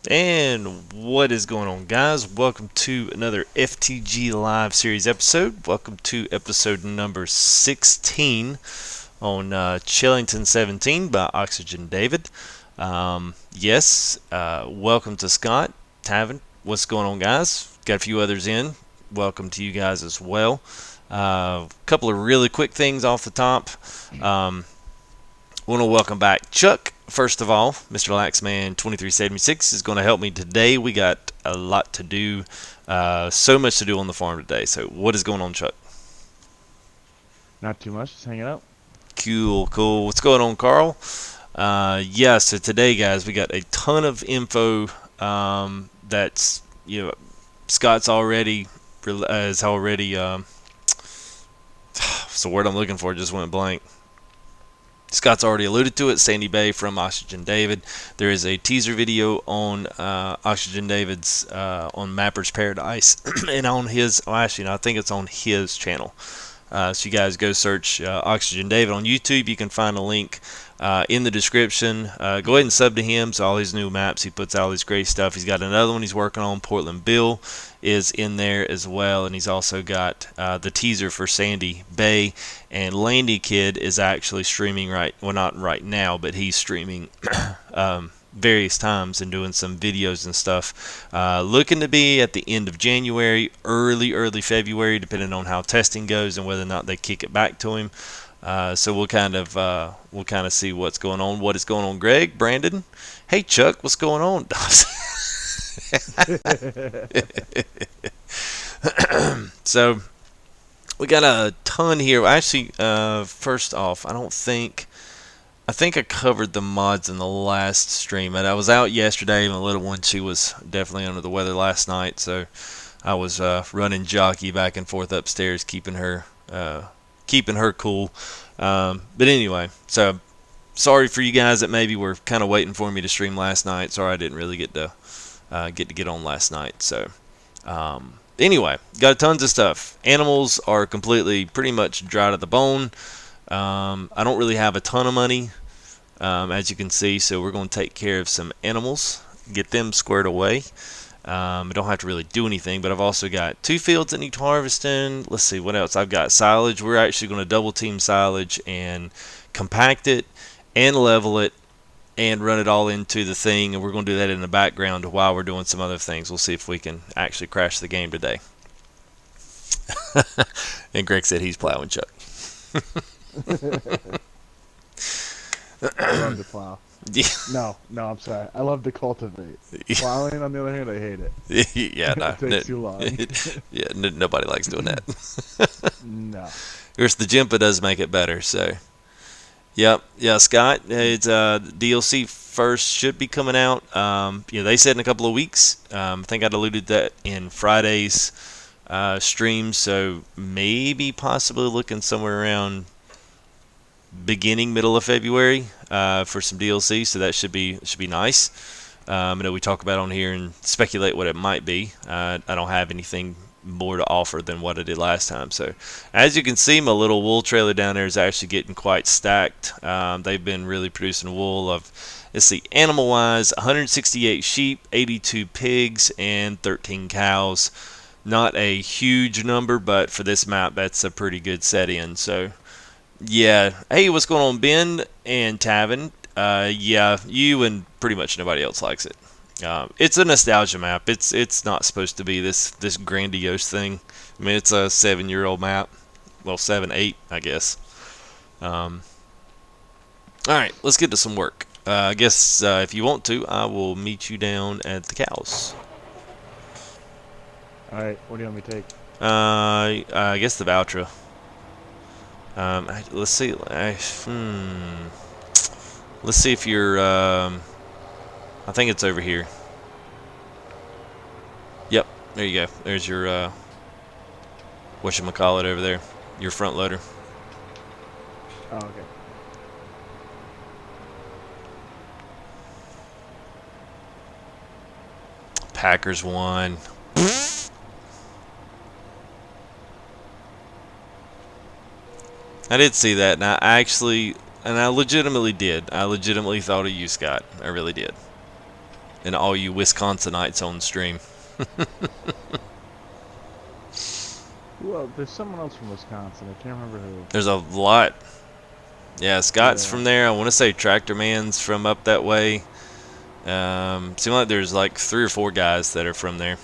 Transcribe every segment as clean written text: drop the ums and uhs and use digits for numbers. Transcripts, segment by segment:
And what is going on, guys? Welcome to another FTG Live Series episode. Welcome to episode number 16 on Chellington 17 by Oxygendavid. Welcome to Scott, Tavin. What's going on, guys? Got a few others in. Welcome to you guys as well. A couple of really quick things off the top. Want to welcome back Chuck. First of all, Mr. Laxman 2376 is going to help me today. We got a lot to do, so much to do on the farm today. So, what is going on, Chuck? Not too much, just hanging out. Cool. What's going on, Carl? So today, guys, we got a ton of info. That's Scott's already what's the word I'm looking for? Just went blank. Scott's already alluded to it. Sandy Bay from Oxygendavid. There is a teaser video on Oxygendavid's on Mapper's Paradise, and on his. Well, actually, no, I think it's on his channel. So you guys go search Oxygendavid on YouTube. You can find a link in the description. Go ahead and sub to him. So all his new maps, he puts out all this great stuff. He's got another one he's working on. Portland Bill is in there as well, and he's also got the teaser for Sandy Bay. And Landy Kid is actually streaming not right now, but he's streaming various times and doing some videos and stuff. Looking to be at the end of January, early February, depending on how testing goes and whether or not they kick it back to him. So we'll kind of see what's going on. What is going on, Greg? Brandon? Hey, Chuck, what's going on? So we got a ton here. Actually, first off, I think I covered the mods in the last stream. And I was out yesterday. My little one, she was definitely under the weather last night, so I was running jockey back and forth upstairs, keeping her cool. But anyway, so sorry for you guys that maybe were kind of waiting for me to stream last night. Sorry I didn't really get to get on last night. So anyway, got tons of stuff. Animals are pretty much dry to the bone. I don't really have a ton of money, as you can see, so we're going to take care of some animals, get them squared away. I don't have to really do anything, but I've also got 2 fields that need harvesting. Let's see what else. I've got silage. We're actually going to double team silage and compact it and level it and run it all into the thing, and we're going to do that in the background while we're doing some other things. We'll see if we can actually crash the game today. And Greg said he's plowing, Chuck. I love to plow. No, I'm sorry. I love to cultivate. Plowing, on the other hand, I hate it. Yeah, no. It takes too long. Yeah, nobody likes doing that. No. Of course, the Jimpa does make it better, so. Yep, yeah, Scott, it's DLC first should be coming out. They said in a couple of weeks. I think I'd alluded that in Friday's stream, so possibly looking somewhere around middle of February for some DLC, so that should be nice. I know we talk about on here and speculate what it might be. I don't have anything more to offer than what I did last time. So as you can see, my little wool trailer down there is actually getting quite stacked. They've been really producing wool of, let's see, animal wise, 168 sheep, 82 pigs, and 13 cows. Not a huge number, but for this map that's a pretty good set in. So yeah, hey, what's going on, Ben and Tavin? Yeah, you and pretty much nobody else likes it. It's a nostalgia map. It's not supposed to be this grandiose thing. I mean, it's a 7-year-old map. Well, 7, 8, I guess. All right, let's get to some work. I guess if you want to, I will meet you down at the cows. All right, what do you want me to take? I guess the Valtra. Let's see. Let's see if you're. I think it's over here. Yep, there you go. There's your whatchamacallit over there. Your front loader. Oh, okay. Packers won. I did see that, and I legitimately did. I legitimately thought of you, Scott. I really did. and all you Wisconsinites on the stream. Well, there's someone else from Wisconsin. I can't remember who. There's a lot. Yeah, Scott's Yeah. from there. I want to say Tractor Man's from up that way. Seems like there's like 3 or 4 guys that are from there.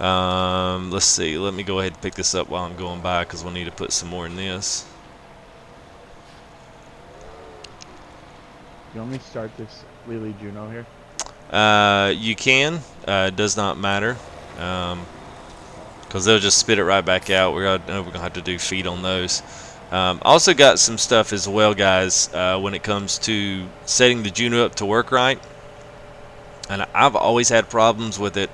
Let's see. Let me go ahead and pick this up while I'm going by because we'll need to put some more in this. You want me to start this Lily Juno here? You can. It does not matter. Because they'll just spit it right back out. We're gonna have to do feed on those. Also got some stuff as well, guys, when it comes to setting the Juno up to work right. And I've always had problems with it,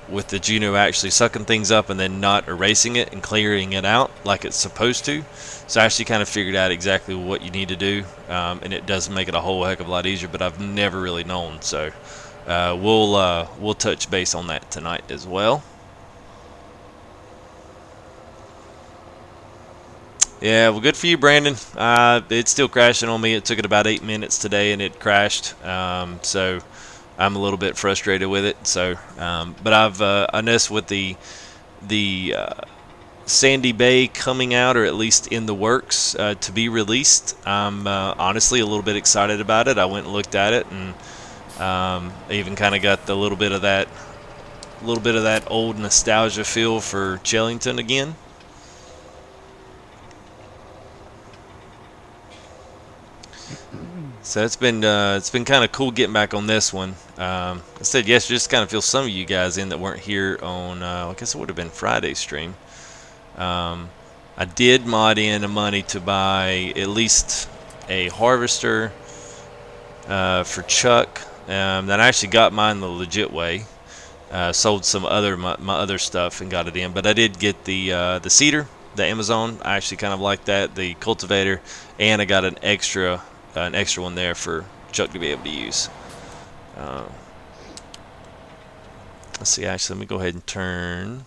with the Juno actually sucking things up and then not erasing it and clearing it out like it's supposed to. So I actually kind of figured out exactly what you need to do, and it does make it a whole heck of a lot easier, but I've never really known. So we'll touch base on that tonight as well. Yeah, well, good for you, Brandon. It's still crashing on me. It took it about 8 minutes today, and it crashed. So I'm a little bit frustrated with it. So, but I noticed with the Sandy Bay coming out, or at least in the works to be released, I'm honestly a little bit excited about it. I went and looked at it, and I even kind of got the little bit of that old nostalgia feel for Chellington again. So it's been kind of cool getting back on this one. I said yes, just kind of feel some of you guys in that weren't here on. I guess it would have been Friday's stream. I did mod in the money to buy at least a harvester for Chuck. That I actually got mine the legit way. Sold some my other stuff and got it in, but I did get the seeder, the Amazon. I actually kind of like that, the cultivator, and I got an extra one there for Chuck to be able to use. Let's see. Actually, let me go ahead and turn.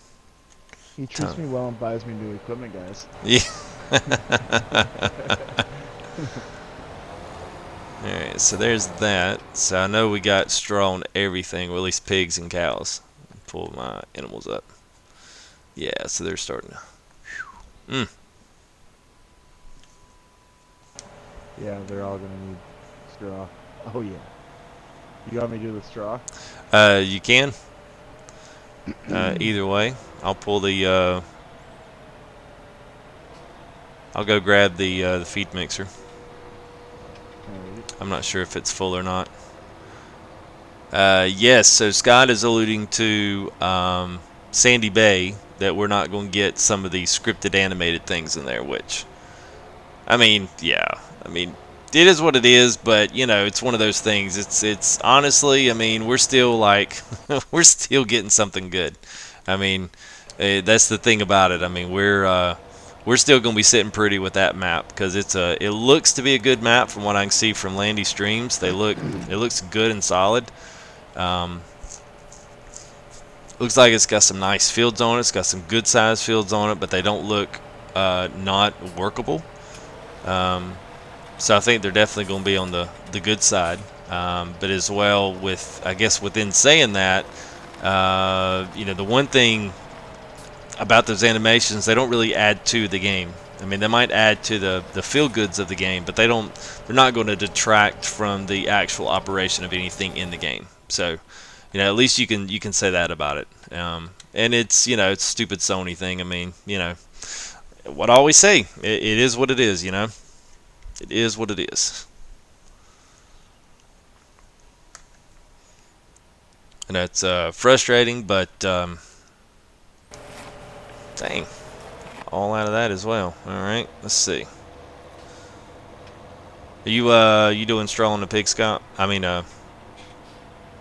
He treats me well and buys me new equipment, guys. Yeah. Alright, so there's that. So I know we got straw on everything, or at least pigs and cows. Pull my animals up. Yeah, so they're starting to. Yeah, they're all gonna need straw. Oh yeah. You got me to do the straw? You can. Either way, I'll pull the. I'll go grab the feed mixer. Right. I'm not sure if it's full or not. Yes, so Scott is alluding to Sandy Bay, that we're not going to get some of these scripted animated things in there, which, I mean, yeah. I mean, it is what it is, but, you know, it's one of those things. It's honestly, I mean, we're still like, we're still getting something good. I mean, that's the thing about it. I mean, we're still going to be sitting pretty with that map, because it looks to be a good map from what I can see from Landy streams. It looks good and solid. Looks like it's got some nice fields on it. It's got some good sized fields on it, but they don't look not workable. So I think they're definitely going to be on the good side. But as well, with, I guess within saying that, you know, the one thing about those animations, they don't really add to the game. I mean, they might add to the feel goods of the game, but they're not going to detract from the actual operation of anything in the game. So, you know, at least you can say that about it. And it's, you know, it's a stupid Sony thing. I mean, you know, what I always say, it is what it is, you know. It is what it is. And that's frustrating, but dang, all out of that as well. All right, let's see. Are you doing straw on the pig, Scott? I mean,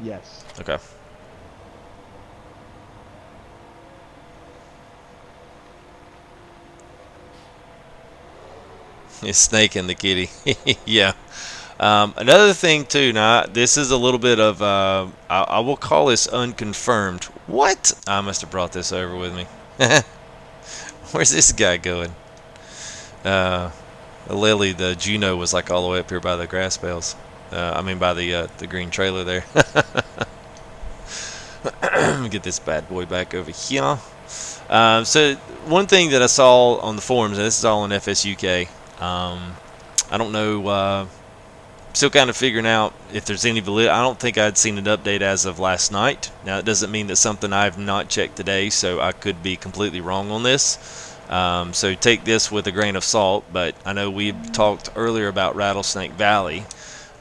Yes. okay. It's snake in the kitty. Yeah. Another thing too. Now this is a little bit of I will call this unconfirmed. What? I must have brought this over with me. Where's this guy going? Lily, the Juno was like all the way up here by the grass bales. I mean by the green trailer there. Let me get this bad boy back over here. So one thing that I saw on the forums, and this is all on FSUK. I don't know. Still kind of figuring out if there's any validity. I don't think I'd seen an update as of last night. Now, it doesn't mean that something I've not checked today, so I could be completely wrong on this. So take this with a grain of salt, but I know we talked earlier about Rattlesnake Valley.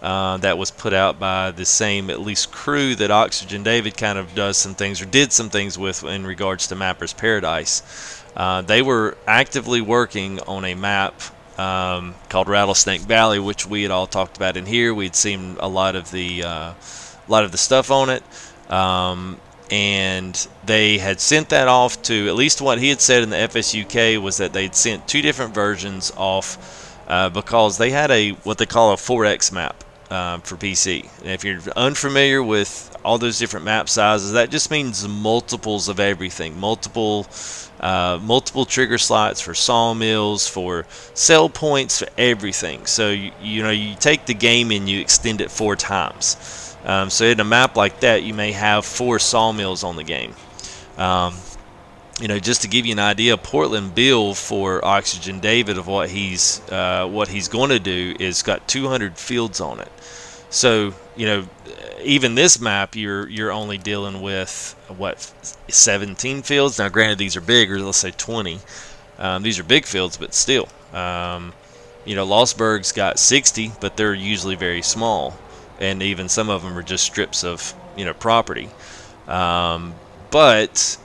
That was put out by the same, at least, crew that Oxygendavid kind of does some things or did some things with in regards to Mapper's Paradise. They were actively working on a map called Rattlesnake Valley, which we had all talked about in here. We'd seen a lot of the stuff on it, and they had sent that off to, at least what he had said in the FSUK was that they'd sent 2 different versions off because they had what they call a 4X map. For PC. And if you're unfamiliar with all those different map sizes, that just means multiples of everything. Multiple trigger slots for sawmills, for sell points, for everything. So you take the game and you extend it 4 times. So in a map like that, you may have 4 sawmills on the game. Just to give you an idea, Portland Bill for Oxygendavid of what he's going to do is got 200 fields on it. So even this map, you're only dealing with 17 fields. Now, granted, these are bigger. Let's say 20. These are big fields, but still, Lostburg's got 60, but they're usually very small, and even some of them are just strips of property. But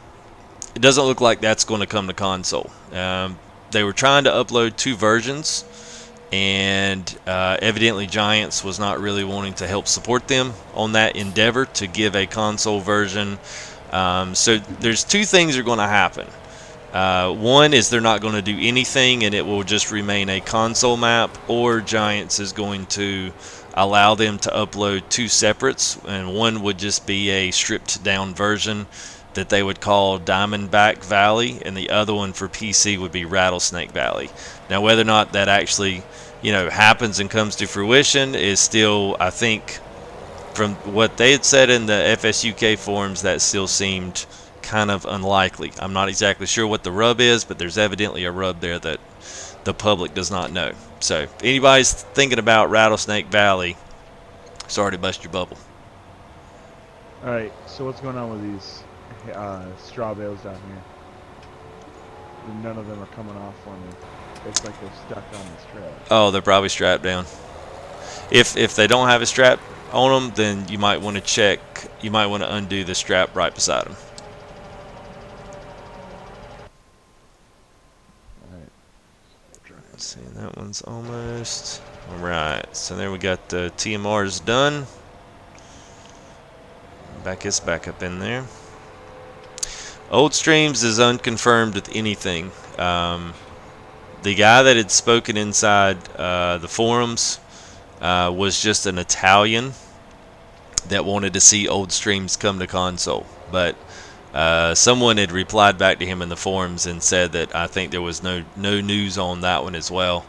it doesn't look like that's going to come to console. They were trying to upload 2 versions, and evidently Giants was not really wanting to help support them on that endeavor to give a console version. So there's 2 things are going to happen. One is they're not going to do anything, and it will just remain a console map, or Giants is going to allow them to upload 2 separates, and one would just be a stripped down version that they would call Diamondback Valley, and the other one for PC would be Rattlesnake Valley. Now, whether or not that actually happens and comes to fruition is still, I think, from what they had said in the FSUK forums, that still seemed kind of unlikely. I'm not exactly sure what the rub is, but there's evidently a rub there that the public does not know. So if anybody's thinking about Rattlesnake Valley, sorry to bust your bubble. Alright, so what's going on with these straw bales down here? None of them are coming off for me. It's like they're stuck on the strap. Oh, they're probably strapped down. If they don't have a strap on them, then you might want to check. You might want to undo the strap right beside them. Let's see, that one's almost. Alright, so there we got the TMRs done. Back up in there. Old Streams is unconfirmed with anything. The guy that had spoken inside the forums was just an Italian that wanted to see Old Streams come to console. But someone had replied back to him in the forums and said that I think there was no news on that one as well.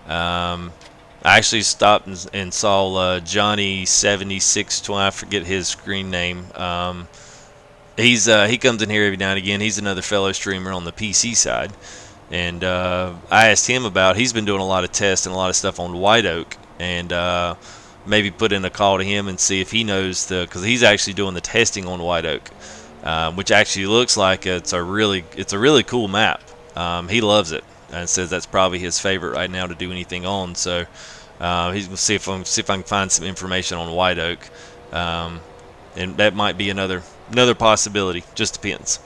I actually stopped and saw Johnny 7620. I forget his screen name. He comes in here every now and again. He's another fellow streamer on the PC side, and I asked him about. He's been doing a lot of tests and a lot of stuff on White Oak, and maybe put in a call to him and see if he knows because he's actually doing the testing on White Oak, which actually looks like it's a really cool map. He loves it and says that's probably his favorite right now to do anything on. So he's gonna see if I can find some information on White Oak, and that might be another possibility. Just depends.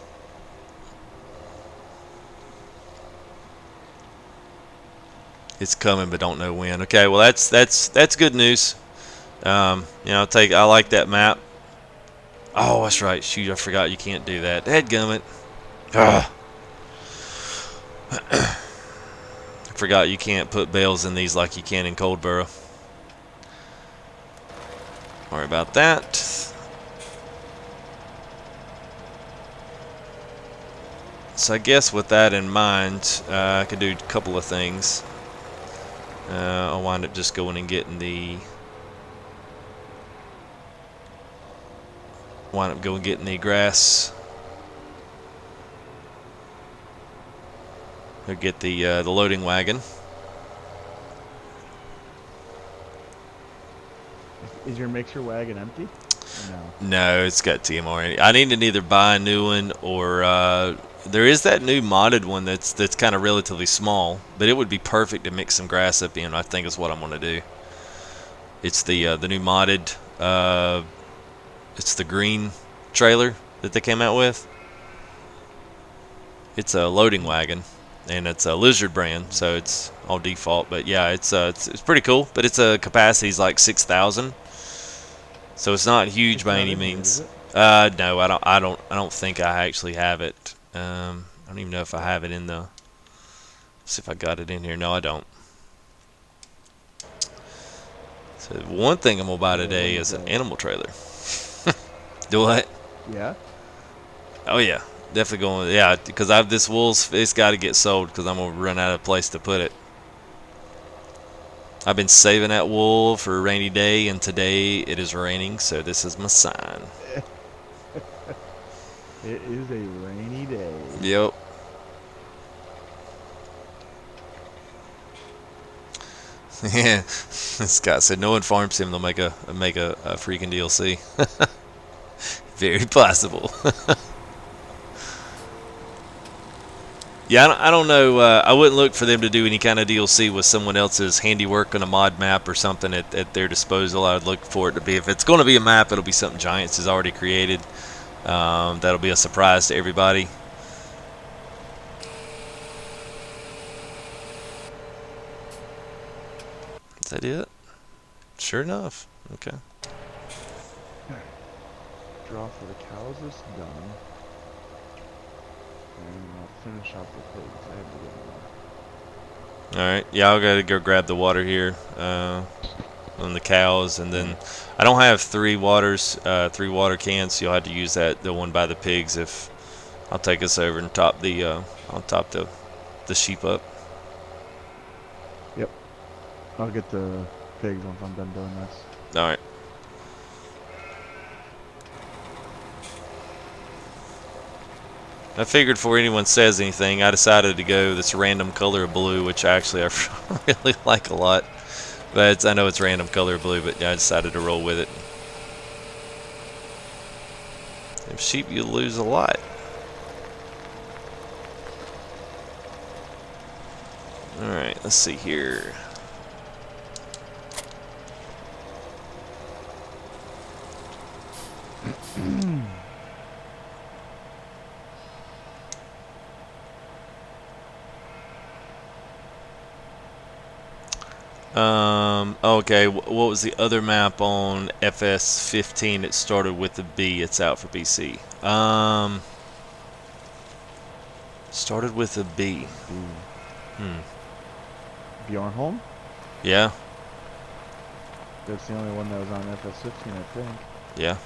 It's coming, but don't know when. Okay, well that's good news. I like that map. Oh, that's right. Shoot, I forgot you can't do that. Dadgummit. I forgot you can't put bales in these like you can in Coldborough. Sorry about that. So I guess with that in mind, I could do a couple of things. I'll wind up just going and getting the wind up going getting the grass. We'll get the loading wagon. Is your mixer wagon empty? No. No, it's got TMR in it. I need to either buy a new one or there is that new modded one that's kind of relatively small, but it would be perfect to mix some grass up in. I think is what I'm going to do. It's the new modded. It's the green trailer that they came out with. It's a loading wagon, and it's a Lizard brand, so it's all default. But yeah, it's pretty cool. But it's a capacity's like 6,000, so it's not huge by any means. No, I don't think I actually have it. I don't even know if I have it in the. Let's see if I got it in here. No, I don't. So one thing I'm gonna buy today is an animal trailer. Do what? Yeah. Oh yeah, definitely going. Yeah, because I have this wool's. It's got to get sold because I'm gonna run out of place to put it. I've been saving that wool for a rainy day, and today it is raining, so this is my sign. It is a rainy day. Yep. Yeah, Scott said no one farms him. They'll make a freaking DLC. Very possible. Yeah, I don't know. I wouldn't look for them to do any kind of DLC with someone else's handiwork on a mod map or something at their disposal. I would look for it to be, if it's going to be a map, it'll be something Giants has already created. That'll be a surprise to everybody. Is that it? Sure enough. Okay. Draw for the cows is done. And I'll finish off the pigs. I have to get more. Alright. Yeah, I'll gotta go grab the water here on the cows, and then I don't have three water cans, so you'll have to use the one by the pigs. If I'll take us over and top the sheep up. Yep. I'll get the pigs once I'm done doing this. Alright. I figured before anyone says anything, I decided to go this random color of blue, which actually I really like a lot. But I know it's random color of blue, but yeah, I decided to roll with it. If sheep, you lose a lot. Alright, let's see here. Okay, what was the other map on FS15? It started with a B. It's out for BC. Started with a B. Bjornholm? Yeah. That's the only one that was on FS15, I think. Yeah.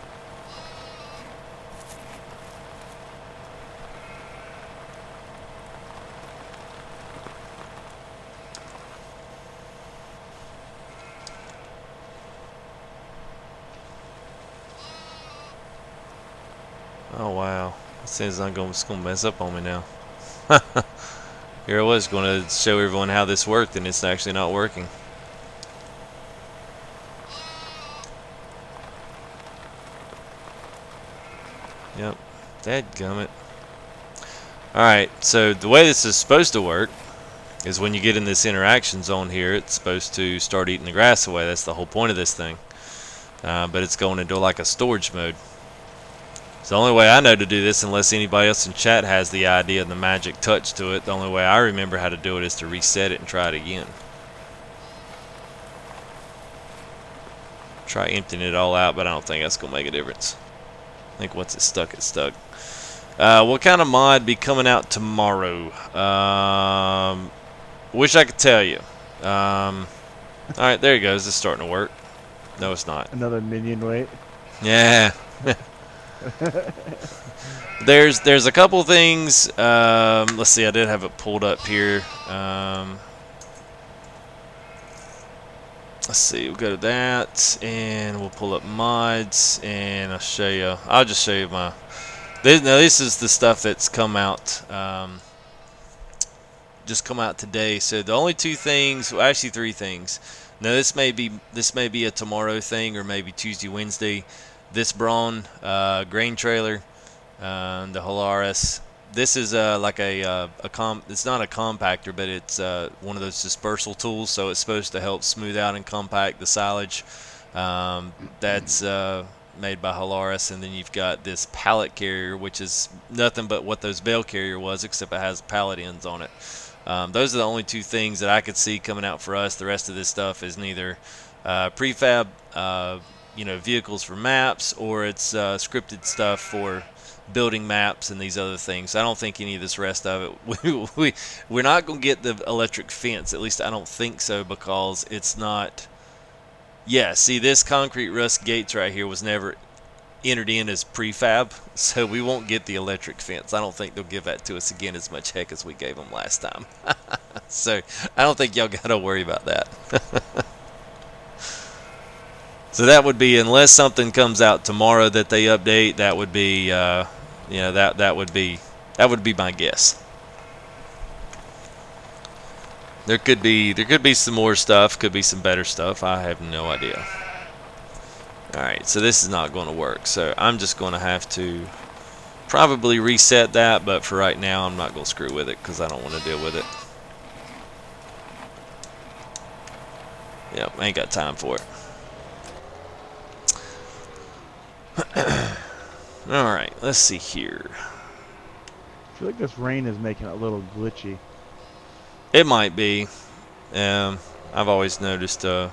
Oh wow, it seems like it's gonna mess up on me now. Here I was going to show everyone how this worked, and it's actually not working. Yep, dadgummit. Alright, so the way this is supposed to work is when you get in this interaction zone here, it's supposed to start eating the grass away. That's the whole point of this thing. But it's going into like a storage mode. So the only way I know to do this, unless anybody else in chat has the idea and the magic touch to it, the only way I remember how to do it is to reset it and try it again. Try emptying it all out, but I don't think that's going to make a difference. I think once it's stuck, it's stuck. What kind of mod be coming out tomorrow? Wish I could tell you. Alright, there it goes. It's starting to work. No, it's not. Another minion weight. Yeah. There's a couple things. Let's see, I did have it pulled up here. let's see, we'll go to that, and we'll pull up mods, and I'll show you. I'll just show you my. Now this is the stuff that's come out. Just come out today. So the only two things, well, actually three things. Now this may be a tomorrow thing, or maybe Tuesday, Wednesday. This Braun grain trailer, the Holaris. This is like it's not a compactor, but it's one of those dispersal tools. So it's supposed to help smooth out and compact the silage. That's made by Holaris, and then you've got this pallet carrier, which is nothing but what those bale carrier was, except it has pallet ends on it. Those are the only two things that I could see coming out for us. The rest of this stuff is neither prefab, vehicles for maps, or it's scripted stuff for building maps and these other things. I don't think any of this rest of it. We're not going to get the electric fence. At least I don't think so, because it's not. Yeah, see, this concrete rust gates right here was never entered in as prefab, so we won't get the electric fence. I don't think they'll give that to us again as much heck as we gave them last time. So I don't think y'all got to worry about that. So that would be, unless something comes out tomorrow that they update, that would be, that would be my guess. There could be some more stuff, could be some better stuff. I have no idea. Alright, so this is not going to work. So I'm just going to have to probably reset that, but for right now I'm not going to screw with it because I don't want to deal with it. Yep, I ain't got time for it. Alright, let's see here. I feel like this rain is making it a little glitchy. It might be. I've always noticed, I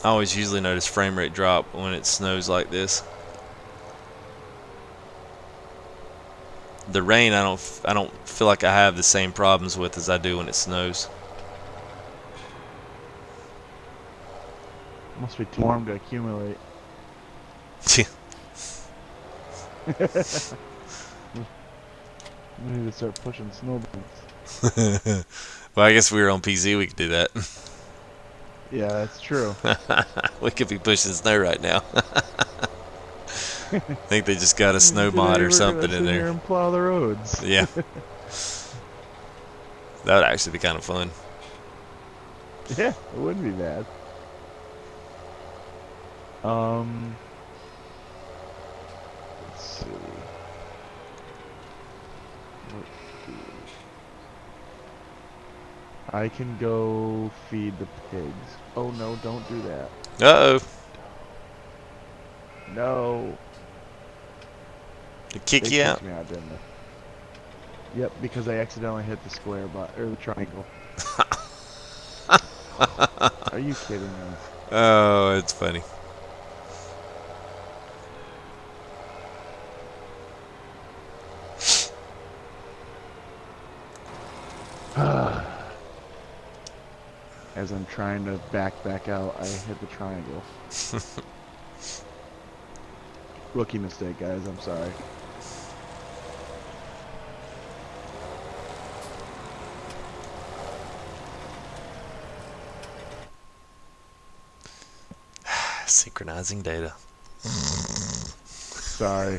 always usually notice frame rate drop when it snows like this. The rain, I don't feel like I have the same problems with as I do when it snows. Must be too warm to accumulate. We need to start pushing snowbanks. Well, I guess we were on PC, we could do that. Yeah, that's true. We could be pushing snow right now. I think they just got a snow mod or something in there. And plow the roads. Yeah. That would actually be kind of fun. Yeah, it wouldn't be bad. Let's see. I can go feed the pigs. Oh no, don't do that. Uh-oh. No. They kick They you kicked out? me out, didn't they? Yep, because I accidentally hit the square button, or the triangle. Are you kidding me? Oh, it's funny. As I'm trying to back out, I hit the triangle. Rookie mistake, guys. I'm sorry. Synchronizing data. Sorry.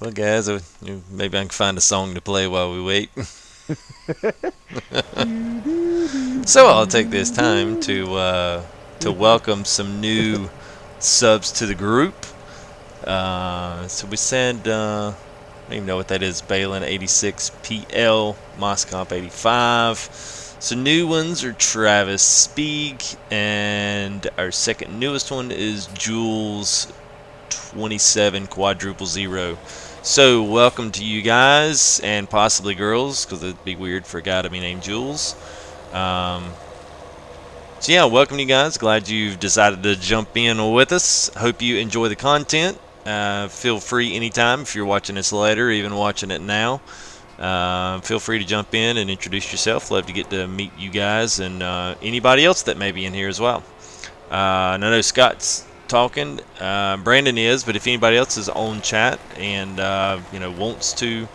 Well, guys, maybe I can find a song to play while we wait. So I'll take this time to welcome some new subs to the group. So we said, I don't even know what that is. Balin 86 PL, Moscomp 85. So new ones are Travis Spieg, and our second newest one is Jules 27 quadruple 0. So welcome to you guys, and possibly girls, because it'd be weird for a guy to be named Jules. So yeah, welcome you guys. Glad you've decided to jump in with us. Hope you enjoy the content. Feel free anytime, if you're watching this later or even watching it now. Feel free to jump in and introduce yourself. Love to get to meet you guys and anybody else that may be in here as well. I know Scott's talking, Brandon is, but if anybody else is on chat and wants to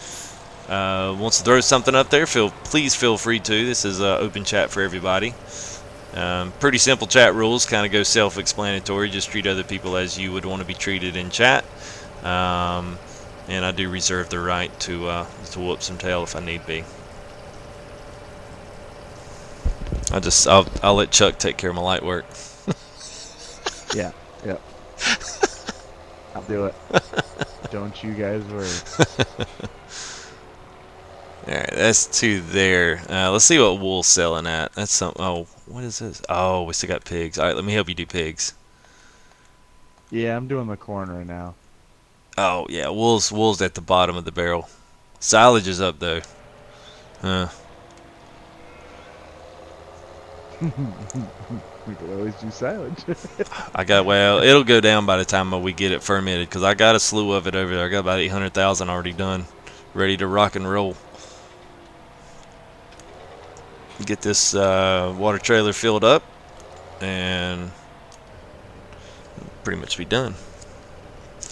wants to throw something up there, please feel free to. This is open chat for everybody. Pretty simple chat rules, kind of go self-explanatory. Just treat other people as you would want to be treated in chat. And I do reserve the right to whoop some tail if I need be. I'll let Chuck take care of my light work. Yeah. I'll do it. Don't you guys worry. Alright, that's 2 there. Let's see what wool's selling at. That's some. Oh, what is this? Oh, we still got pigs. Alright, let me help you do pigs. Yeah, I'm doing the corn right now. Oh, yeah, wool's at the bottom of the barrel. Silage is up, though. We could always do silage. Well, it'll go down by the time we get it fermented, because I got a slew of it over there. I got about 800,000 already done, ready to rock and roll. Get this water trailer filled up, and pretty much be done.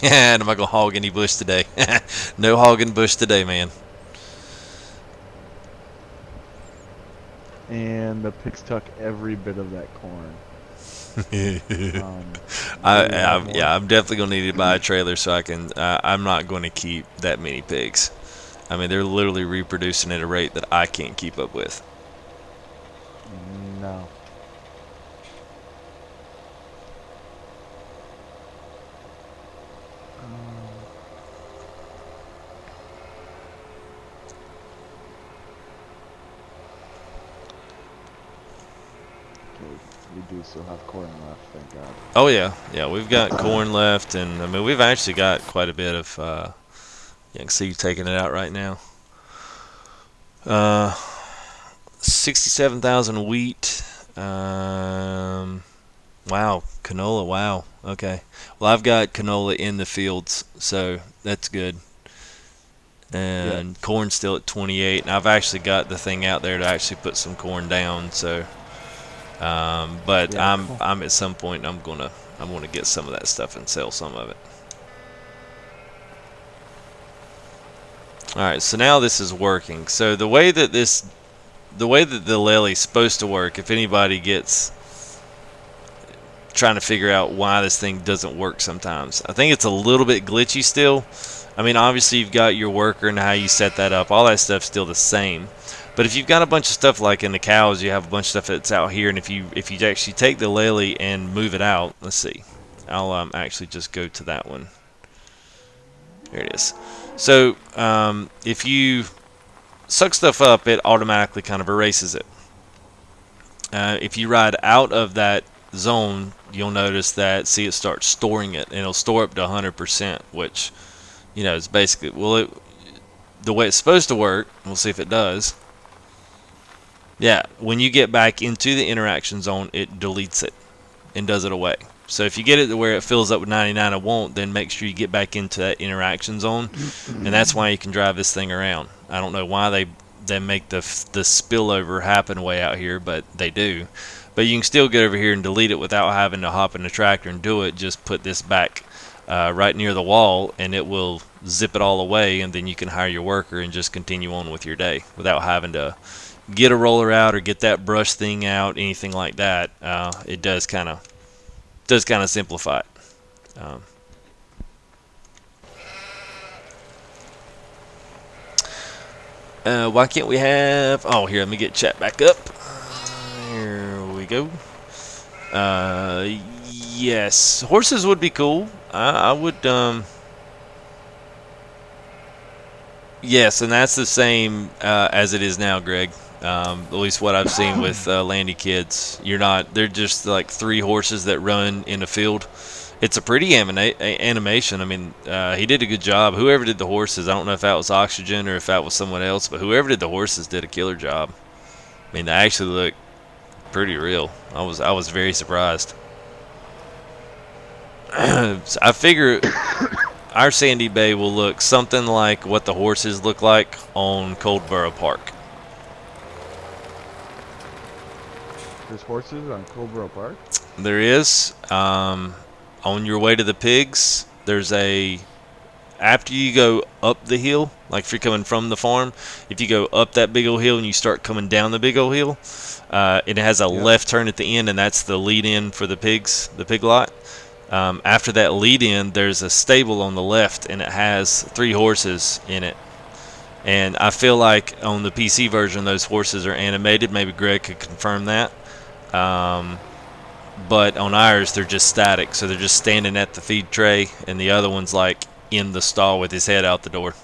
And am I gonna hog any bush today? No hogging bush today, man. And the pigs tuck every bit of that corn. I'm definitely gonna need to buy a trailer so I can. I'm not going to keep that many pigs. I mean, they're literally reproducing at a rate that I can't keep up with. No. We do still have corn left, thank God. Oh yeah, we've got corn left, and I mean we've actually got quite a bit of. You can see you taking it out right now. 67,000 wheat. Wow, canola. Wow. Okay. Well, I've got canola in the fields, so that's good. And corn's still at 28, and I've actually got the thing out there to actually put some corn down. So, but yeah, I'm at some point I'm gonna get some of that stuff and sell some of it. All right, so now this is working. So the way that the lely's supposed to work, if anybody gets trying to figure out why this thing doesn't work sometimes, I think it's a little bit glitchy still. I mean, obviously you've got your worker and how you set that up. All that stuff's still the same. But if you've got a bunch of stuff like in the cows, you have a bunch of stuff that's out here, and if you actually take the lely and move it out, let's see. I'll actually just go to that one. There it is. So if you suck stuff up, it automatically kind of erases it. If you ride out of that zone, you'll notice that, see, it starts storing it, and it'll store up to 100%, which, you know, it's basically, well, the way it's supposed to work, we'll see if it does. Yeah, when you get back into the interaction zone, it deletes it and does it away. So if you get it to where it fills up with 99 and won't, then make sure you get back into that interaction zone, and that's why you can drive this thing around. I don't know why they make the spillover happen way out here, but they do. But you can still get over here and delete it without having to hop in the tractor and do it. Just put this back right near the wall, and it will zip it all away, and then you can hire your worker and just continue on with your day without having to get a roller out or get that brush thing out, anything like that. It does kind of simplify it. Why can't we have... Oh, here, let me get chat back up. Here we go. Yes, horses would be cool. I would... Yes, and that's the same as it is now, Greg. At least what I've seen with Landy Kids. They're just like 3 horses that run in a field. It's a pretty animation. I mean, he did a good job. Whoever did the horses, I don't know if that was Oxygen or if that was someone else, but whoever did the horses did a killer job. I mean, they actually look pretty real. I was very surprised. I figure our Sandy Bay will look something like what the horses look like on Coldborough Park. There's horses on Coldborough Park? There is. On your way to the pigs, there's after you go up the hill, Like if you're coming from the farm, if you go up that big old hill and you start coming down the big old hill, it has a Yep. left turn at the end, and that's the lead in for the pigs, the pig lot. After that lead in, there's a stable on the left, and it has 3 horses in it. And I feel like on the PC version, those horses are animated. Maybe Greg could confirm that. Um, but on ours, they're just static, so they're just standing at the feed tray, and the other one's like in the stall with his head out the door.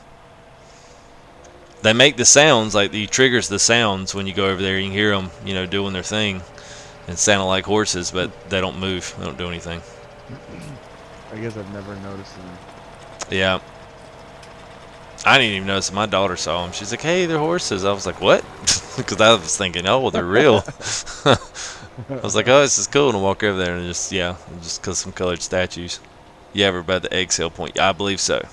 They make the sounds, like he triggers the sounds when you go over there. You can hear them, doing their thing and sounding like horses, but they don't move. They don't do anything. I guess I've never noticed them. Yeah. I didn't even notice. My daughter saw them. She's like, "Hey, they're horses." I was like, "What?" Because I was thinking, "Oh, well, they're real." I was like, "Oh, this is cool." And I walk over there and just because some colored statues. You ever by the egg sale point? Yeah, I believe so.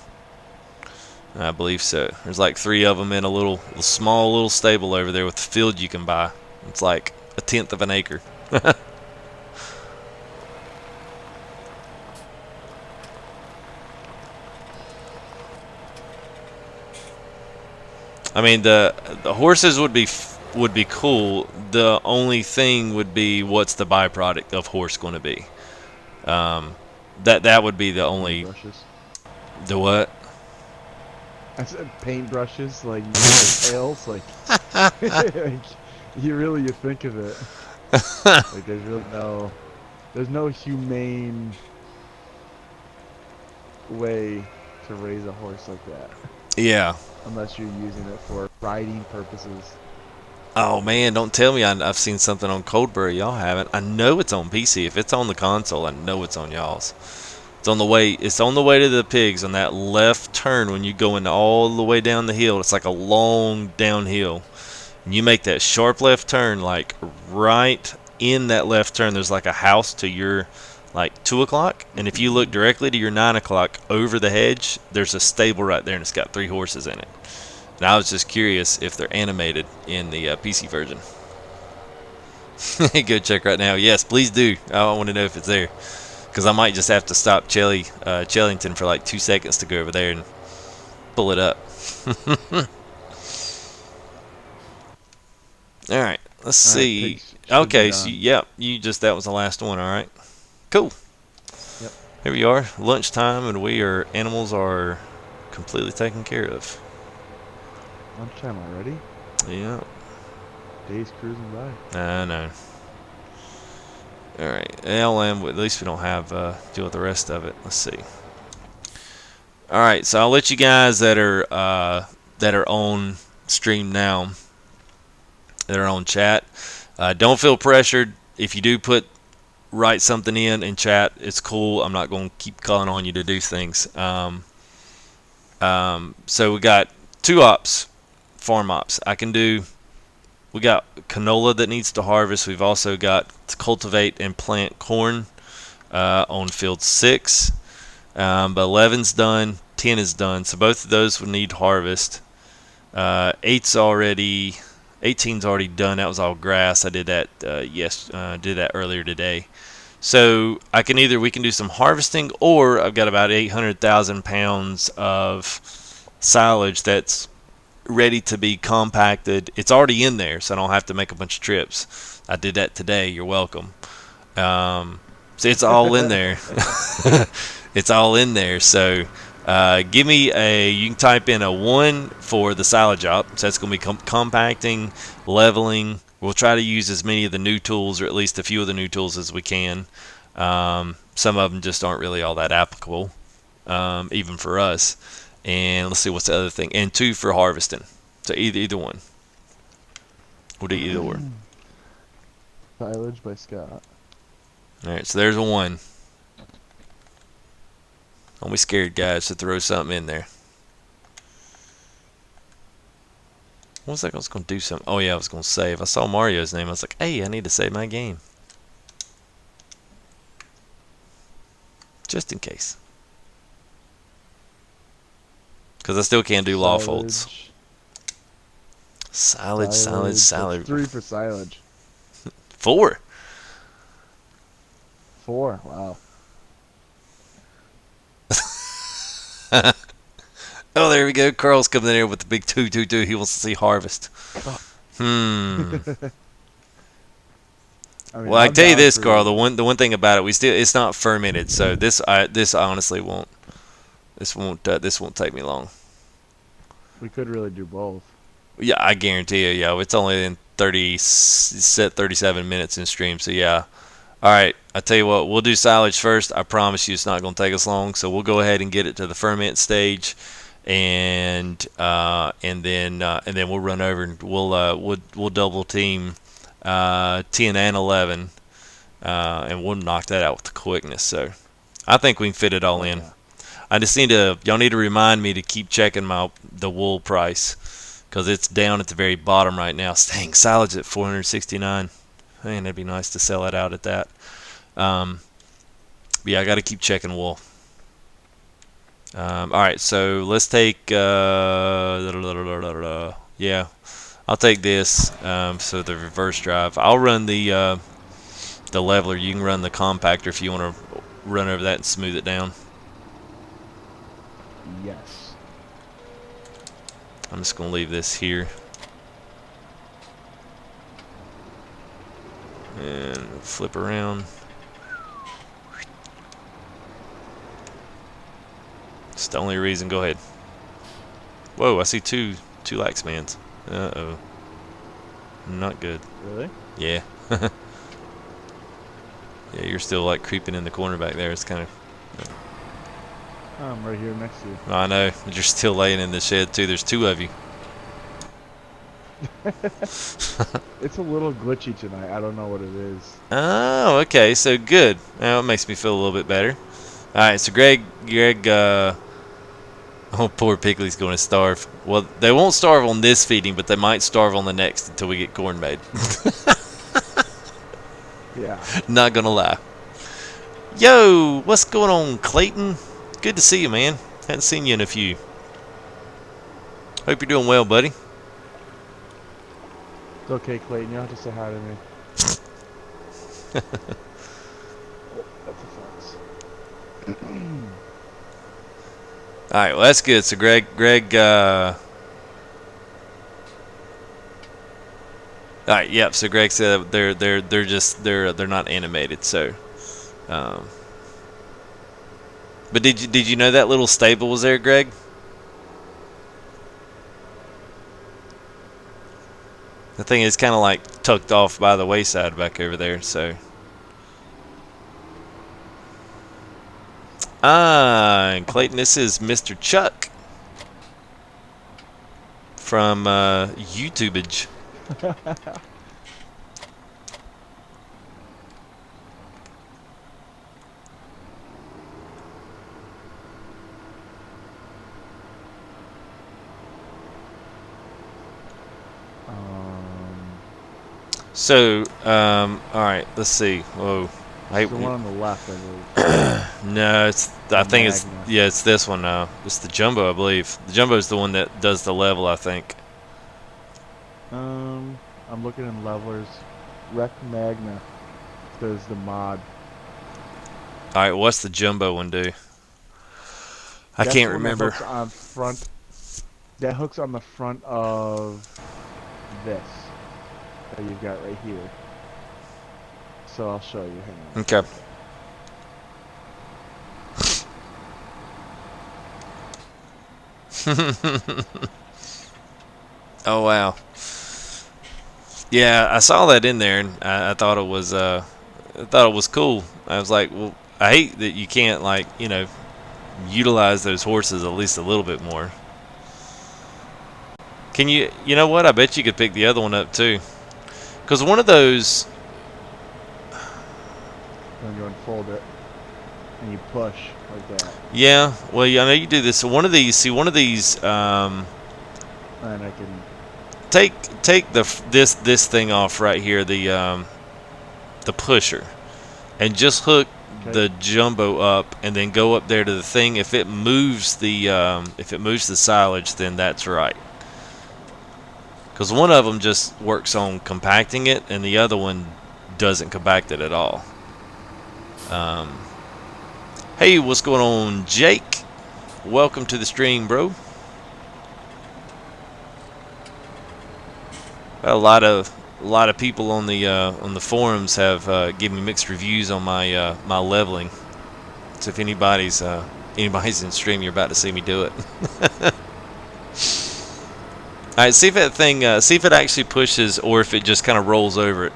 I believe so. There's like 3 of them in a small little stable over there with the field you can buy. It's like a tenth of an acre. I mean, the horses would be cool. The only thing would be, what's the byproduct of horse going to be? That would be the only. Brushes. The what? I said paintbrushes, like you know, tails, like you think of it. Like there's no humane way to raise a horse like that, Yeah. unless you're using it for riding purposes. Oh man, don't tell me I've seen something on Coldberry y'all haven't. I know it's on PC. If it's on the console, I know it's on y'all's. It's on the way. It's on the way to the pigs on that left turn when you go in all the way down the hill. It's like a long downhill. And you make that sharp left turn, like right in that left turn. There's like a house to your like 2 o'clock, and if you look directly to your 9 o'clock over the hedge, there's a stable right there, and it's got 3 horses in it. And I was just curious if they're animated in the PC version. Go check right now. Yes, please do. I want to know if it's there. Because I might just have to stop Chellington for like 2 seconds to go over there and pull it up. All right, let's see. Okay, so that was the last one. All right, cool. Yep. Here we are, lunchtime, and animals are completely taken care of. Lunchtime already? Yeah. Days cruising by. I know. All right, LM. At least we don't have deal with the rest of it. Let's see. All right, so I'll let you guys that are on stream now, that are on chat. Don't feel pressured. If you do write something in chat, it's cool. I'm not going to keep calling on you to do things. So we got 2 ops, farm ops. We got canola that needs to harvest. We've also got to cultivate and plant corn on field 6. But 11's done, 10 is done. So both of those would need harvest. 18's already done. That was all grass. I did that did that earlier today. So we can do some harvesting, or I've got about 800,000 pounds of silage that's ready to be compacted. It's already in there, so I don't have to make a bunch of trips. I did that today. You're welcome. So it's all in there. It's all in there. So give me you can type in a 1 for the silage op. So that's going to be compacting, leveling. We'll try to use as many of the new tools, or at least a few of the new tools as we can. Some of them just aren't really all that applicable, even for us. And let's see, what's the other thing? And 2 for harvesting. So either one. We'll do either one. Silage by Scott. All right, so there's a 1. Don't be scared, guys, to throw something in there. What was I was going to do something? Oh, yeah, I was going to save. I saw Mario's name. I was like, hey, I need to save my game. Just in case. Because I still can't do law folds. Silage. That's 3 for silage. 4. 4. Wow. Oh, there we go. Carl's coming in here with the big 222. He wants to see harvest. Hmm. I mean, Well, I I'm can tell you down this, for. Carl. The one thing about it, it's not fermented, so this honestly won't this won't take me long. We could really do both. Yeah, I guarantee you. Yeah, it's only in 37 minutes in stream. So yeah. All right. I tell you what, we'll do silage first. I promise you, it's not going to take us long. So we'll go ahead and get it to the ferment stage, and then we'll run over and we'll double team 10 and 11, and we'll knock that out with the quickness. So I think we can fit it all Oh in. yeah. I just y'all need to remind me to keep checking the wool price, because it's down at the very bottom right now. Dang, silage at 469. Man, that'd be nice to sell it out at that. But yeah, I got to keep checking wool. All right, so let's take yeah, I'll take this. So the reverse drive. I'll run the leveler. You can run the compactor if you want to run over that and smooth it down. Yes. I'm just gonna leave this here and flip around. It's the only reason. Go ahead. Whoa, I see two Laxmans. Uh-oh. Not good. Really? Yeah. Yeah, you're still like creeping in the corner back there. It's kind of... I'm right here next to you. I know. But you're still laying in the shed too. There's two of you. It's a little glitchy tonight. I don't know what it is. Oh, okay. So good. Now it makes me feel a little bit better. All right. So Greg, oh, poor Piggly's going to starve. Well, they won't starve on this feeding, but they might starve on the next until we get corn made. Yeah. Not gonna lie. Yo, what's going on, Clayton? Good to see you, man. Hadn't seen you in a few. Hope you're doing well, buddy. It's okay, Clayton. You don't have to say hi to me. Oh, that's a fox. All right, well that's good. So Greg, all right, yep. So Greg said they're not animated. So, but did you know that little stable was there, Greg? The thing is kind of like tucked off by the wayside back over there. So, and Clayton, this is Mr. Chuck from YouTubeage. So, all right, let's see. Whoa, It's the one on the left, I believe. no, I think it's Magna. yeah, it's this one now. It's the jumbo, I believe. The jumbo is the one that does the level, I think. I'm looking in levelers. Rec Magna does the mod. All right, what's the jumbo one do? I That's can't the one remember. That hooks on front. That hooks on the front of this that you've got right here. So I'll show you. Hang on. Okay. Oh wow. Yeah, I saw that in there, and I thought it was cool. I was like, well, I hate that you can't utilize those horses at least a little bit more. Can you? You know what? I bet you could pick the other one up too, because one of those. Then you unfold it and you push like that, Yeah, well, yeah, I know you do this. So one of these, and I can. take this thing off right here, the pusher, and just hook the jumbo up, and then go up there to the thing. If it moves the silage, then that's right. Because one of them just works on compacting it, and the other one doesn't compact it at all. Hey, what's going on, Jake? Welcome to the stream, bro. A lot of people on the forums have given me mixed reviews on my my leveling. So if anybody's in stream, you're about to see me do it. All right, see if that thing, see if it actually pushes or if it just kind of rolls over it.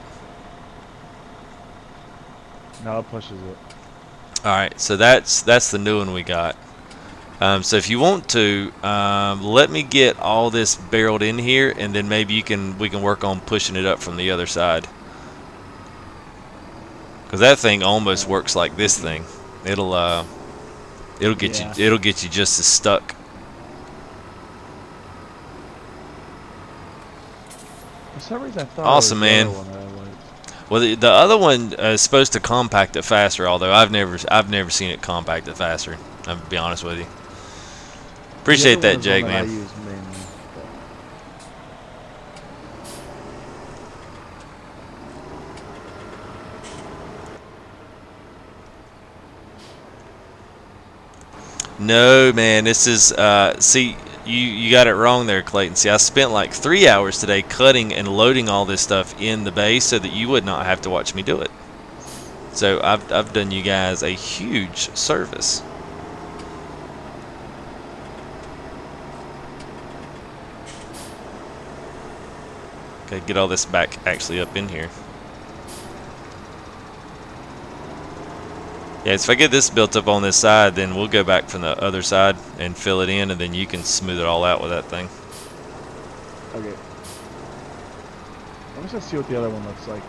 No, it pushes it. All right, so that's the new one we got. So if you want to, let me get all this barreled in here, and then maybe we can work on pushing it up from the other side. Because that thing almost works like this thing. It'll get you just as stuck. For some reason, I thought Awesome, it was the man. other one that I liked. Well, the other one is supposed to compact it faster, although I've never seen it compact it faster. I'll be honest with you. Appreciate The that, other one is Jake, one that man. I use mainly, No, man, this is see, you got it wrong there, Clayton. See, I spent like 3 hours today cutting and loading all this stuff in the base so that you would not have to watch me do it. So I've done you guys a huge service. Okay, get all this back actually up in here. Yeah, so if I get this built up on this side, then we'll go back from the other side and fill it in, and then you can smooth it all out with that thing. Okay. I'm just gonna see what the other one looks like.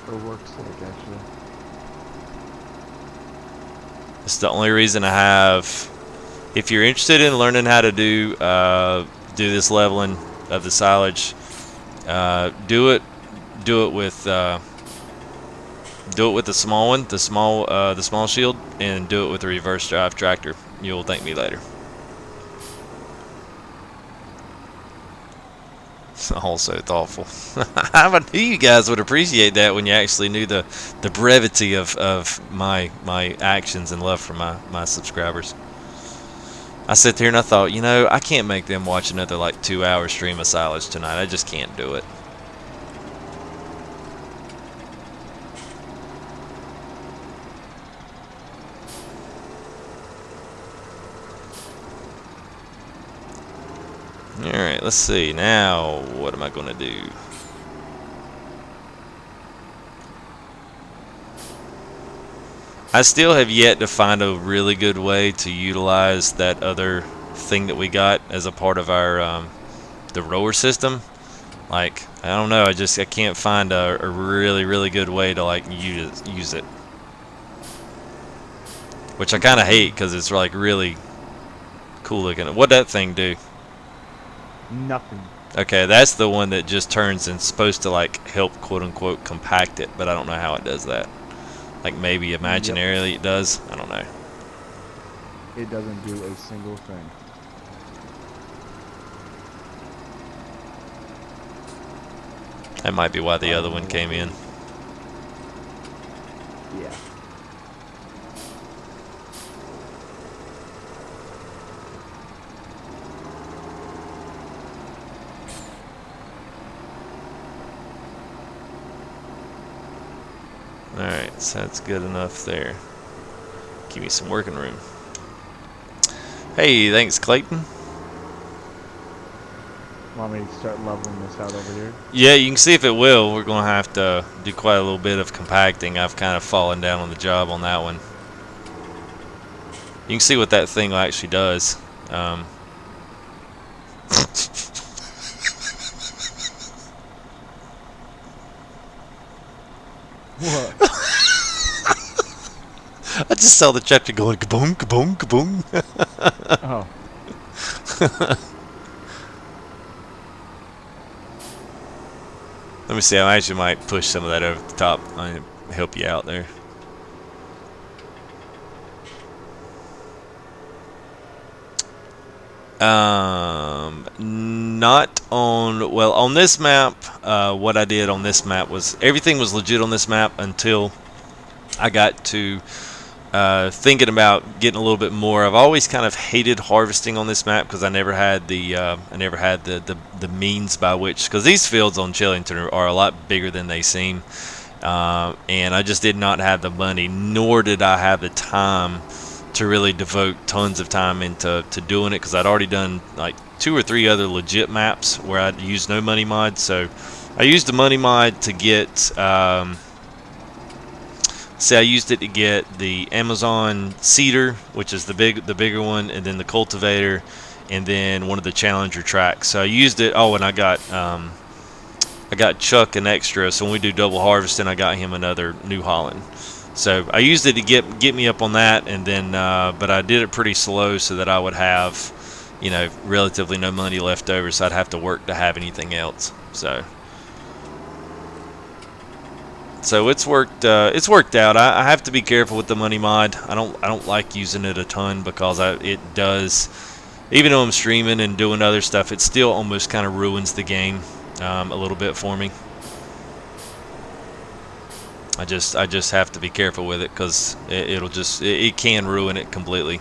Or works like, actually. It's the only reason I have. If you're interested in learning how to do this leveling of the silage, do it with the small one, the small shield, and do it with the reverse drive tractor. You'll thank me later. Also thoughtful. I knew you guys would appreciate that when you actually knew the brevity of my actions and love for my subscribers. I sit there and I thought, I can't make them watch another like 2-hour stream of silage tonight. I just can't do it. Alright, let's see. Now, what am I going to do? I still have yet to find a really good way to utilize that other thing that we got as a part of our the rower system. Like, I don't know, I can't find a really good way to like use it. Which I kind of hate because it's like really cool looking. What'd that thing do? Nothing. Okay, that's the one that just turns and supposed to like help quote unquote compact it, but I don't know how it does that. Like maybe imaginarily it does. I don't know. It doesn't do a single thing. That might be why the other one came in. Yeah. Alright, so that's good enough there. Give me some working room. Hey, thanks, Clayton. Want me to start leveling this out over here? Yeah, you can see if it will. We're going to have to do quite a little bit of compacting. I've kind of fallen down on the job on that one. You can see what that thing actually does. What? I just saw the tractor going kaboom, kaboom, kaboom. Oh. Let me see. I actually might push some of that over the top. I help you out there. Not on. Well, on this map, what I did on this map was everything was legit on this map until I got to thinking about getting a little bit more. I've always kind of hated harvesting on this map because I never had the means by which, because these fields on Chellington are a lot bigger than they seem, and I just did not have the money, nor did I have the time to really devote tons of time into doing it, because I'd already done like 2 or 3 other legit maps where I'd used no money mod. So I used the money mod to get. See, I used it to get the Amazon seeder, which is the bigger one, and then the cultivator, and then one of the Challenger tracks. So I used it. Oh, and I got Chuck an extra. So when we do double harvesting, I got him another New Holland. So I used it to get me up on that, and then but I did it pretty slow so that I would have, relatively no money left over, so I'd have to work to have anything else. So it's worked out. I have to be careful with the money mod. I don't like using it a ton because it does, even though I'm streaming and doing other stuff, it still almost kind of ruins the game a little bit for me. I just have to be careful with it because it can ruin it completely.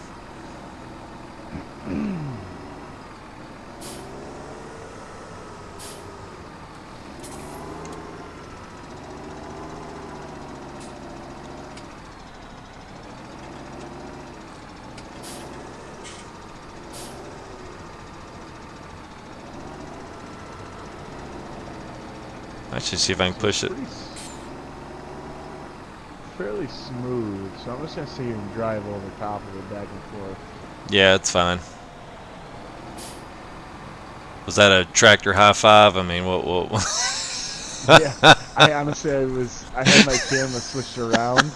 I should see if I can push it. Fairly smooth, so I'm just gonna see him drive over top of it back and forth. Yeah, it's fine. Was that a tractor high five? I mean, what? Yeah, I honestly, I had my camera switched around,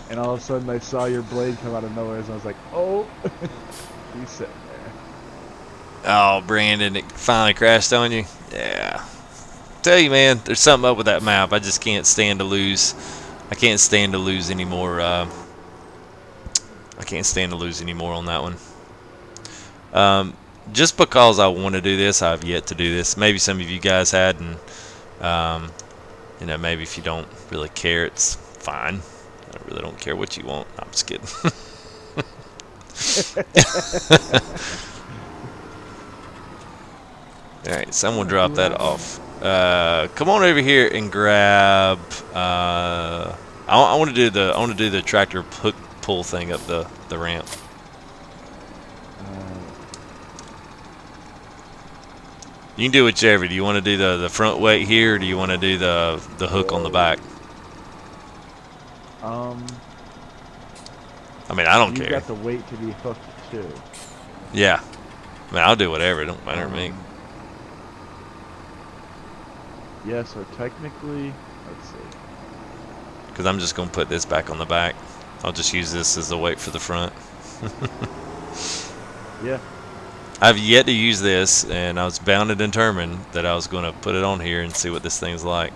and all of a sudden I saw your blade come out of nowhere, and I was like, oh, he's sitting there. Oh, Brandon, it finally crashed on you. Yeah. Tell you, man, there's something up with that map. I just can't stand to lose. I can't stand to lose anymore. I can't stand to lose anymore on that one. Just because I want to do this, I've yet to do this. Maybe some of you guys had, and maybe if you don't really care, it's fine. I really don't care what you want. No, I'm just kidding. All right, someone drop that off. Come on over here and grab. I want to do the tractor hook pull thing up the ramp. You can do whichever. Do you want to do the front weight here, or do you want to do the hook on the back? I mean, I don't care. You got the weight to be hooked too. Yeah. I mean, I'll do whatever. It don't matter to me. Yeah, so technically, let's see. Because I'm just going to put this back on the back. I'll just use this as the weight for the front. Yeah. I've yet to use this, and I was bound and determined that I was going to put it on here and see what this thing's like.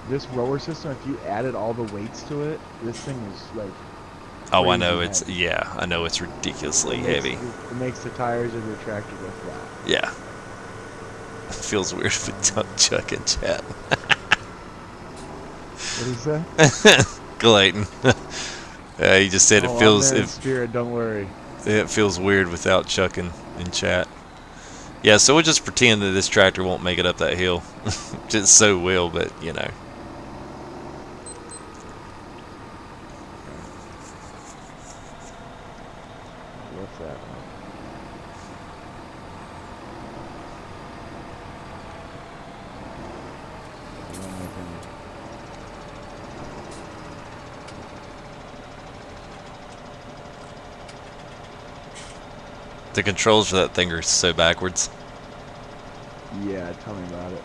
This rower system, if you added all the weights to it, this thing is like. Oh, I know heavy. I know it's ridiculously heavy. It makes the tires of your tractor go flat. Yeah. It feels weird if we don't Chuck in chat. What is that? Clayton. He just said it feels. Spirit, don't worry. It feels weird without Chuck in chat. Yeah, so we'll just pretend that this tractor won't make it up that hill. Just so will, but you know. What's that? The controls for that thing are so backwards. Yeah, tell me about it.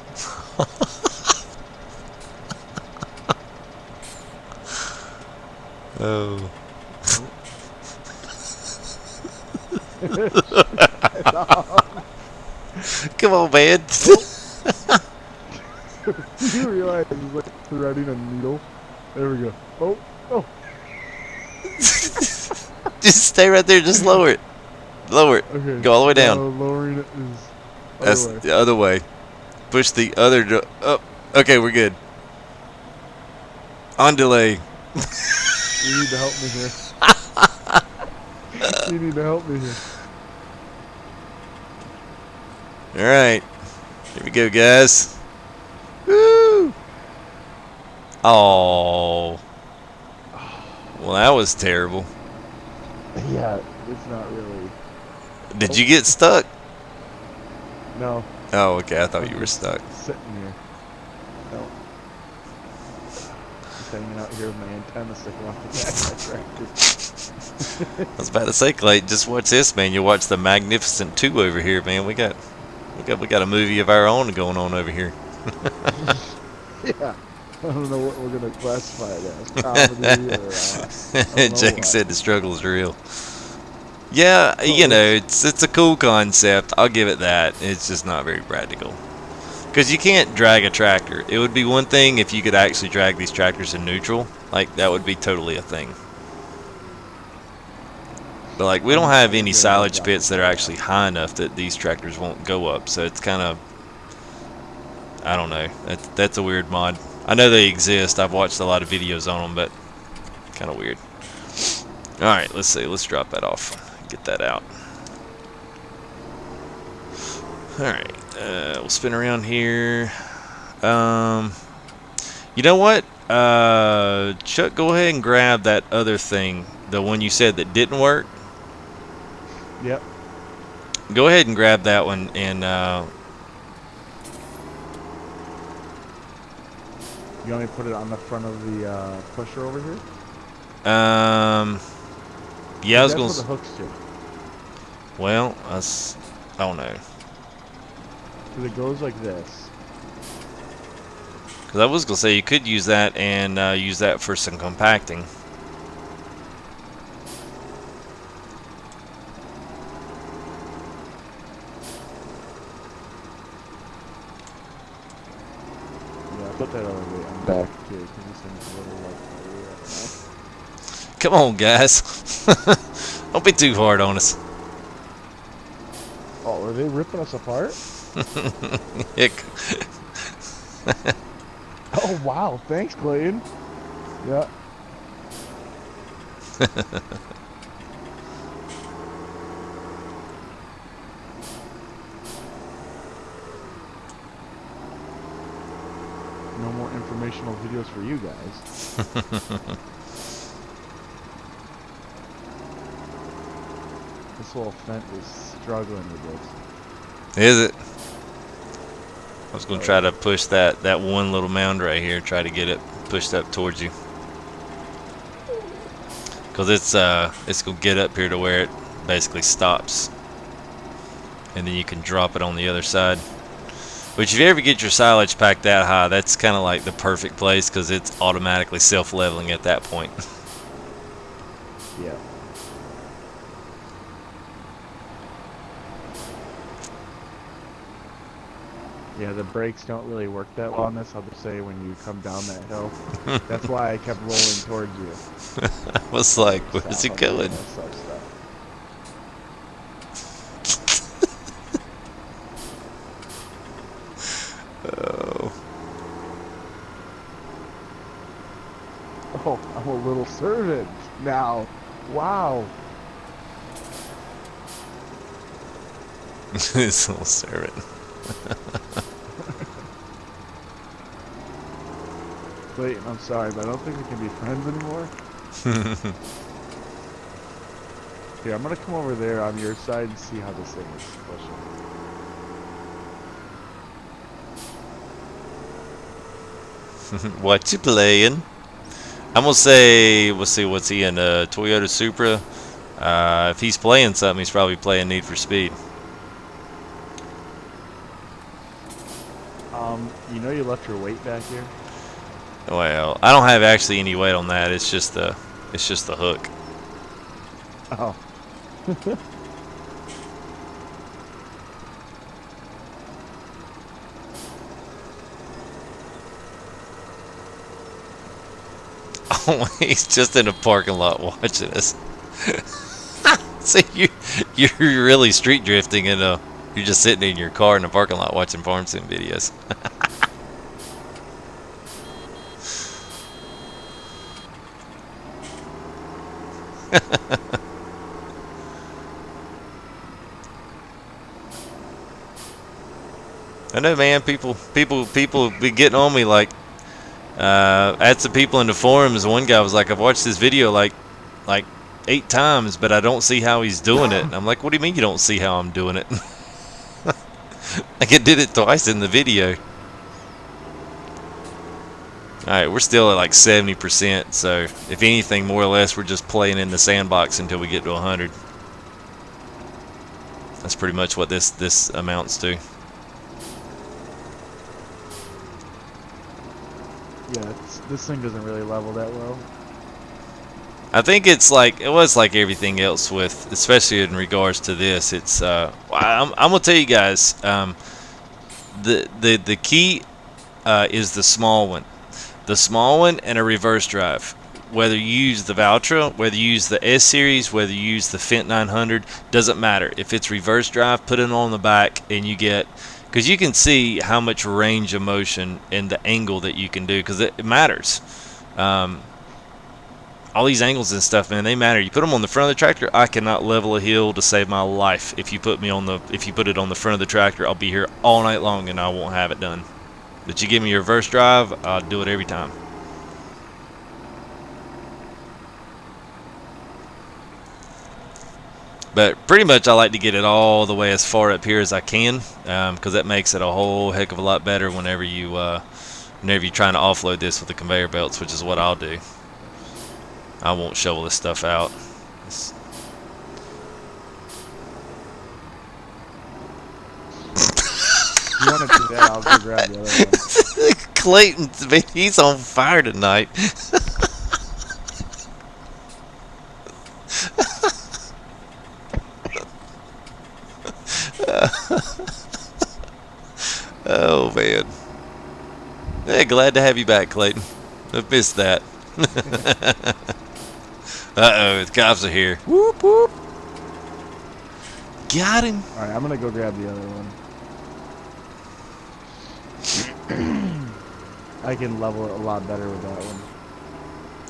Oh. Come on, man. You realize it's like threading a needle? There we go. Oh, oh. Just stay right there. Just lower it. Lower it. Okay. Go all the way down. Lowering it is. That's the other way. Push the other up. Okay, we're good. On delay. You need to help me here. You need to help me here. All right, here we go, guys. Woo! Oh, well, that was terrible. Yeah, it's not really. Did you get stuck? No. Oh, okay. I thought I'm you were just stuck. sitting here. No. Just hanging out here with my antenna sticking off the back of my tractor. I was about to say, Clay, just watch this, man. You watch the Magnificent 2 over here, man. We got a movie of our own going on over here. Yeah. I don't know what we're gonna classify it as, comedy or I don't know Jake what. said the struggle is real. Yeah, Well, you know, it's a cool concept. I'll give it that. It's just not very practical. Because you can't drag a tractor. It would be one thing if you could actually drag these tractors in neutral. Like, that would be totally a thing. But, like, we don't have any silage pits that are actually high enough that these tractors won't go up. So it's kind of, I don't know. That's a weird mod. I know they exist. I've watched a lot of videos on them, but kind of weird. Alright, let's see. Let's drop that off. Get that out. Alright, we'll spin around here. You know what? Chuck, go ahead and grab that other thing. The one you said that didn't work. Yep. Go ahead and grab that one and You want me to put it on the front of the pusher over here? yeah, I was That's gonna. what the hook's to. Well, I don't know. Because it goes like this. Because I was gonna say you could use that and use that for some compacting. Yeah, put that other way on back too, because this thing's a little like Come on, guys. Don't be too hard on us. Oh, are they ripping us apart? Oh wow, thanks, Clayton. Yeah. No more informational videos for you guys. This little Fent is struggling with this. Is it? I was gonna try to push that one little mound right here. Try to get it pushed up towards you. Cause it's gonna get up here to where it basically stops, and then you can drop it on the other side. Which, if you ever get your silage packed that high, that's kind of like the perfect place because it's automatically self-leveling at that point. Yeah. Yeah, the brakes don't really work that well on this, I'll just say, when you come down that hill. That's why I kept rolling towards you. I was like, where's it going? Oh. Oh, I'm a little servant now. Wow. This little servant. Clayton, I'm sorry, but I don't think we can be friends anymore. Here, I'm gonna come over there on your side and see how this thing is pushing. What you playing? I'm gonna say, we'll see, what's he in, a Toyota Supra? If he's playing something, he's probably playing Need for Speed. You know you left your weight back here? Well, I don't have actually any weight on that. It's just the hook. Oh. Oh, he's just in a parking lot watching us. See, you're really street drifting, and you're just sitting in your car in the parking lot watching farm sim videos. I know, man. People be getting on me like. At some people in the forums, one guy was like, "I've watched this video like 8 times, but I don't see how he's doing it." And I'm like, "What do you mean you don't see how I'm doing it?" Like, it did it twice in the video. Alright, we're still at like 70%, so if anything, more or less, we're just playing in the sandbox until we get to 100. That's pretty much what this amounts to. Yeah, this thing doesn't really level that well. I think it was like everything else with, especially in regards to this. It's I'm gonna tell you guys, the key is the small one. The small one and a reverse drive. Whether you use the Valtra, whether you use the S series, whether you use the Fent 900, doesn't matter. If it's reverse drive, put it on the back and you get, because you can see how much range of motion and the angle that you can do, because it matters. All these angles and stuff, man, they matter. You put them on the front of the tractor, I cannot level a hill to save my life. If you put it on the front of the tractor, I'll be here all night long and I won't have it done. But you give me your reverse drive, I'll do it every time. But pretty much I like to get it all the way as far up here as I can, because that makes it a whole heck of a lot better whenever you're trying to offload this with the conveyor belts, which is what I'll do. I won't shovel this stuff out. If you want to do that, I'll go grab the other one. Clayton, he's on fire tonight. Oh, man. Yeah, glad to have you back, Clayton. I've missed that. Uh-oh, the cops are here. Whoop, whoop. Got him. Alright, I'm going to go grab the other one. I can level it a lot better with that one.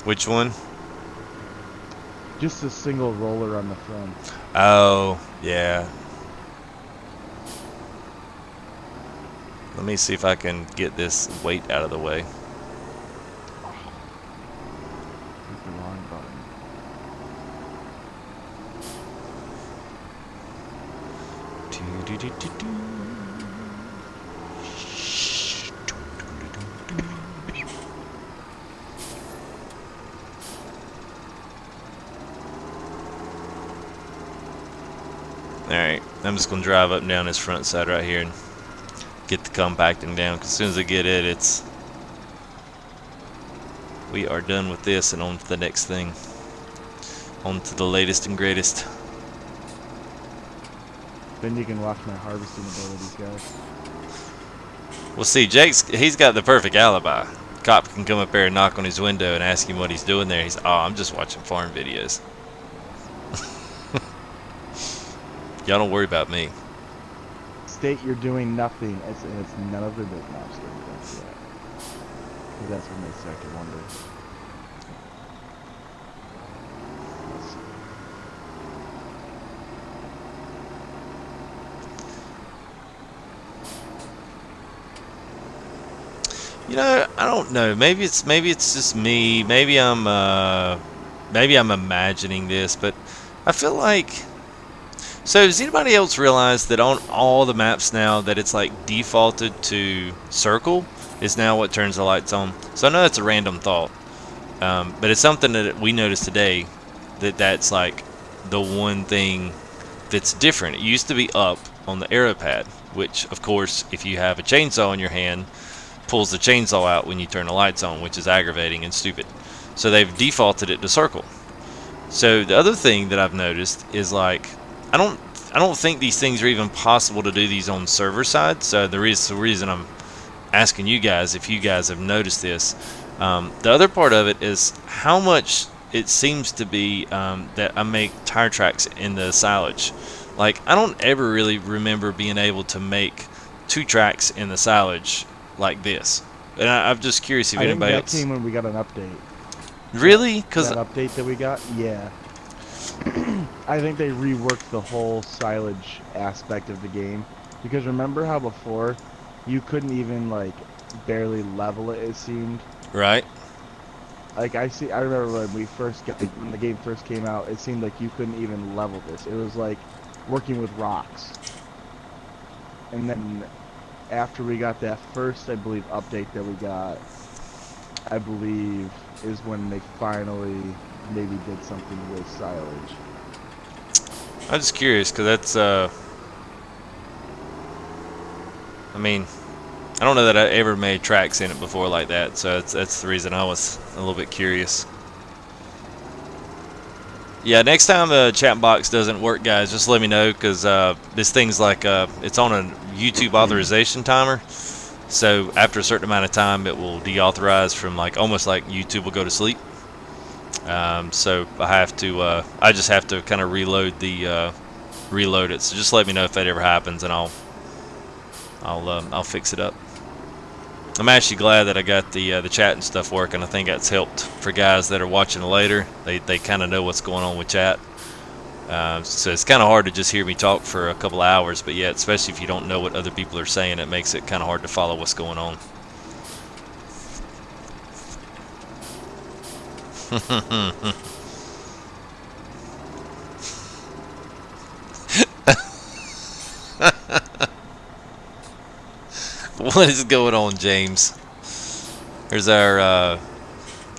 Which one? Just a single roller on the front. Oh, yeah. Let me see if I can get this weight out of the way. Hit the wrong button. Alright, I'm just going to drive up and down this front side right here and get the compacting down, because as soon as I get it, we are done with this and on to the next thing. On to the latest and greatest. Then you can watch my harvesting abilities, guys. Well, see, he's got the perfect alibi. Cop can come up there and knock on his window and ask him what he's doing there. He's, oh, I'm just watching farm videos. Y'all don't worry about me. State you're doing nothing. It's none of their business. No, I'm just kidding. Don't do that. 'Cause that's when they start to wonder. You know, I don't know. Maybe it's just me. Maybe I'm imagining this, but I feel like. So does anybody else realize that on all the maps now that it's like defaulted to circle is now what turns the lights on? So I know that's a random thought, but it's something that we noticed today, that's like the one thing that's different. It used to be up on the arrow pad, which of course if you have a chainsaw in your hand, pulls the chainsaw out when you turn the lights on, which is aggravating and stupid. So they've defaulted it to circle. So the other thing that I've noticed is like I don't think these things are even possible to do these on server side. So the reason I'm asking you guys if you guys have noticed this. The other part of it is how much it seems to be that I make tire tracks in the silage. Like I don't ever really remember being able to make 2 tracks in the silage like this. And I'm just curious if anybody else. That came when we got an update. Really? Because that update that we got, yeah. I think they reworked the whole silage aspect of the game because remember how before you couldn't even like barely level it seemed. Right? Like I remember when we first got when the game first came out, it seemed like you couldn't even level this. It was like working with rocks. And then after we got that first, I believe, update that we got, I believe, is when they finally maybe did something with silage. I'm just curious because that's, I mean, I don't know that I ever made tracks in it before like that, so that's the reason I was a little bit curious. Yeah, next time the chat box doesn't work, guys, just let me know because this thing's like it's on a YouTube authorization timer. So after a certain amount of time, it will deauthorize from like almost like YouTube will go to sleep. So I just have to kind of reload it. So just let me know if that ever happens, and I'll fix it up. I'm actually glad that I got the chat and stuff working. I think that's helped for guys that are watching later. They kind of know what's going on with chat. So it's kind of hard to just hear me talk for a couple hours, but yeah, especially if you don't know what other people are saying, it makes it kind of hard to follow what's going on. What is going on, James? There's our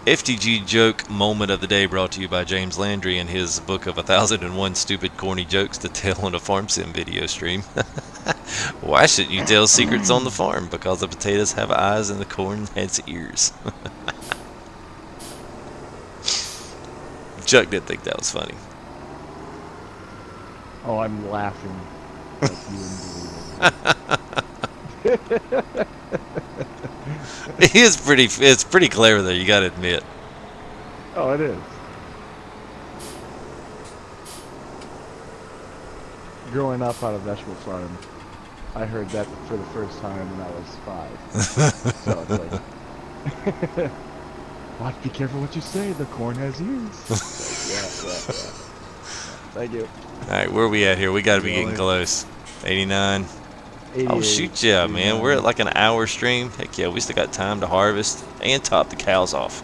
FTG joke moment of the day, brought to you by James Landry and his book of 1001 Stupid Corny Jokes to Tell on a Farm Sim video stream. Why shouldn't you tell secrets on the farm? Because the potatoes have eyes and the corn has ears. Chuck didn't think that was funny. Oh, I'm laughing like you wouldn't believe it. It's pretty clever though, you gotta admit. Oh, it is. Growing up on a vegetable farm, I heard that for the first time when I was 5. So it's like, watch, be careful what you say. The corn has ears. Like, yeah. Thank you. Alright, where are we at here? We gotta be Well, getting close. 89. 88, Oh shoot, yeah, man. We're at 89. like an hour stream. Heck yeah, we still got time to harvest and top the cows off.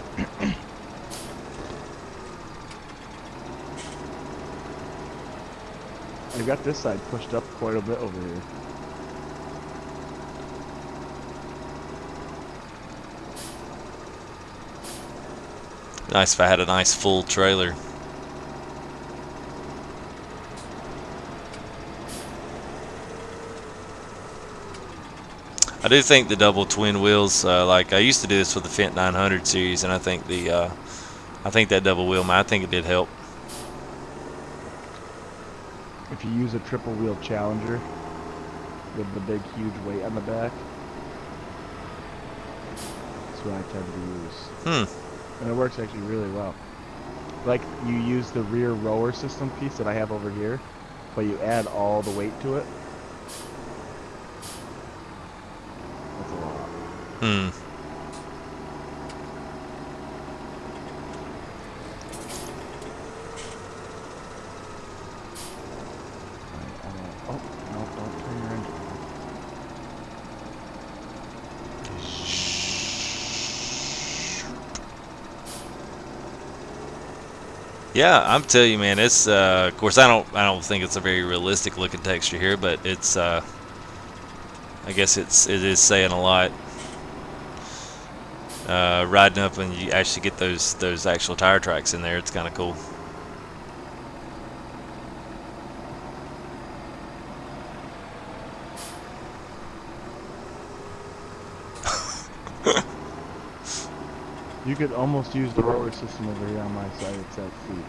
I've got this side pushed up quite a bit over here. Nice if I had a nice full trailer. I do think the double twin wheels, like I used to do this with the Fendt 900 series, and I think that double wheel, I think it did help. If you use a triple wheel Challenger with the big huge weight on the back, that's what I tend to use. And it works actually really well. Like, you use the rear rower system piece that I have over here, but you add all the weight to it. That's a lot. Oh, no, don't turn your engine on. Yeah, I'm telling you, man. It's of course I don't think it's a very realistic looking texture here, but it's I guess it is saying a lot. Riding up and you actually get those actual tire tracks in there, it's kind of cool. You could almost use the rower system over here on my side. It's at feet.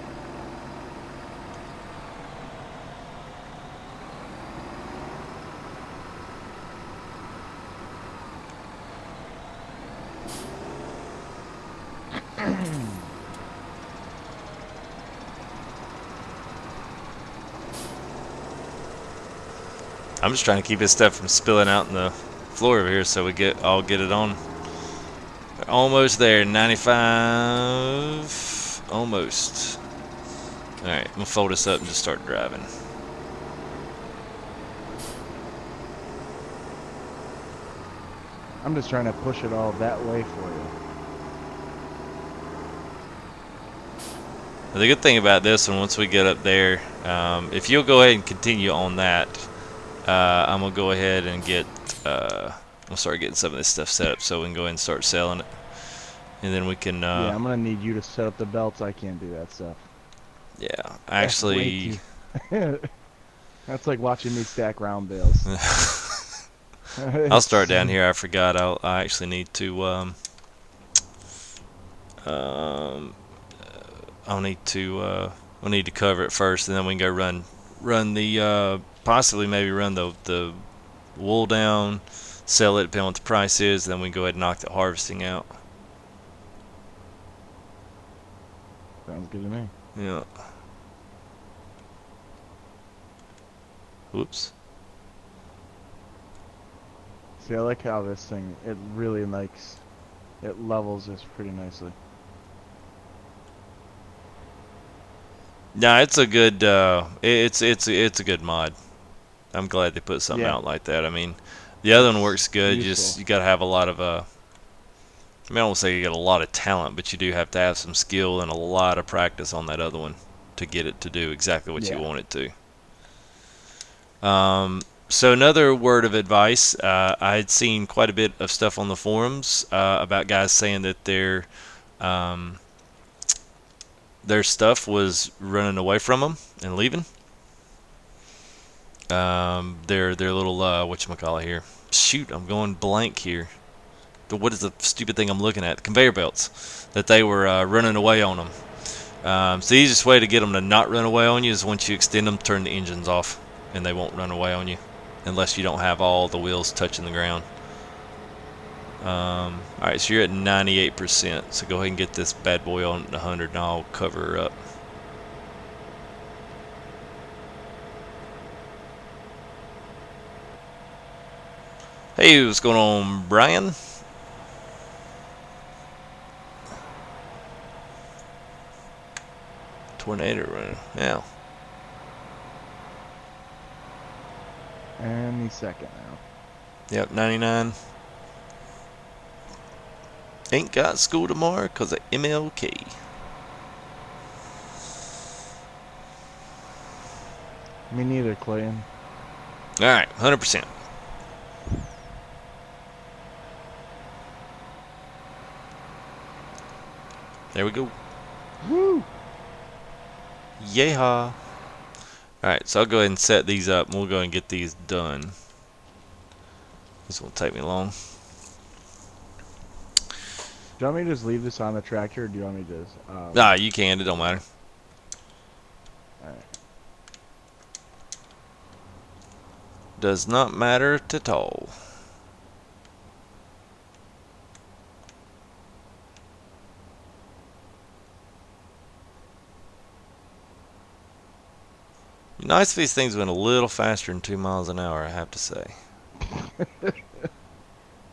I'm just trying to keep this stuff from spilling out in the floor over here, so we all get it on. Almost there, 95, almost. Alright, I'm gonna fold this up and just start driving. I'm just trying to push it all that way for you. The good thing about this one, once we get up there, if you'll go ahead and continue on that, I'm gonna go ahead and get, we'll start getting some of this stuff set up so we can go ahead and start selling it, and then we can. Yeah, I'm gonna need you to set up the belts. I can't do that stuff. Yeah, That's way actually. too. That's like watching me stack round bales. I'll start down here. I forgot. I actually need to. Um, I'll need to. We'll need to cover it first, and then we can go run the possibly maybe run the wool down, sell it depending on what the price is. Then we can go ahead and knock the harvesting out. Sounds good to me. Yeah. Whoops. See, I like how this thing, it really likes, it levels this pretty nicely. No, it's a good. It's a good mod. I'm glad they put something Yeah. out like that. I mean, the other one works good. Useful. You gotta have a lot of I mean, I don't say you got a lot of talent, but you do have to have some skill and a lot of practice on that other one to get it to do exactly what you Yeah. want it to. So another word of advice, I had seen quite a bit of stuff on the forums about guys saying that their stuff was running away from them and leaving. Their little whatchamacallit here. Shoot, I'm going blank here. What is the stupid thing I'm looking at? Conveyor belts. That they were running away on them. So the easiest way to get them to not run away on you is once you extend them, turn the engines off, and they won't run away on you, unless you don't have all the wheels touching the ground. Alright, so you're at 98%, so go ahead and get this bad boy on 100 and I'll cover her up. Hey, what's going on, Brian? Tornado running, yeah. Any second now. Yep, 99. Ain't got school tomorrow because of MLK. Me neither, Clayton. Alright, 100%. There we go. Woo! Yeehaw. Alright, so I'll go ahead and set these up and we'll go and get these done. This won't take me long. Do you want me to just leave this on the tractor, or do you want me to just... Nah, you can, it don't matter. Alright. Does not matter at all. Nice if these things went a little faster than 2 miles an hour, I have to say.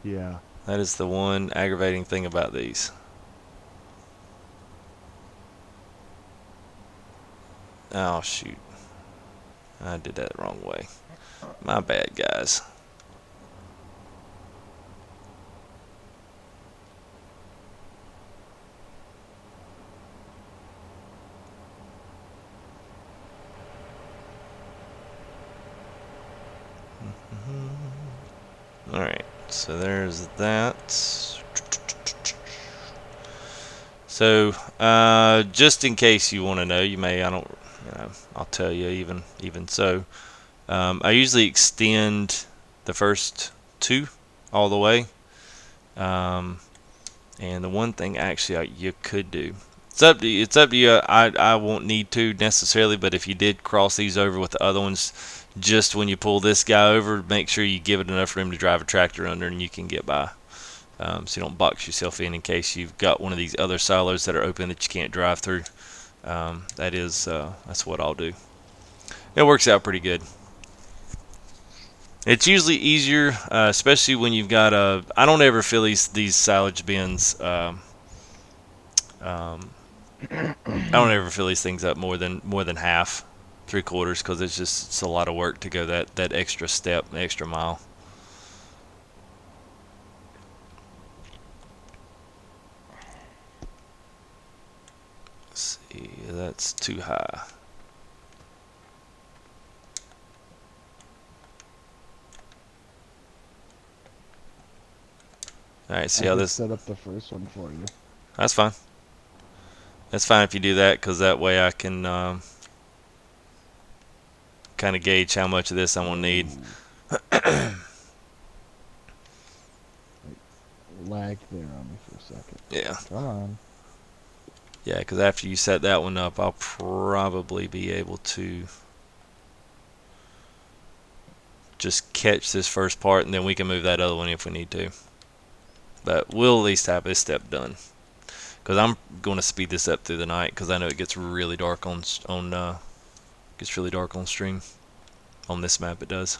Yeah. That is the one aggravating thing about these. Oh, shoot. I did that the wrong way. My bad, guys. Alright, so there's that. So, just in case you want to know, you may, I'll tell you even so. I usually extend the first two all the way. And the one thing actually you could do, it's up to you. It's up to you. I won't need to necessarily, but if you did cross these over with the other ones, just when you pull this guy over, make sure you give it enough room to drive a tractor under, and you can get by. So you don't box yourself in case you've got one of these other silos that are open that you can't drive through. That's what I'll do. It works out pretty good. It's usually easier, especially when you've got I don't ever fill these silage bins I don't ever fill these things up more than half, 3/4, because it's a lot of work to go that extra step, extra mile. Let's see, that's too high. All right, see I how just this? set up the first one for you. That's fine. That's fine if you do that, because that way I can kind of gauge how much of this I'm gonna need. Lagged there on me for a second. Yeah. Come on. Yeah, because after you set that one up, I'll probably be able to just catch this first part, and then we can move that other one if we need to. But we'll at least have this step done, because I'm going to speed this up through the night, because I know it gets really dark on stream. On this map, it does.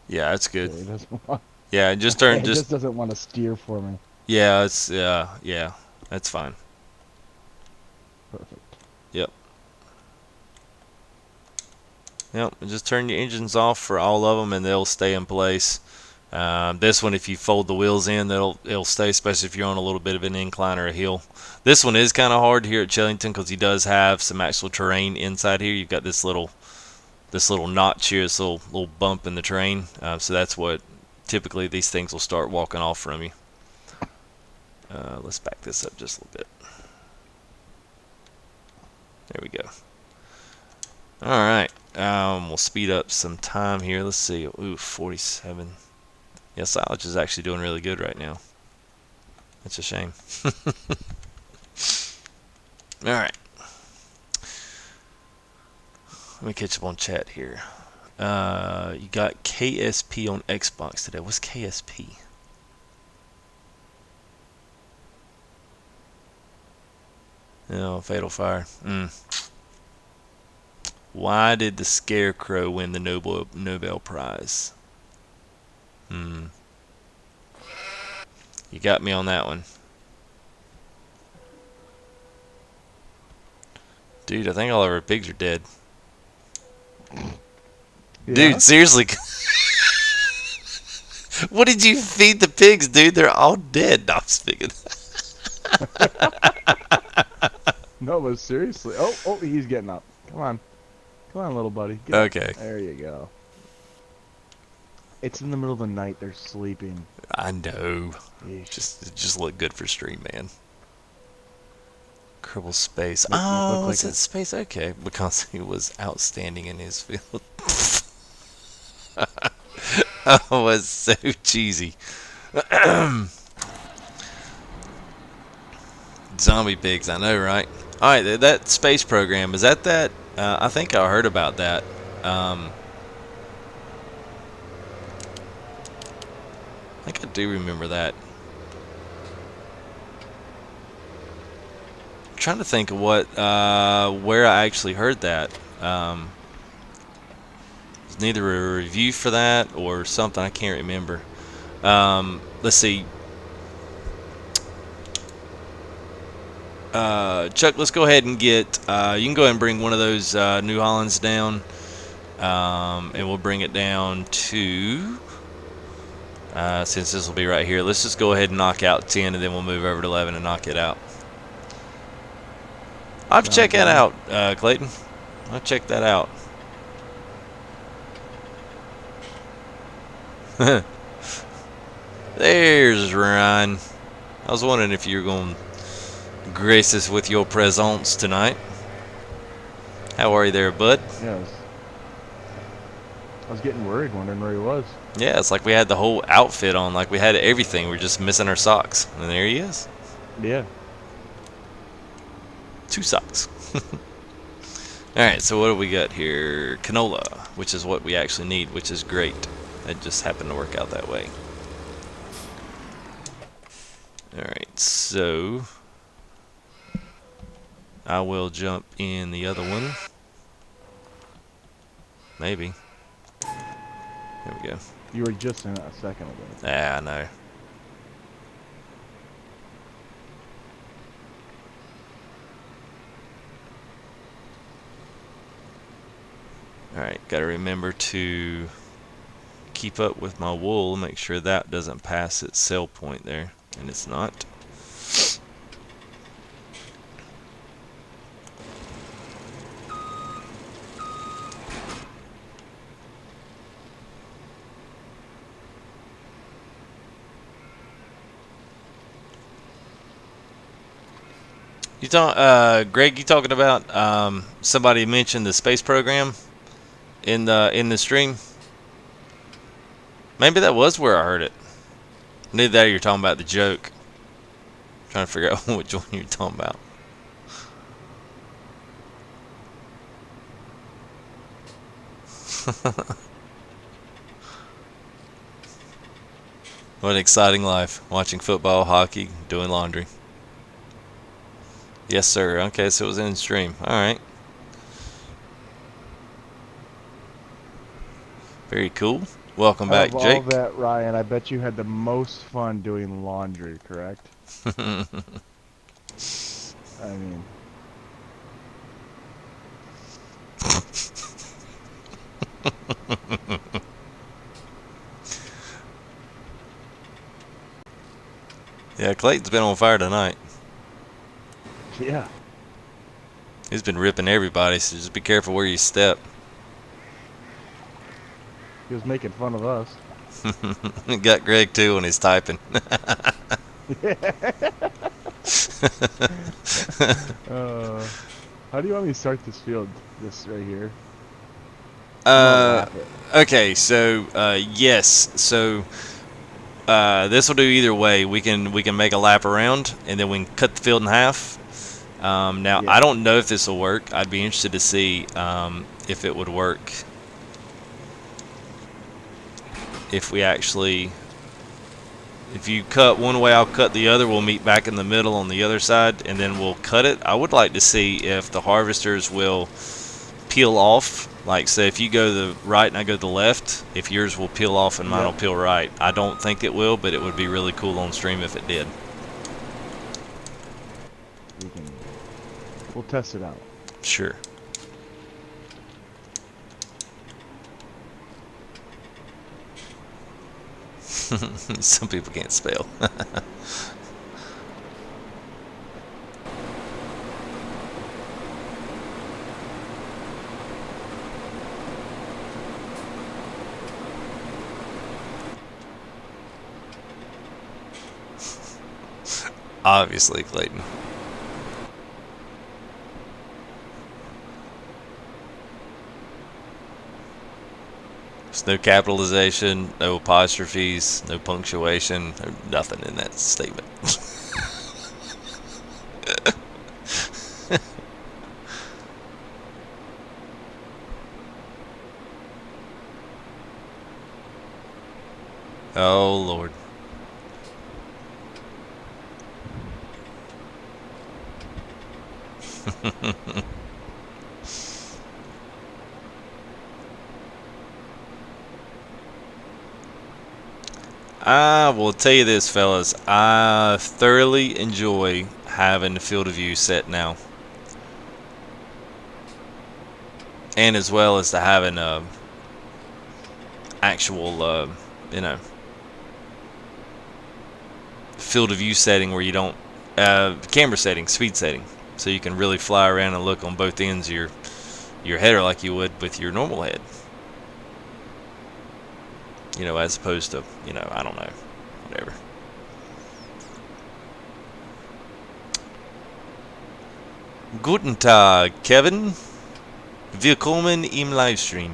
Yeah, that's good. Okay, it doesn't want, Yeah, just it just doesn't want to steer for me. Yeah, yeah, that's fine. Perfect. Yep. Yep. Just turn your engines off for all of them, and they'll stay in place. This one, if you fold the wheels in, it'll stay, especially if you're on a little bit of an incline or a hill. This one is kind of hard here at Chellington, because he does have some actual terrain inside here. You've got this little notch here, this little bump in the terrain. So that's what typically these things will start walking off from you. Let's back this up just a little bit. There we go. All right. We'll speed up some time here. Let's see. Ooh, 47. Yeah, silage is actually doing really good right now. That's a shame. All right. Let me catch up on chat here. You got KSP on Xbox today. What's KSP? Oh, Fatal Fire. Why did the Scarecrow win the Nobel Prize? You got me on that one. Dude, I think all of our pigs are dead. Yeah? Dude, seriously. What did you feed the pigs, dude? They're all dead. No, I'm speaking. No, but seriously. Oh, he's getting up. Come on. Come on, little buddy. Get Okay. up. There you go. It's in the middle of the night. They're sleeping. I know. Yeesh. Just look good for stream, man. Kerbal Space. Make me look Oh, like is it Space? Okay, because he was outstanding in his field. Oh, it's so cheesy. Zombie pigs, I know, right? All right, that space program, is that? I think I heard about that. I think I do remember that. I'm trying to think of where I actually heard that. It's neither a review for that or something. I can't remember. Let's see. Chuck, let's go ahead and get. You can go ahead and bring one of those New Hollands down, and we'll bring it down to. Since this will be right here, let's just go ahead and knock out 10, and then we'll move over to 11 and knock it out. I'll have to check that out, Clayton. I'll check that out. There's Ryan. I was wondering if you were going to grace us with your presence tonight. How are you there, bud? Yeah, I was getting worried, wondering where he was. Yeah, it's like we had the whole outfit on, like we had everything. We're just missing our socks. And there he is. Yeah. 2 socks. Alright, so what do we got here? Canola, which is what we actually need, which is great. It just happened to work out that way. Alright, so I will jump in the other one. Maybe. Here we go. You were just in a second ago. Yeah, I know. Alright, gotta remember to keep up with my wool, make sure that doesn't pass its sell point there, and it's not. Greg, you talking about somebody mentioned the space program in the stream? Maybe that was where I heard it. Neither that or you're talking about the joke. Trying to figure out which one you're talking about. What an exciting life. Watching football, hockey, doing laundry. Yes, sir. Okay, so it was in stream. Alright. Very cool. Welcome Out of back, all Jake. that, Ryan, I bet you had the most fun doing laundry, correct? I mean, Yeah, Clayton's been on fire tonight. yeah. He's been ripping everybody, so just be careful where you step. He was making fun of us. Got Greg too when he's typing. How do you want me to start this field? This right here. I'm gonna uh, lap it. okay, so yes, so this will do either way. We can make a lap around, and then we can cut the field in half. Now I Yeah. don't know if this will work. I'd be interested to see if it would work. If we actually, if you cut one way, I'll cut the other. We'll meet back in the middle on the other side, and then we'll cut it. I would like to see if the harvesters will peel off. Like, say, if you go the right and I go the left, if yours will peel off and mine will Yep. peel right. I don't think it will, but it would be really cool on stream if it did. We can. We'll test it out. Sure. Some people can't spell. Obviously, Clayton. There's no capitalization, no apostrophes, no punctuation, no nothing in that statement. Oh, Lord. I will tell you this, fellas. I thoroughly enjoy having the field of view set now. And as well as to having actual, you know, field of view setting where you don't, camera setting, speed setting. So you can really fly around and look on both ends of your header like you would with your normal head. You know, as opposed to, you know, I don't know, whatever. Guten Tag, Kevin. Willkommen im Livestream.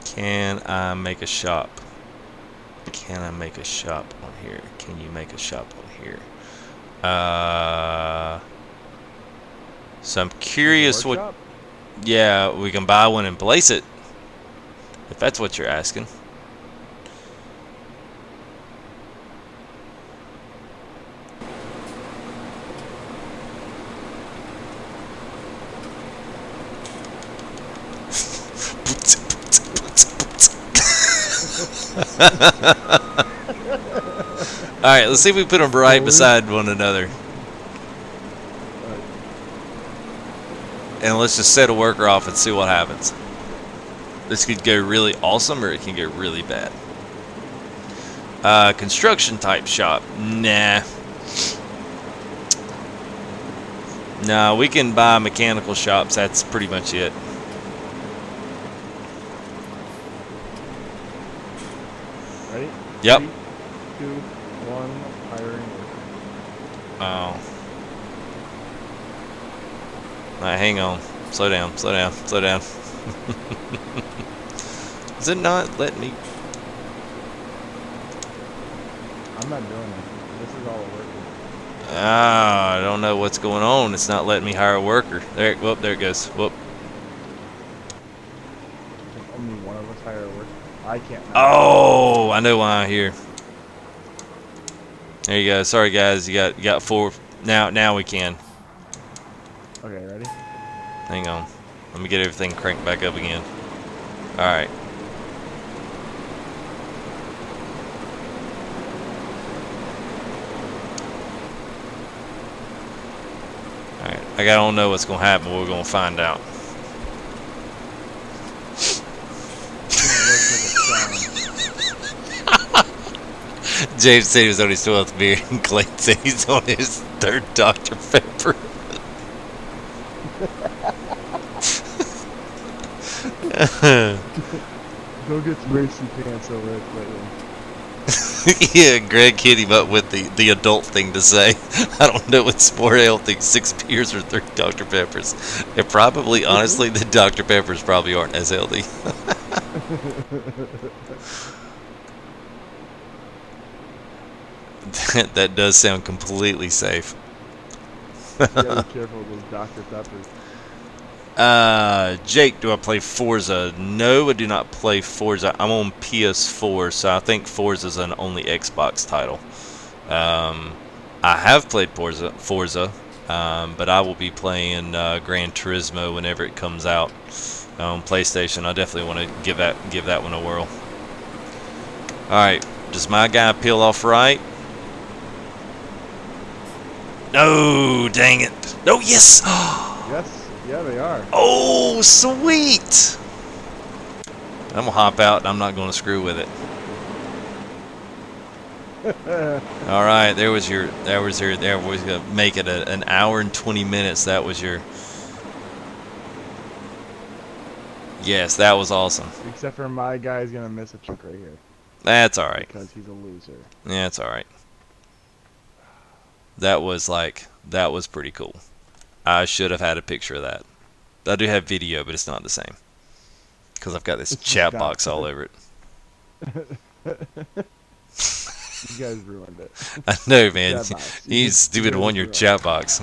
Can I make a shop? Can I make a shop on here? Can you make a shop on here? So I'm curious what... Workshop? Yeah, we can buy one and place it. If that's what you're asking. Alright, let's see if we put them right beside one another. And let's just set a worker off and see what happens. This could go really awesome or it can get really bad. Construction type shop. Nah. Nah, we can buy mechanical shops. That's pretty much it. Ready? Yep. 3, 2, 1, hiring. Oh. Alright, hang on. Slow down, slow down, slow down. Is it not letting me? I'm not doing it. This is all working. Ah, I don't know what's going on. It's not letting me hire a worker. There, whoop, there it goes. Whoop. Can only one of us hire a worker? I can't. Oh, I know why I'm here. There you go. Sorry guys, you got 4. Now we can. Okay, ready? Hang on. Let me get everything cranked back up again. Alright. Alright. I don't know what's going to happen, but we're going to find out. James said he was on his 12th beer, and Clayton said he's on his 3rd Dr. Pepper. Go get some racy pants over it, Clayton. Yeah, Greg hit him up with the adult thing to say. I don't know what's more healthy, 6 beers or 3 Dr. Peppers. And probably, honestly, the Dr. Peppers probably aren't as healthy. That does sound completely safe. You gotta be careful with those Dr. Peppers. Jake, do I play Forza? No, I do not play Forza. I'm on PS4, so I think Forza's an only Xbox title. I have played Forza, but I will be playing Gran Turismo whenever it comes out on PlayStation. I definitely want to give that one a whirl. All right, does my guy peel off right? No, dang it! No, yes! Yes. Yeah, they are. Oh, sweet! I'm gonna hop out and I'm not gonna screw with it. Alright, there was gonna make it an hour and 20 minutes. That was your. Yes, that was awesome. Except for my guy's gonna miss a chunk right here. That's alright. Because he's a loser. Yeah, it's alright. That was pretty cool. I should have had a picture of that. I do have video, but it's not the same. Because I've got this chat box all over it. You guys ruined it. I know, man. You You stupid guys one, your ruined chat box.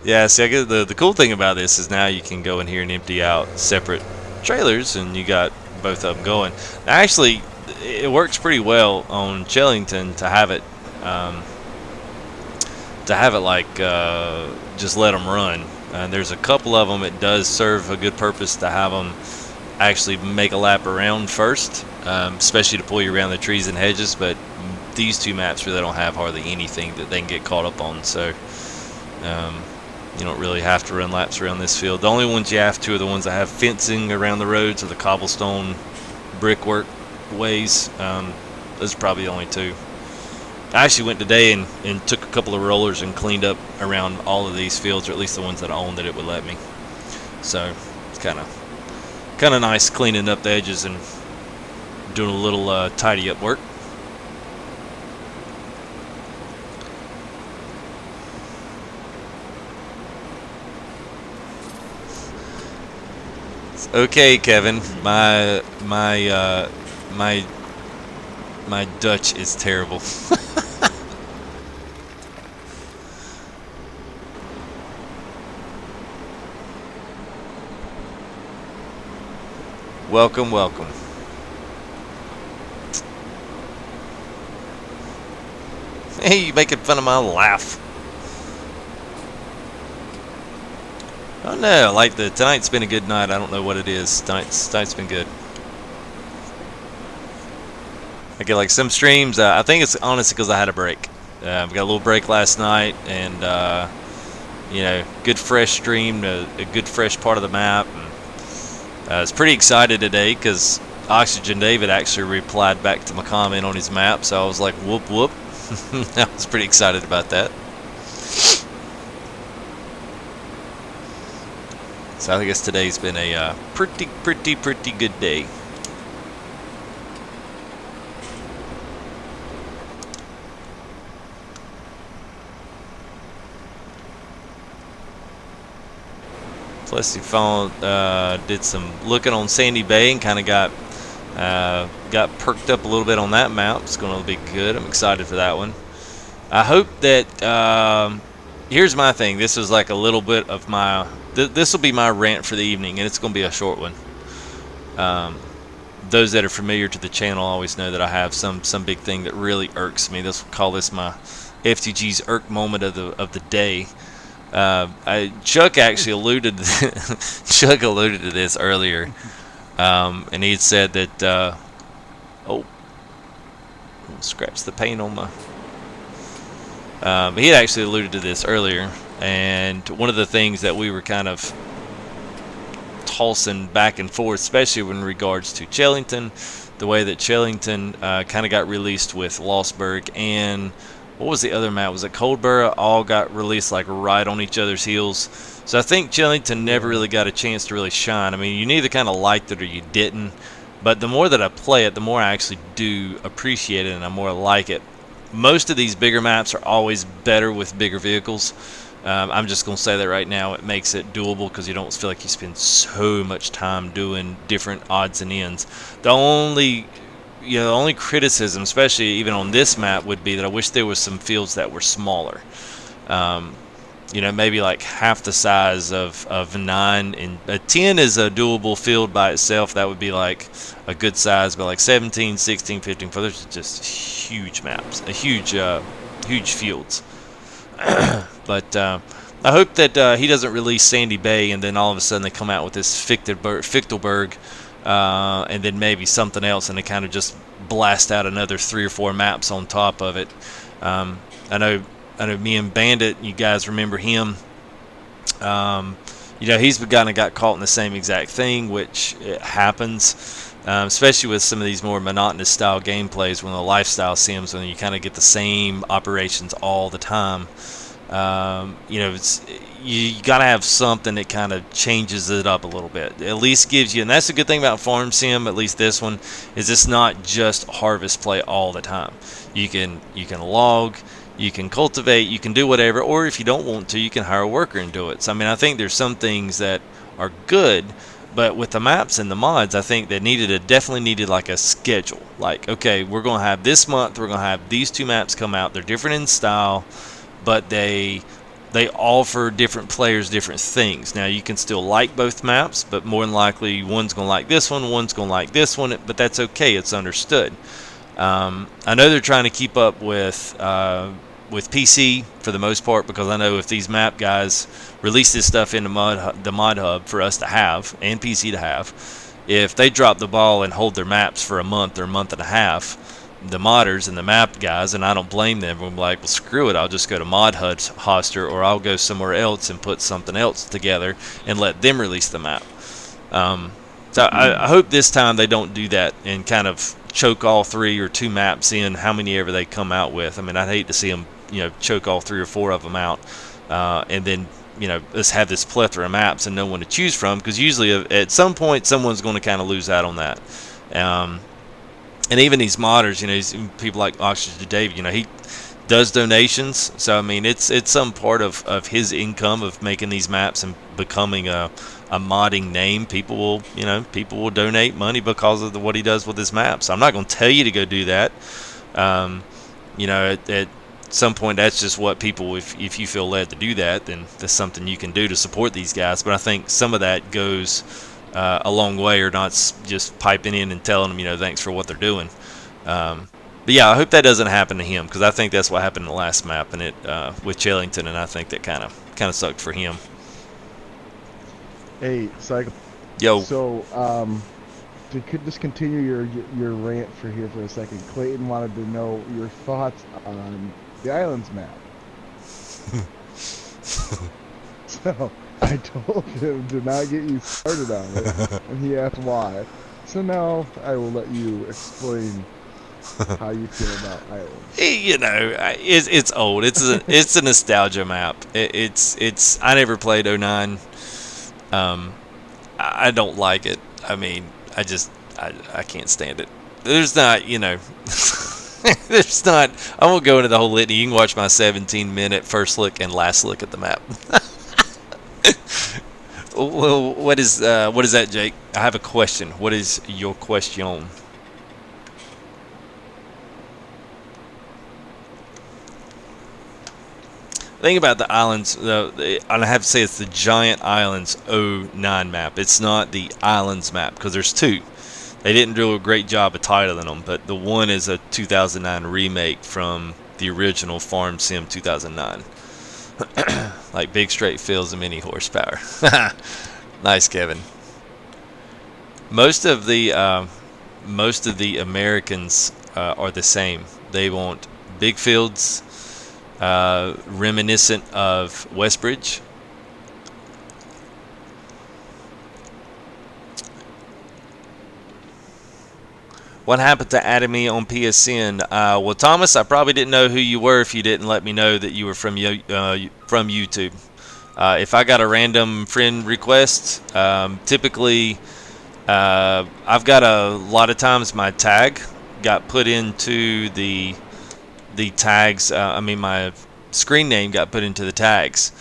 Yeah, see, I guess the cool thing about this is now you can go in here and empty out separate trailers, and you got both of them going. Actually, it works pretty well on Chellington to have it like just let them run. And there's a couple of them. It does serve a good purpose to have them actually make a lap around first, especially to pull you around the trees and hedges. But these 2 maps really don't have hardly anything that they can get caught up on, so you don't really have to run laps around this field. The only ones you have to are the ones that have fencing around the roads or the cobblestone brickwork ways. Those are probably the only 2. I actually went today and took a couple of rollers and cleaned up around all of these fields, or at least the ones that I own that it would let me. So it's kind of nice cleaning up the edges and doing a little tidy up work. Okay, Kevin. My Dutch is terrible. Welcome, welcome. Hey, you making fun of my laugh. Oh no, like tonight's been a good night. I don't know what it is. Tonight's been good. I get like some streams. I think it's honestly because I had a break. We got a little break last night, and good fresh stream, a good fresh part of the map. And, I was pretty excited today because Oxygendavid actually replied back to my comment on his map, so I was like, whoop whoop. I was pretty excited about that. So I guess today's been a pretty good day. Plus, he found did some looking on Sandy Bay and kind of got perked up a little bit on that map. It's going to be good. I'm excited for that one. I hope that here's my thing. This is like a little bit of my. This will be my rant for the evening, and it's going to be a short one. Those that are familiar to the channel always know that I have some big thing that really irks me. We'll call this my FTG's irk moment of the day. Chuck actually alluded Chuck alluded to this earlier, and he had said that scratch the paint on my. He had actually alluded to this earlier, and one of the things that we were kind of tossing back and forth, especially in regards to Chellington, the way that Chellington kind of got released with Lostburg and what was the other map? Was it Coldborough? All got released like right on each other's heels. So I think Chellington never really got a chance to really shine. I mean, you either kind of liked it or you didn't. But the more that I play it, the more I actually do appreciate it and I more like it. Most of these bigger maps are always better with bigger vehicles. I'm just going to say that right now. It makes it doable because you don't feel like you spend so much time doing different odds and ends. The only criticism, especially even on this map, would be that I wish there was some fields that were smaller. Maybe like half the size of 9, and a 10 is a doable field by itself. That would be like a good size, but like 17, 16, 15, those are just huge maps, huge fields. But I hope that he doesn't release Sandy Bay and then all of a sudden they come out with this Fichtelberg, and then maybe something else, and they kind of just blast out another 3 or 4 maps on top of it. I know me and Bandit, you guys remember him. He's kind of got caught in the same exact thing, which it happens, especially with some of these more monotonous style gameplays, when the lifestyle sims, when you kind of get the same operations all the time. You got to have something that kind of changes it up a little bit. At least gives you, and that's the good thing about Farm Sim, at least this one, is it's not just harvest play all the time. You can log, you can cultivate, you can do whatever, or if you don't want to, you can hire a worker and do it. So, I mean, I think there's some things that are good, but with the maps and the mods, I think they definitely needed like a schedule. Like, okay, we're going to have this month, we're going to have these 2 maps come out. They're different in style, but they offer different players different things. Now, you can still like both maps, but more than likely one's going to like this one, one's going to like this one, but that's okay. It's understood. I know they're trying to keep up with PC for the most part, because I know if these map guys release this stuff in the mod hub for us to have and PC to have, if they drop the ball and hold their maps for a month or a month and a half, the modders and the map guys, and I don't blame them, I'm like, well, screw it, I'll just go to Mod Hoster, or I'll go somewhere else and put something else together and let them release the map. So I hope this time they don't do that and kind of choke all 3 or 2 maps in, how many ever they come out with. I mean, I'd hate to see them, choke all 3 or 4 of them out, and then, let's have this plethora of maps and no one to choose from, because usually at some point someone's going to kind of lose out on that. And even these modders, people like Oxygendavid, he does donations. So, I mean, it's some part of his income of making these maps and becoming a modding name. People will donate money because of what he does with his maps. I'm not going to tell you to go do that. At some point, that's just what people, if you feel led to do that, then that's something you can do to support these guys. But I think some of that goes a long way, or not just piping in and telling them, thanks for what they're doing. But yeah, I hope that doesn't happen to him, because I think that's what happened in the last map and with Chellington, and I think that kind of sucked for him. Hey, Cycle. Yo. So, could just continue your rant for a second. Clayton wanted to know your thoughts on the islands map. So I told him to not get you started on it, and he asked why. So now I will let you explain how you feel about islands. You know, it's old. It's a nostalgia map. It's I never played '09. Um, I don't like it. I mean, I can't stand it. There's not, you know, there's not. I won't go into the whole litany. You can watch my 17-minute first look and last look at the map. Well, what is that, Jake? I have a question. What is your question? Think about the islands. I have to say it's the Giant Islands '09 map. It's not the Islands map because there's two. They didn't do a great job of titling them, but the one is a 2009 remake from the original Farm Sim 2009. Like big straight fields and mini horsepower. Nice, Kevin. Most of the Americans are the same. They want big fields, reminiscent of Westbridge. What happened to adding me on PSN? Well, Thomas, I probably didn't know who you were if you didn't let me know that you were from YouTube. If I got a random friend request, typically I've got a lot of times my tag got put into the tags. I mean, my screen name got put into the tags.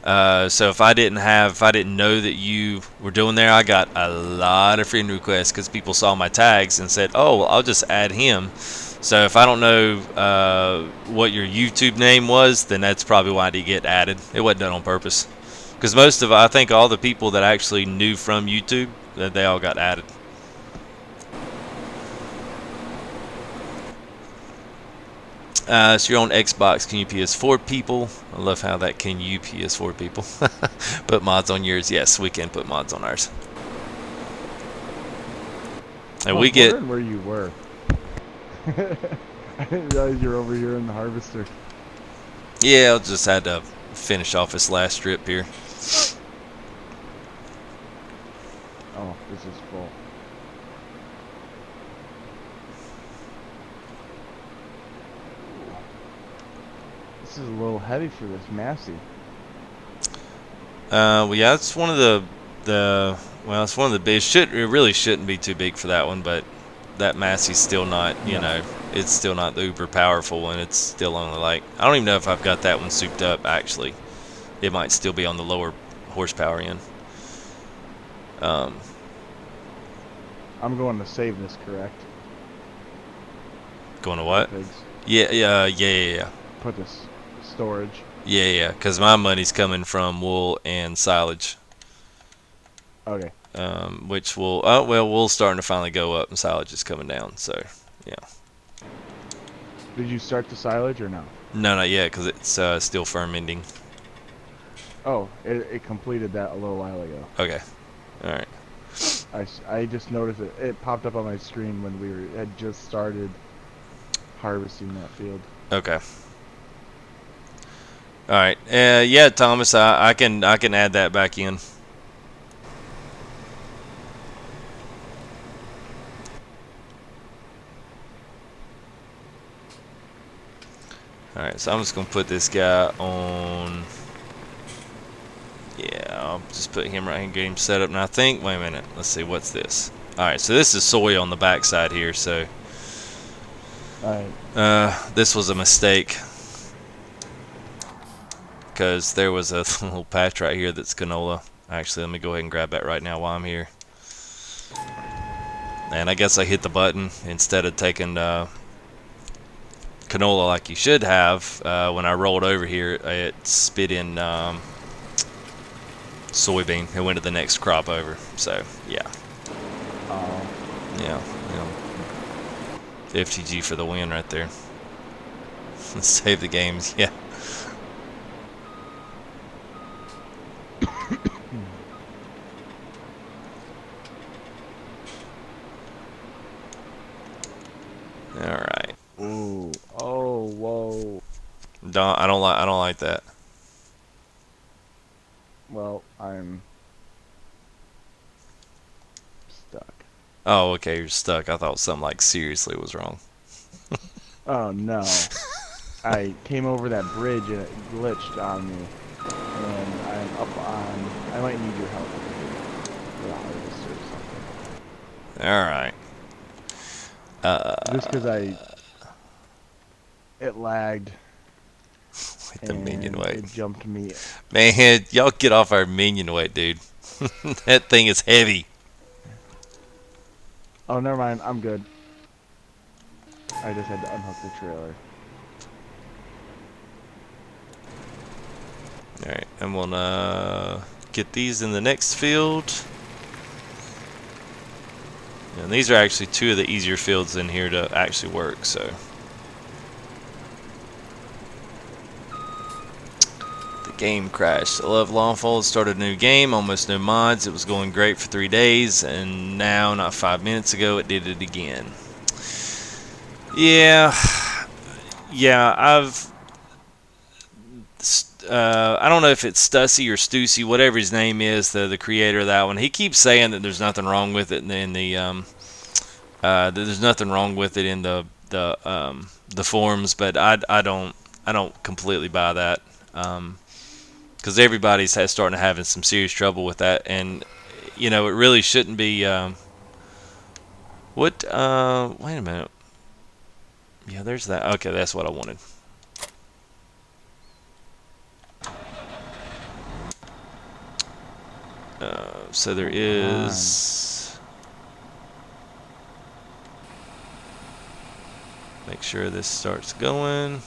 So if I didn't know that you were doing there, I got a lot of friend requests because people saw my tags and said, "Oh, well, I'll just add him." So if I don't know what your YouTube name was, then that's probably why I did get added. It wasn't done on purpose. Because I think all the people that actually knew from YouTube, that they all got added. So you're on Xbox. Can you PS4 people? I love how that can you PS4 people. Put mods on yours. Yes, we can put mods on ours. I And was we get. wondering where you were. I didn't realize you're over here in the harvester. Yeah, I just had to finish off this last strip here. Oh, this is full. This is a little heavy for this Massey. Well, yeah, it's one of the well, it's one of the big. It really shouldn't be too big for that one, but that Massey's still not. You know, it's still not the uber powerful one. It's still only like I don't even know if I've got that one souped up. Actually, it might still be on the lower horsepower end. I'm going to save this, correct? Going to what? Pigs. Yeah. Put this storage. Yeah. Because my money's coming from wool and silage. Okay. Which will, oh well, wool's starting to finally go up and silage is coming down. So, yeah. Did you start the silage or no? No, not yet, because it's still fermenting. Oh, it completed that a little while ago. Okay. All right. I just noticed it. It popped up on my screen when had just started harvesting that field. Okay. All right. Yeah, Thomas, I can add that back in. All right. So I'm just gonna put this guy on. Yeah, I'll just put him right here, get him set up. Now I think, wait a minute, let's see, what's this? Alright, so this is soy on the backside here, so this was a mistake. Because there was a little patch right here that's canola. Actually, let me go ahead and grab that right now while I'm here. And I guess I hit the button instead of taking canola like you should have. When I rolled over here, it spit in soybean. It went to the next crop over. So yeah. Yeah. FTG for the win right there. Let's save the games. Yeah. I don't like that. Well, I'm stuck. Oh, okay, you're stuck. I thought something like seriously was wrong. Oh no. I came over that bridge and it glitched on me. And I'm up on... I might need your help with a harvester or something. All right. Just because it lagged Wait, the minion and weight. it jumped me. Man, y'all get off our minion weight, dude. That thing is heavy. Oh, never mind. I'm good. I just had to unhook the trailer. All right, I'm gonna get these in the next field. And these are actually two of the easier fields in here to actually work. So the game crashed. I love Lawful. Started a new game, almost no mods. It was going great for 3 days, and now, not 5 minutes ago, it did it again. Yeah, yeah. I don't know if it's Stussy or Stussy, whatever his name is, the creator of that one. He keeps saying that there's nothing wrong with it in the that there's nothing wrong with it in the forums, but I don't completely buy that, because everybody's starting to having some serious trouble with that, and you know it really shouldn't be. What? Wait a minute. Yeah, there's that. Okay, that's what I wanted. So there is. Make sure this starts going.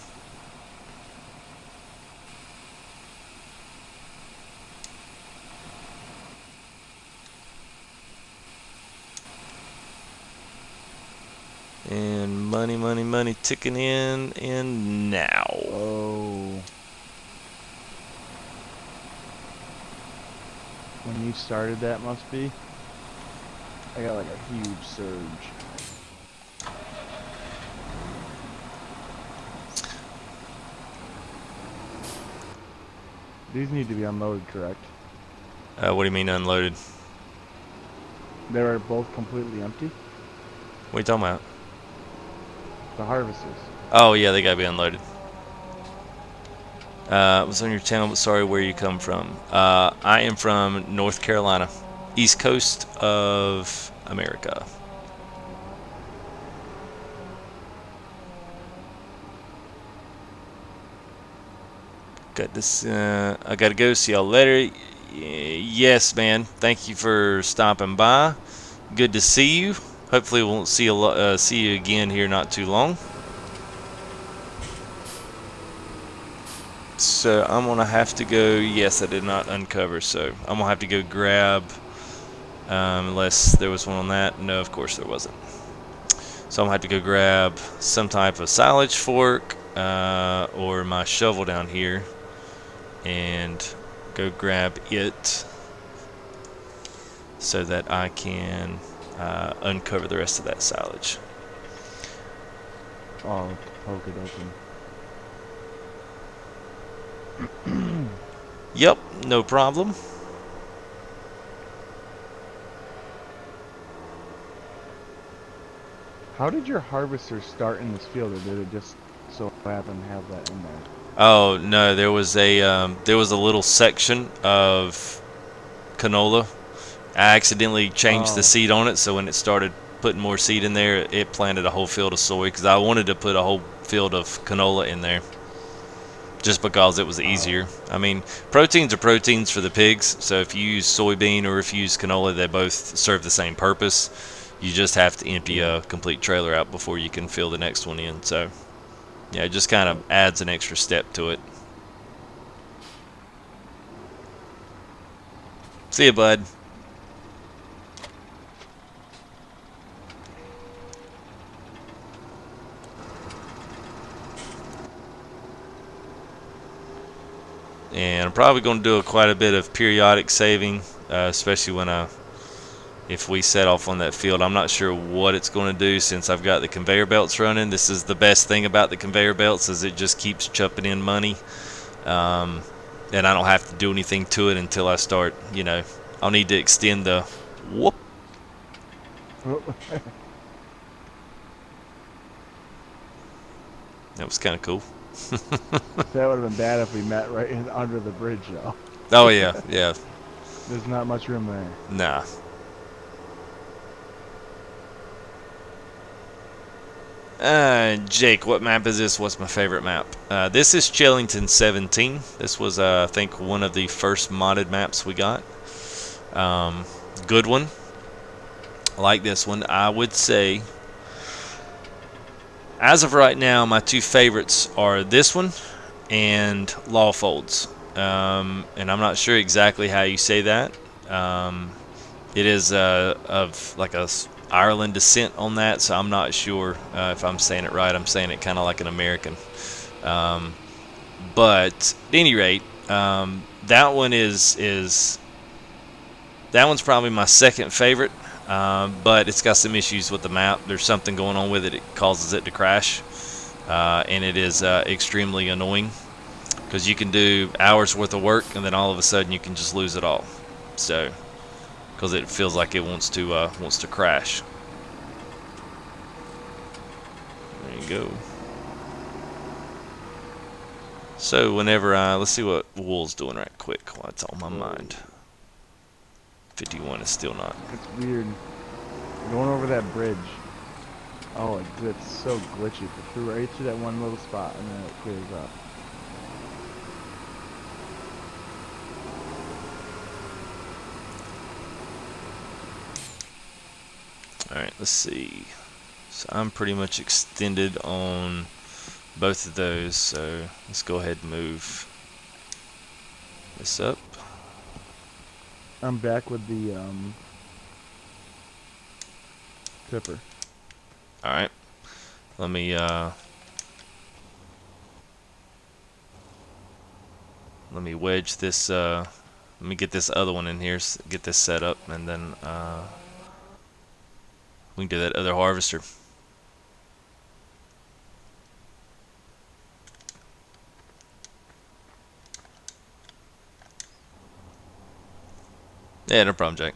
And money, money, money ticking in, and now. Oh. When you started that must be. I got like a huge surge. These need to be unloaded, correct? What do you mean unloaded? They were both completely empty? What are you talking about? The harvesters. Oh yeah, they gotta be unloaded. Was on your channel, but sorry, where you come from? I am from North Carolina, East Coast of America. Got this. I gotta go. See y'all later. Yes, man. Thank you for stopping by. Good to see you. Hopefully, we won't see you again here not too long. So I'm gonna have to go. Yes, I did not uncover, so I'm gonna have to go grab. Unless there was one on that. No, of course there wasn't. So I'm gonna have to go grab some type of silage fork or my shovel down here and go grab it so that I can uncover the rest of that silage. Oh, poke it open. Yep, no problem. How did your harvester start in this field, or did it just so happen to have that in there? Oh no, there was a little section of canola. I accidentally changed the Oh, seed on it, so when it started putting more seed in there, it planted a whole field of soy because I wanted to put a whole field of canola in there just because it was easier. oh, I mean, proteins are proteins for the pigs, so if you use soybean or if you use canola, they both serve the same purpose. You just have to empty yeah. a complete trailer out before you can fill the next one in. So, yeah, it just kind of adds an extra step to it. See you, bud. And I'm probably going to do quite a bit of periodic saving, especially when I, if we set off on that field. I'm not sure what it's going to do since I've got the conveyor belts running. This is the best thing about the conveyor belts, is it just keeps chupping in money. And I don't have to do anything to it until I start, you know, I'll need to extend the whoop. That was kind of cool. That would have been bad if we met right under the bridge, though. Oh, yeah, yeah. There's not much room there. Nah. Jake, what map is this? What's my favorite map? This is Chellington 17. This was, I think, one of the first modded maps we got. Good one. I like this one. I would say, as of right now, my two favorites are this one and Lawfolds. And I'm not sure exactly how you say that. It is of like a Ireland descent on that, so I'm not sure if I'm saying it right. I'm saying it kind of like an American. But at any rate, that one is that one's probably my second favorite. But it's got some issues with the map. There's something going on with it. It causes it to crash, and it is extremely annoying because you can do hours worth of work and then all of a sudden you can just lose it all. So, because it feels like it wants to crash. There you go. So whenever let's see what Wool's doing right quick while it's on my mind. 51 is still not. It's weird. Going over that bridge. Oh, it's so glitchy. It flew right through that one little spot and then it clears up. Alright, let's see. So I'm pretty much extended on both of those, so let's go ahead and move this up. I'm back with the tipper. Alright. Let me wedge this let me get this other one in here, get this set up, and then we can do that other harvester. Yeah, no problem, Jack.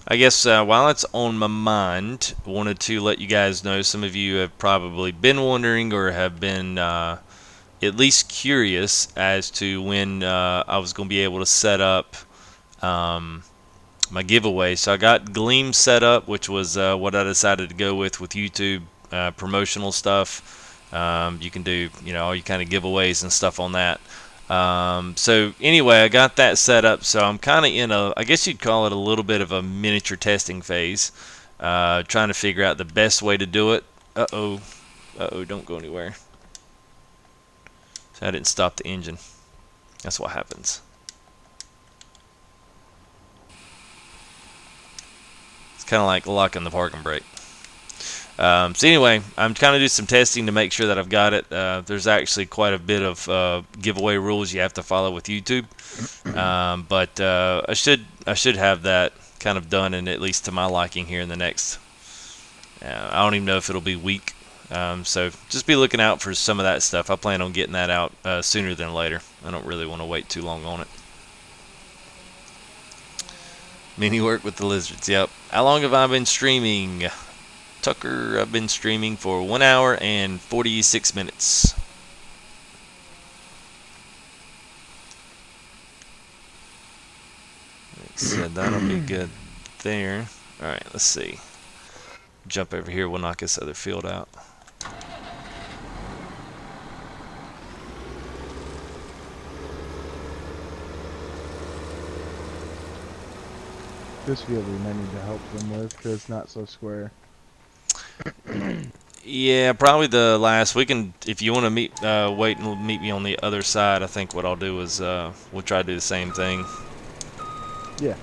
I guess while it's on my mind, I wanted to let you guys know, some of you have probably been wondering or have been at least curious as to when I was going to be able to set up my giveaway. So I got Gleam set up, which was what I decided to go with YouTube promotional stuff. You can do, you know, all your kind of giveaways and stuff on that. So anyway, I got that set up, so I'm kind of in a, I guess you'd call it a little bit of a miniature testing phase, trying to figure out the best way to do it. Uh-oh, don't go anywhere. So I didn't stop the engine. That's what happens. It's kind of like locking the parking brake. So anyway, I'm trying to do some testing to make sure that I've got it. There's actually quite a bit of giveaway rules you have to follow with YouTube, but I should have that kind of done, and at least to my liking, here in the next. I don't even know if it'll be week. So just be looking out for some of that stuff. I plan on getting that out sooner than later. I don't really want to wait too long on it. Mini work with the lizards. Yep. How long have I been streaming? Tucker, I've been streaming for 1 hour and 46 minutes. So that'll be good there. Alright, let's see. Jump over here, we'll knock this other field out. This field we might need to help them with because it's not so square. Yeah, probably the last. We can, if you want to meet, wait and meet me on the other side. I think what I'll do is we'll try to do the same thing. Yeah.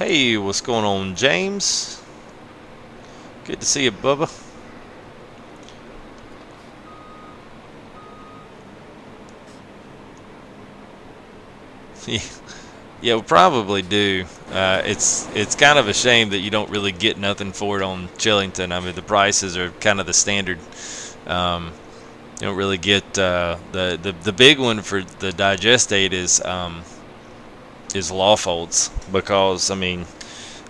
Hey, what's going on, James? Good to see you, Bubba. Yeah, we'll probably do. It's kind of a shame that you don't really get nothing for it on Chellington. I mean, the prices are kind of the standard. You don't really get the big one for the digestate is Lawfolds, because I mean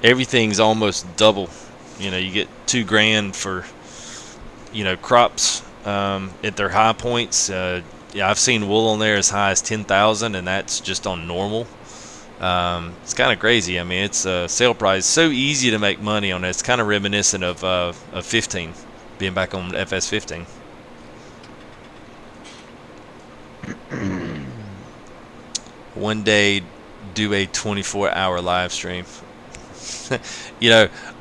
everything's almost double. You know, you get $2,000 for crops at their high points. Yeah, I've seen wool on there as high as 10,000, and that's just on normal. It's kind of crazy. I mean, it's a sale price. So easy to make money on it. It's kind of reminiscent of 15, being back on FS 15. One day, do a 24-hour live stream.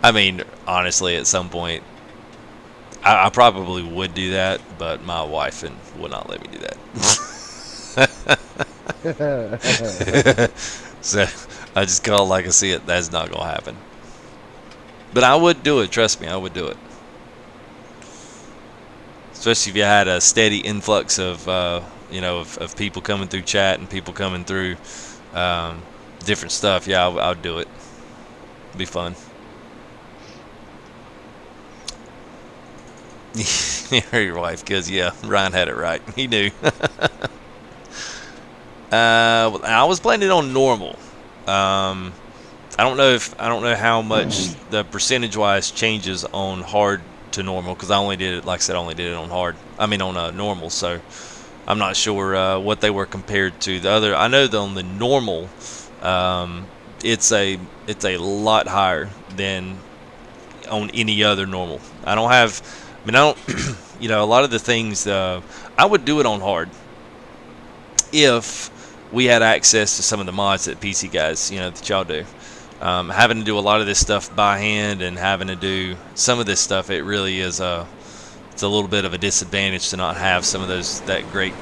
I mean, honestly, at some point, I probably would do that, but my wife would not let me do that. So I just call it like I see it. That's not gonna happen. But I would do it. Trust me, I would do it. Especially if you had a steady influx of of people coming through chat and people coming through different stuff. Yeah, I would do it. It'd be fun. Your wife, because yeah, Ryan had it right. He knew. I was playing it on normal. I don't know how much the percentage-wise changes on hard to normal, because I only did it, like I said, I only did it on hard. I mean on normal, so I'm not sure what they were compared to the other. I know that on the normal, it's a lot higher than on any other normal. I don't, a lot of the things, I would do it on hard if we had access to some of the mods that PC guys, that y'all do. Having to do a lot of this stuff by hand and having to do some of this stuff, it really is it's a little bit of a disadvantage to not have some of that great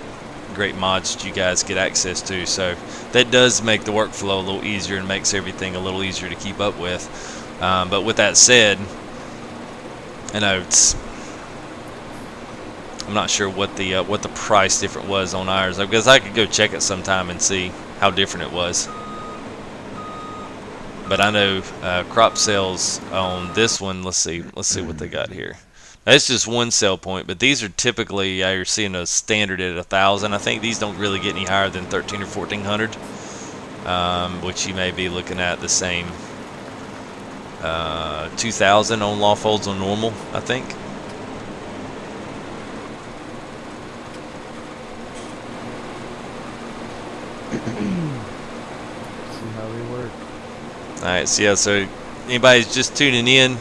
mods that you guys get access to. So that does make the workflow a little easier and makes everything a little easier to keep up with. But with that said, I know I'm not sure what the price difference was on ours, because I could go check it sometime and see how different it was. But I know crop sales on this one. Let's see what they got here. Now, it's just one sell point, but these are typically, you're seeing a standard at 1,000. I think these don't really get any higher than 1,300 or 1,400, which you may be looking at the same 2,000 on Lawfolds on normal, I think. See how they work. Alright, so yeah, so anybody's just tuning in,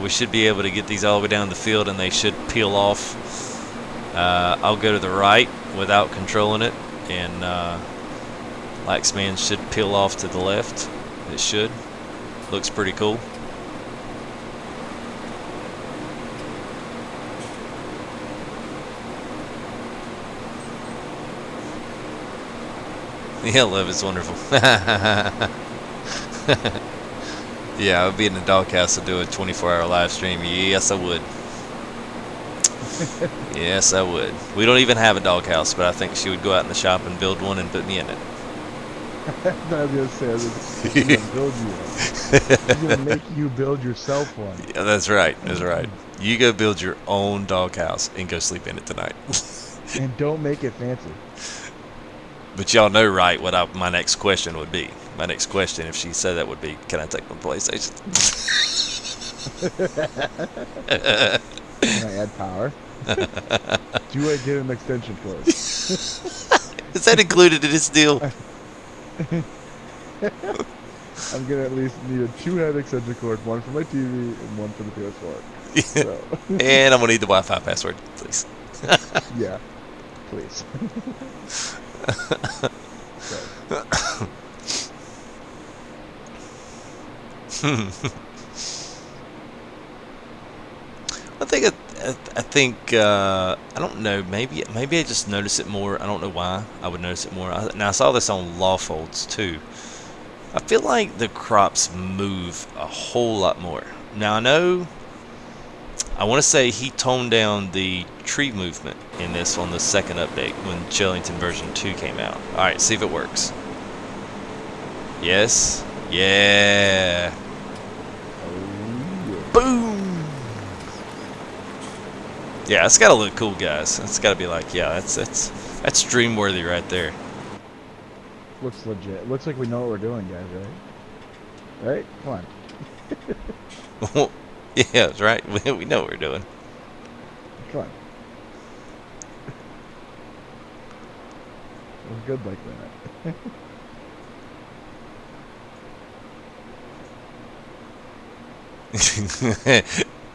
we should be able to get these all the way down the field, and they should peel off. I'll go to the right without controlling it, and Laxman should peel off to the left. It should. Looks pretty cool. Yeah, love is wonderful. Yeah, I would be in the doghouse to do a 24-hour live stream. Yes, I would. Yes, I would. We don't even have a doghouse, but I think she would go out in the shop and build one and put me in it. I was gonna say, I'm gonna build you one. I'm gonna make you build yourself one. Yeah, that's right. That's right. You go build your own doghouse and go sleep in it tonight. And don't make it fancy. But y'all know, right, what my next question would be. My next question, if she said that, would be, can I take my PlayStation? Can I add power? Do I get an extension cord? Is that included in this deal? I'm gonna at least need a 2-head extension cord, one for my TV and one for the PS4. So. And I'm gonna need the Wi-Fi password, please. Yeah, please. I think I don't know. Maybe I just notice it more. I don't know why I would notice it more. Now I saw this on Lawfolds too. I feel like the crops move a whole lot more. Now I know, I want to say he toned down the tree movement in this on the second update when Chellington version 2 came out. Alright, see if it works. Yes. Yeah. Oh, Boom! Yeah, it's gotta look cool, guys. It's gotta be like, yeah, that's stream worthy right there. yeah. Looks legit. Looks like we know what we're doing, guys, right? Right? Come on. Yeah, that's right. We know what we're doing. Come on. We're good like that.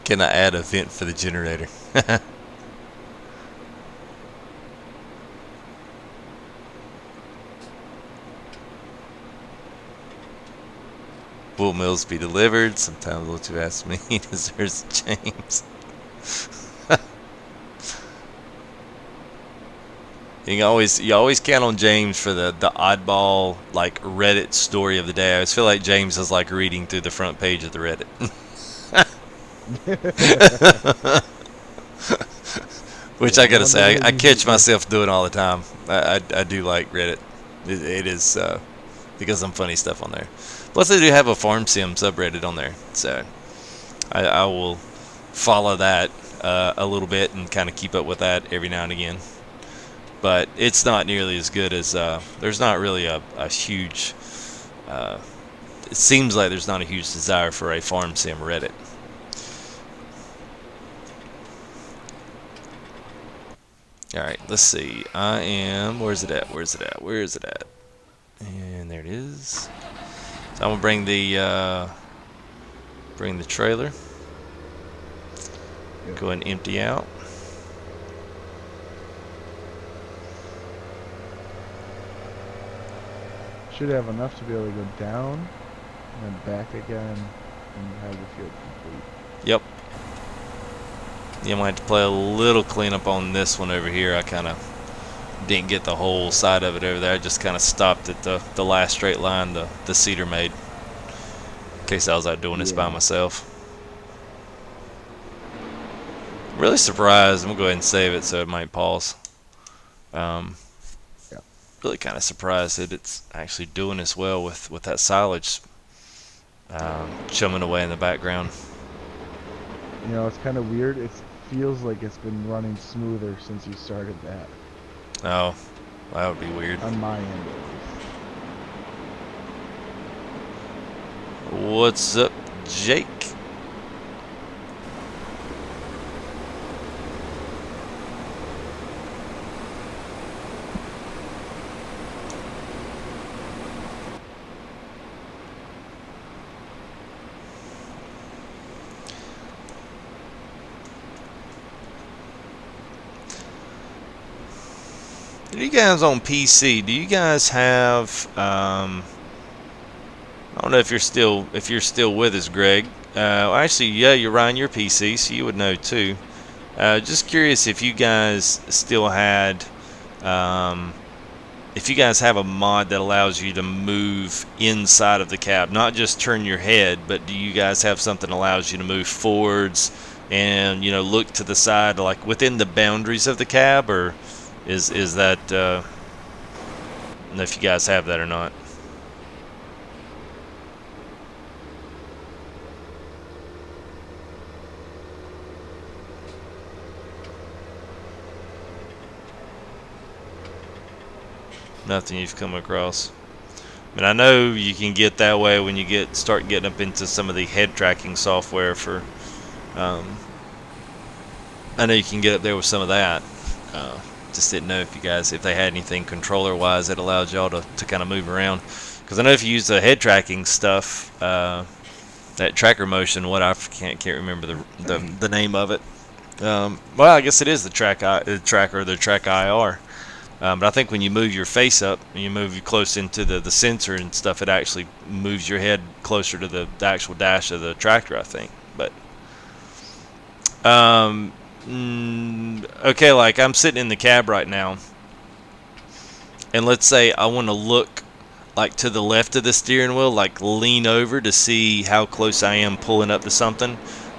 Can I add a vent for the generator? Will Mills be delivered? Sometimes what you ask me deserves James. You always count on James for the oddball like Reddit story of the day. I always feel like James is like reading through the front page of the Reddit. Which I gotta say, I catch myself doing all the time. I do like Reddit. It is because some funny stuff on there. Plus, they do have a farm sim subreddit on there, so I will follow that a little bit and kind of keep up with that every now and again. But it's not nearly as good as there's not really a huge. It seems like there's not a huge desire for a farm sim Reddit. All right, let's see. I am. Where's it at? Where's it at? Where is it at? And there it is. So I'm gonna bring the trailer. Go ahead and empty out. Should have enough to be able to go down and then back again and have the field complete. Yep. Yeah, I might have to play a little cleanup on this one over here. I kind of didn't get the whole side of it over there. I just kind of stopped at the last straight line the cedar made. In case I was out doing this by myself. I'm really surprised. I'm going to go ahead and save it so it might pause. Really kind of surprised that it's actually doing this well with that silage chumming away in the background. You know, it's kind of weird. It feels like it's been running smoother since you started that. Oh, that would be weird. On my end, at least. What's up, Jake? You guys on PC, do you guys have I don't know if you're still with us, Greg. Actually, yeah, you're on your PC, so you would know too. Just curious if you guys still had if you guys have a mod that allows you to move inside of the cab, not just turn your head, but do you guys have something that allows you to move forwards and look to the side, like within the boundaries of the cab, or is that I don't know if you guys have that or not. Nothing you've come across. I mean, I know you can get that way when you start getting up into some of the head tracking software for. I know you can get up there with some of that. Just didn't know if they had anything controller wise that allowed y'all to kind of move around. Because I know if you use the head tracking stuff, that tracker motion, I can't remember the name of it. Well, I guess it is the tracker, the track IR. But I think when you move your face up and you move close into the sensor and stuff, it actually moves your head closer to the actual dash of the tractor, I think. But okay, like I'm sitting in the cab right now, and let's say I want to look like to the left of the steering wheel, like lean over to see how close I am pulling up to something,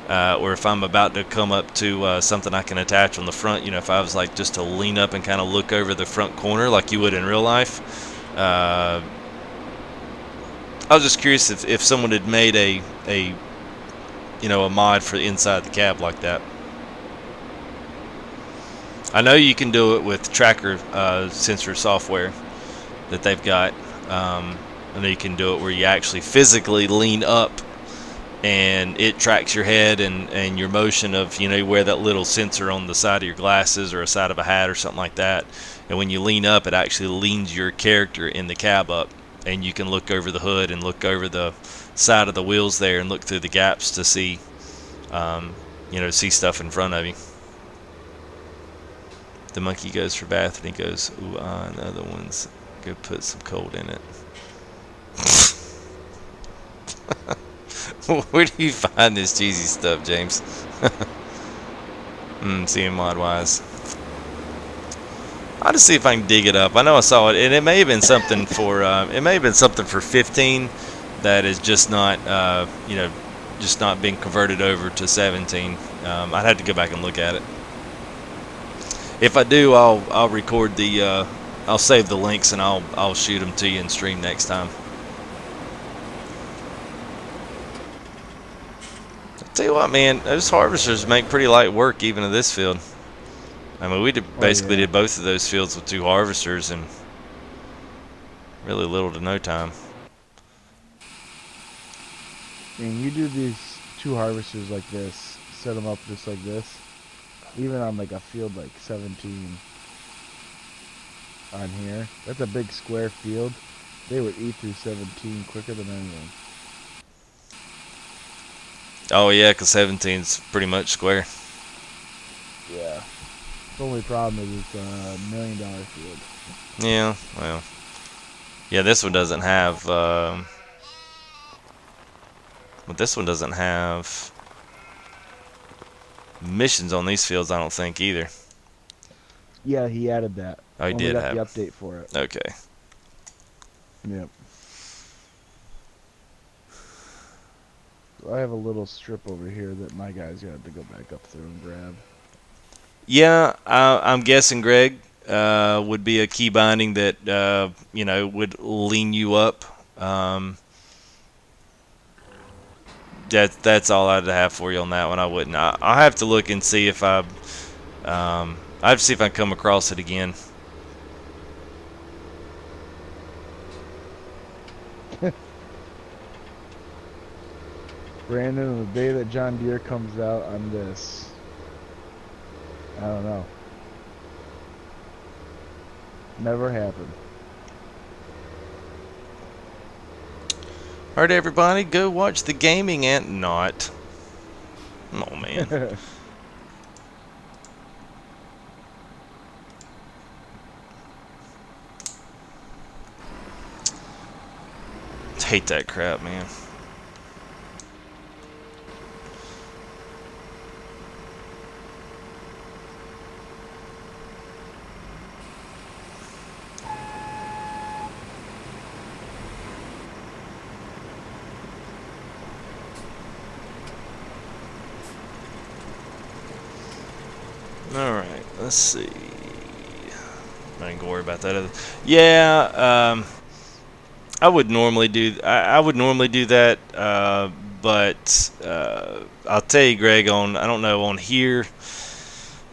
or if I'm about to come up to something I can attach on the front. You know, if I was like just to lean up and kind of look over the front corner like you would in real life. I was just curious if someone had made a a mod for inside the cab like that. I know you can do it with tracker sensor software that they've got. I know you can do it where you actually physically lean up and it tracks your head and your motion of, you wear that little sensor on the side of your glasses or a side of a hat or something like that. And when you lean up, it actually leans your character in the cab up, and you can look over the hood and look over the side of the wheels there and look through the gaps to see, see stuff in front of you. The monkey goes for bath and he goes, ooh, and the other one's go put some cold in it. Where do you find this cheesy stuff, James? Seeing mod wise. I'll just see if I can dig it up. I know I saw it, and it may have been something for 15 that is just not just not being converted over to 17. I'd have to go back and look at it. If I do, I'll record the I'll save the links and I'll shoot them to you and stream next time. Tell you what, man, those harvesters make pretty light work even of this field. I mean, we basically did both of those fields with 2 harvesters in really little to no time. I mean, you do these 2 harvesters like this, set them up just like this, even on like a field like 17 on here. That's a big square field. They would eat through 17 quicker than anything. Oh yeah, because 17's pretty much square. Yeah. The only problem is it's a $1 million field. Yeah, well. Yeah, this one doesn't have... this one doesn't have missions on these fields, I don't think, either. Yeah, he added that. Oh, he did have the update for it. Okay. Yep. So I have a little strip over here that my guys got to go back up through and grab. Yeah, I'm guessing Greg would be a key binding that would lean you up. That's all I'd have for you on that one. I wouldn't. I'll have to look and see if I have to see if I can come across it again. Brandon, the day that John Deere comes out on this, I don't know. Never happened. Alright, everybody, go watch the gaming and not. Oh, man. Hate that crap, man. Alright, let's see. I ain't gonna worry about that. Yeah, I would normally do that, but I'll tell you, Greg, I don't know, on here,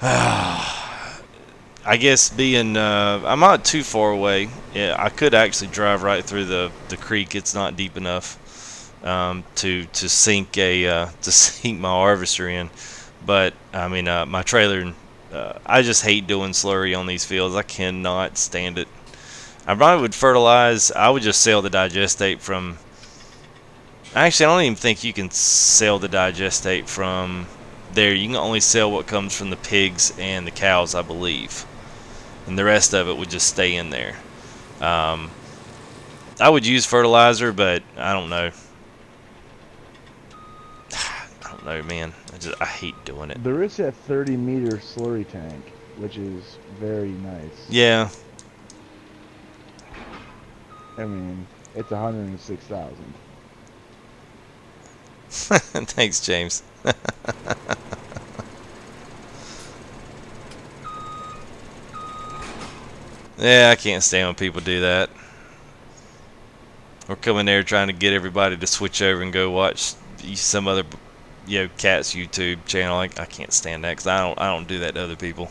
I guess being I'm not too far away. Yeah, I could actually drive right through the creek. It's not deep enough to sink my harvester in. But I mean, my trailer. I just hate doing slurry on these fields. I cannot stand it. I probably would fertilize. I would just sell the digestate from. Actually, I don't even think you can sell the digestate from there. You can only sell what comes from the pigs and the cows, I believe, and the rest of it would just stay in there. I would use fertilizer, but I don't know. I don't know, man. I hate doing it. There is that 30-meter slurry tank, which is very nice. Yeah. I mean, It's 106,000. Thanks, James. Yeah, I can't stand when people do that. Or come in there trying to get everybody to switch over and go watch some other, cat's YouTube channel. I can't stand that because I don't do that to other people.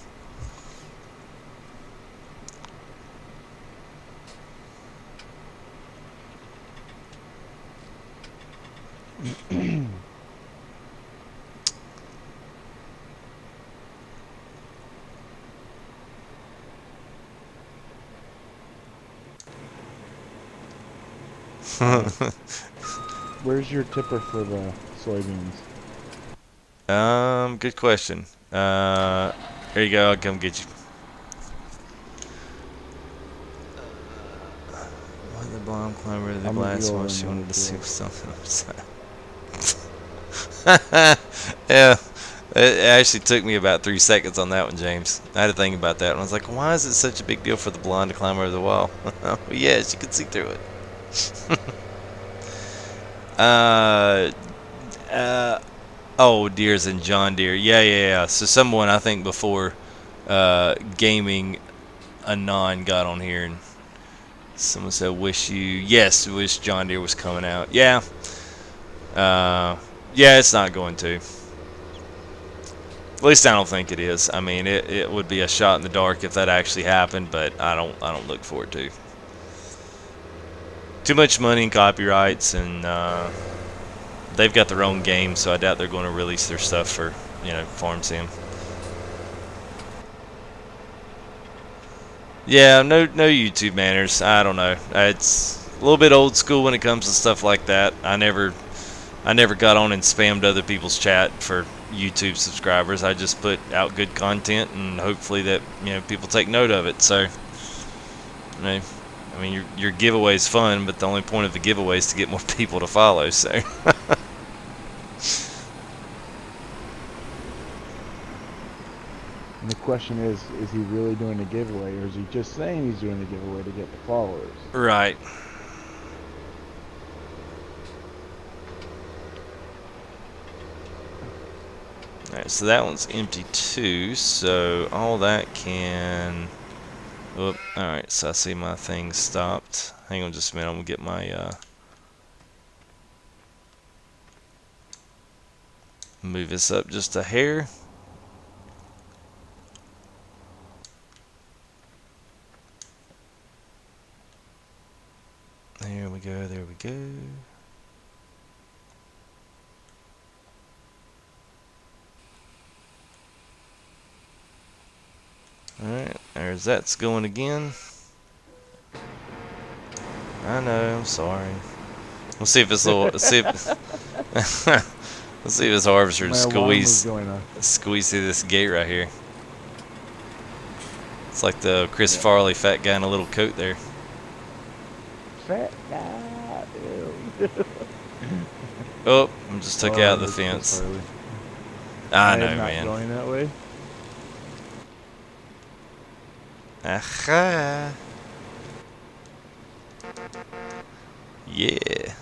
Where's your tipper for the soybeans? Good question. Here you go. I'll come get you. When the blonde climber the I'll meet you glass over one, in she the other wanted to see field. something upside. Yeah, it actually took me about 3 seconds on that one, James. I had to think about that one. I was like, why is it such a big deal for the blonde to climb over the wall? Well, yeah, she could see through it. uh, uh, oh, Deere's and John Deere. Yeah. So someone, I think before gaming Anon got on here and someone said, wish John Deere was coming out. Yeah. Yeah, it's not going to. At least I don't think it is. I mean, it would be a shot in the dark if that actually happened, but I don't look forward to. Too much money in copyrights, and they've got their own game, so I doubt they're going to release their stuff for Farm Sim. Yeah, no YouTube manners. I don't know. It's a little bit old school when it comes to stuff like that. I never got on and spammed other people's chat for YouTube subscribers. I just put out good content and hopefully that people take note of it. So, I mean, your giveaway's fun, but the only point of the giveaway is to get more people to follow. So, And the question is he really doing a giveaway, or is he just saying he's doing a giveaway to get the followers? right. Alright, so that one's empty too, so all that can... Oop, alright, so I see my thing stopped. Hang on just a minute, I'm going to get my... move this up just a hair. There we go, there we go. Alright, there's that's going again. I know, I'm sorry. We'll see if this little let's see if let's see if this harvester can My alarm was squeeze going off. through this gate right here. It's like the Chris Yeah. Farley fat guy in a little coat there. Fat guy. Ew. Oh, I just took out the That's fence. Farley. I am know, not man. going that way. Aha. Yeah.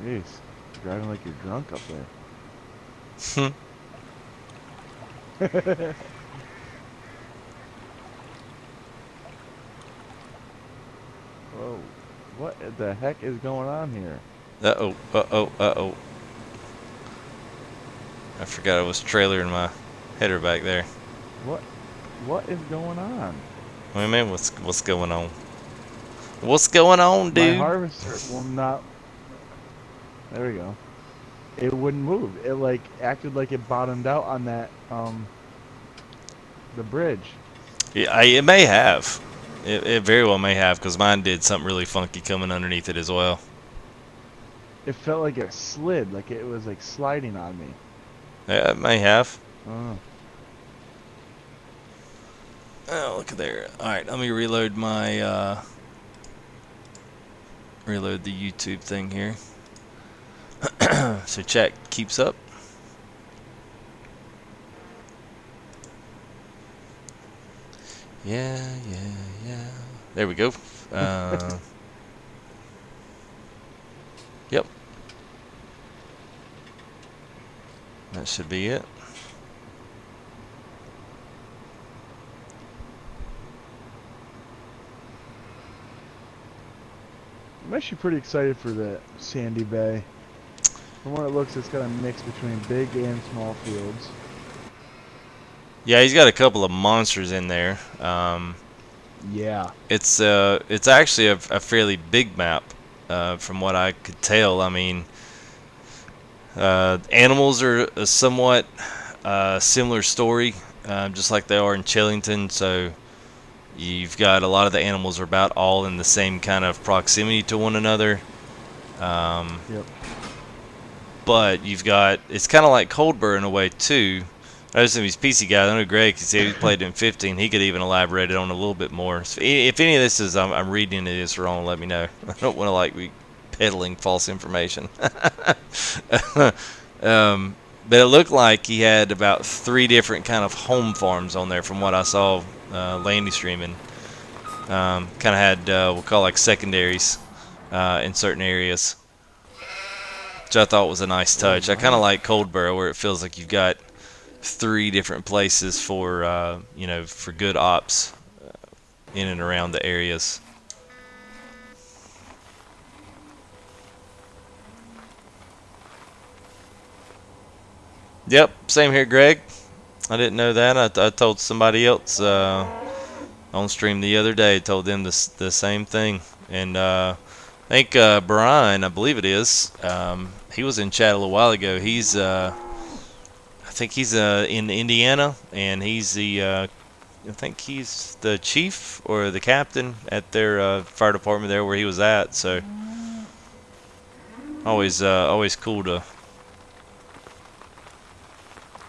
Jeez, you're driving like you're drunk up there. Whoa, what the heck is going on here? Uh-oh. I forgot I was trailering my header back there. What is going on? What do you mean, what's going on? What's going on, My dude? harvester will not. There we go. It wouldn't move. It like acted like it bottomed out on that the bridge. Yeah, it may have. It very well may have, because mine did something really funky coming underneath it as well. It felt like it slid, like it was like sliding on me. Yeah, it may have. Oh. Oh, look at there. Alright, let me reload my, reload the YouTube thing here. So chat keeps up. Yeah. There we go. Yep. That should be it. I'm actually pretty excited for the Sandy Bay. From what it looks, it's got a mix between big and small fields. Yeah, he's got a couple of monsters in there. Yeah. It's actually a fairly big map, from what I could tell. I mean, animals are a somewhat similar story, just like they are in Chellington. So you've got a lot of the animals are about all in the same kind of proximity to one another. Yep. But you've got, it's kind of like Coldburr in a way too. I just think he's PC guy. I know Greg, he played in 15. He could even elaborate it on a little bit more. So if any of this is, I'm reading into this wrong, let me know. I don't want to like be peddling false information. But it looked like he had about 3 different kind of home farms on there from what I saw Landy streaming. Kind of had, we'll call like secondaries in certain areas, which I thought was a nice touch. I kind of like Coldburrow where it feels like you've got 3 different places for you know, for good ops in and around the areas. Yep, same here, Greg. I didn't know that. I told somebody else on stream the other day. Told them the same thing, and I think Brian, I believe it is. He was in chat a little while ago. He's I think he's in Indiana, and he's the I think he's the chief or the captain at their fire department there where he was at. So always cool to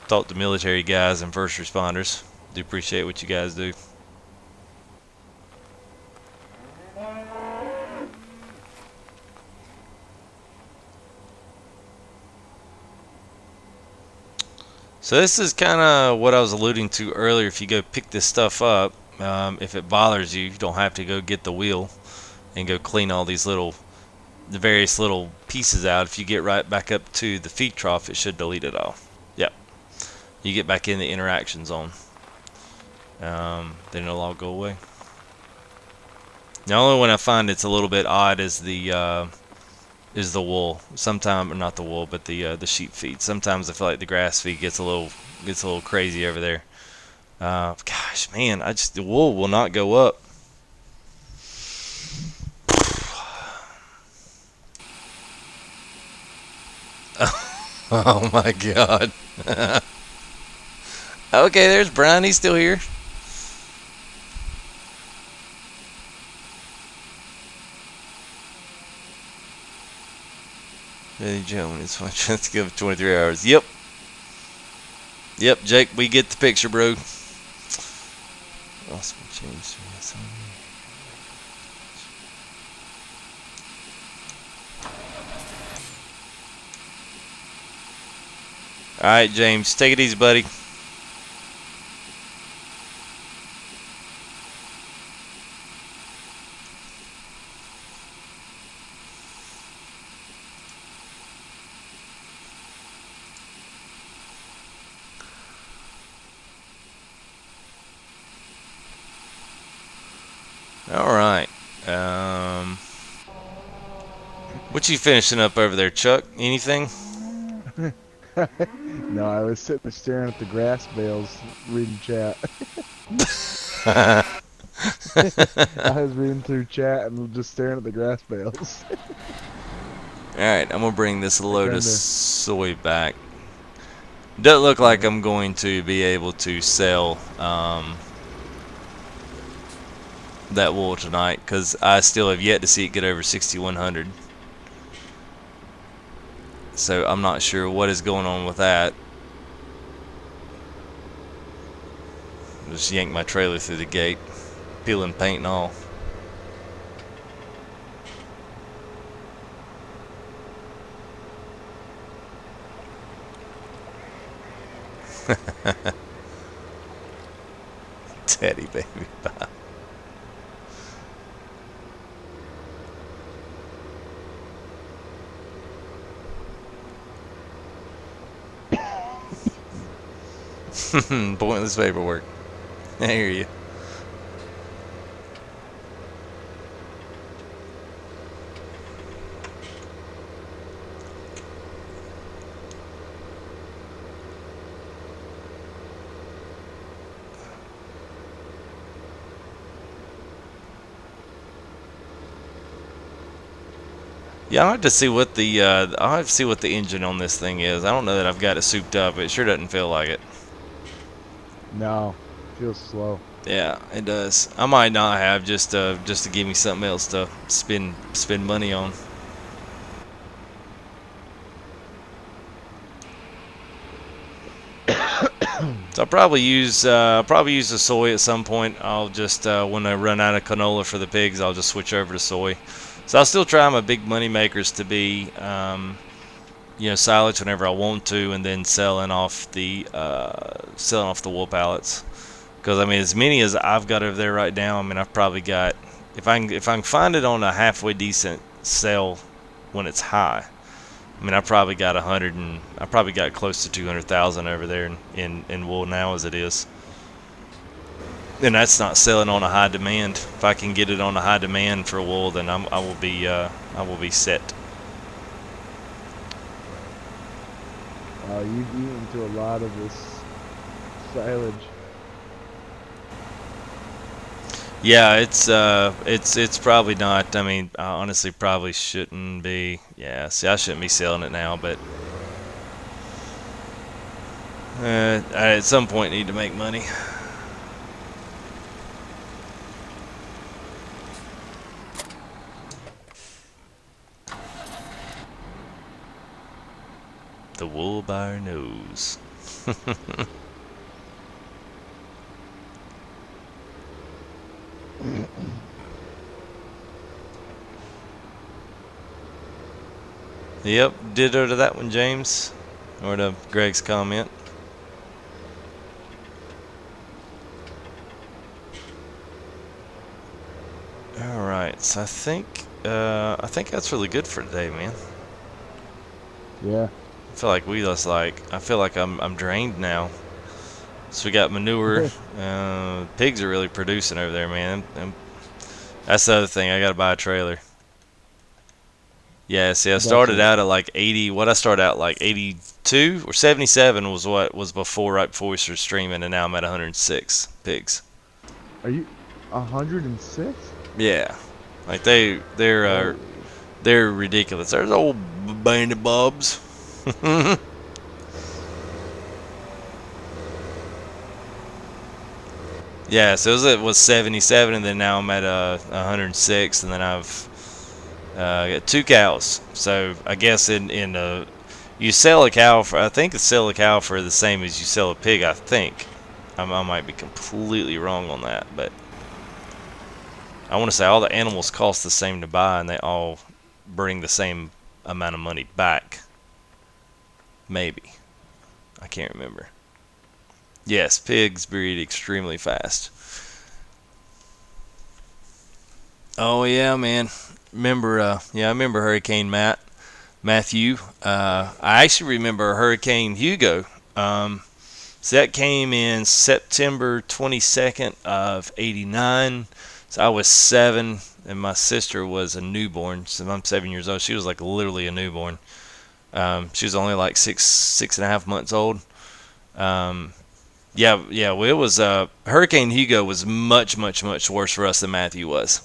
talk to military guys and first responders. Do appreciate what you guys do. So this is kind of what I was alluding to earlier. If you go pick this stuff up, if it bothers you, you don't have to go get the wheel and go clean all these the various little pieces out. If you get right back up to the feed trough, it should delete it all. Yep. You get back in the interaction zone. Then it'll all go away. The only one I find it's a little bit odd is the wool. Sometimes, or not the wool, but the sheep feed. Sometimes I feel like the grass feed gets a little crazy over there. Gosh, man, the wool will not go up. Oh my God. Okay, there's Brian. He's still here. Ladies and gentlemen, it's my chance to give 23 hours. Yep. Yep, Jake, we get the picture, bro. Awesome change. Alright, James, take it easy, buddy. Alright. What you finishing up over there, Chuck? Anything? No, I was sitting there staring at the grass bales, reading chat. I was reading through chat and just staring at the grass bales. Alright, I'm going to bring this Lotus soy back. Doesn't look like I'm going to be able to sell that wool tonight because I still have yet to see it get over 6,100. So I'm not sure what is going on with that. Just yanked my trailer through the gate, peeling paint and all. Teddy baby. Pointless paperwork. I hear you. Yeah, I'll have to see what the I'll have to see what the engine on this thing is. I don't know that I've got it souped up. It sure doesn't feel like it. No, feels slow. Yeah, it does. I might not have just to give me something else to spend money on. So I'll probably use the soy at some point. I'll just when I run out of canola for the pigs, I'll just switch over to soy. So I'll still try my big money makers to be silage whenever I want to, and then selling off the wool pallets. Because I mean, as many as I've got over there right now, I mean, I've probably got if I can find it on a halfway decent sale when it's high. I mean, I probably got close to 200,000 over there in wool now as it is, and that's not selling on a high demand. If I can get it on a high demand for wool, then I will be set. You've eaten to a lot of this silage. Yeah, it's probably not. I mean, I honestly probably shouldn't be. Yeah, see, I shouldn't be selling it now, but I at some point need to make money. The wool buyer knows. Yep, ditto to that one, James, or to Greg's comment. All right, so I think that's really good for today, man. Yeah. I feel like I'm drained now. So we got manure. Pigs are really producing over there, man. That's the other thing. I gotta buy a trailer. Yeah, see, I started out at like 80. What I started out like 82 or 77 was what was before, right before we started streaming, and now I'm at 106 pigs. Are you 106? Yeah, like they're ridiculous. There's old Bandy Bobs. Yeah, so it was 77, and then now I'm at 106, and then I've got two cows. So I guess you sell a cow for, I think you sell a cow for the same as you sell a pig. I think I might be completely wrong on that, but I want to say all the animals cost the same to buy, and they all bring the same amount of money back. Maybe, I can't remember. Yes, pigs breed extremely fast. Oh yeah, man. I remember Hurricane Matthew. I actually remember Hurricane Hugo. So that came in September 22nd of '89. So I was 7, and my sister was a newborn. So I'm 7 years old. She was like literally a newborn. She was only like 6.5 months old. Yeah. Well, it was Hurricane Hugo was much, much, much worse for us than Matthew was.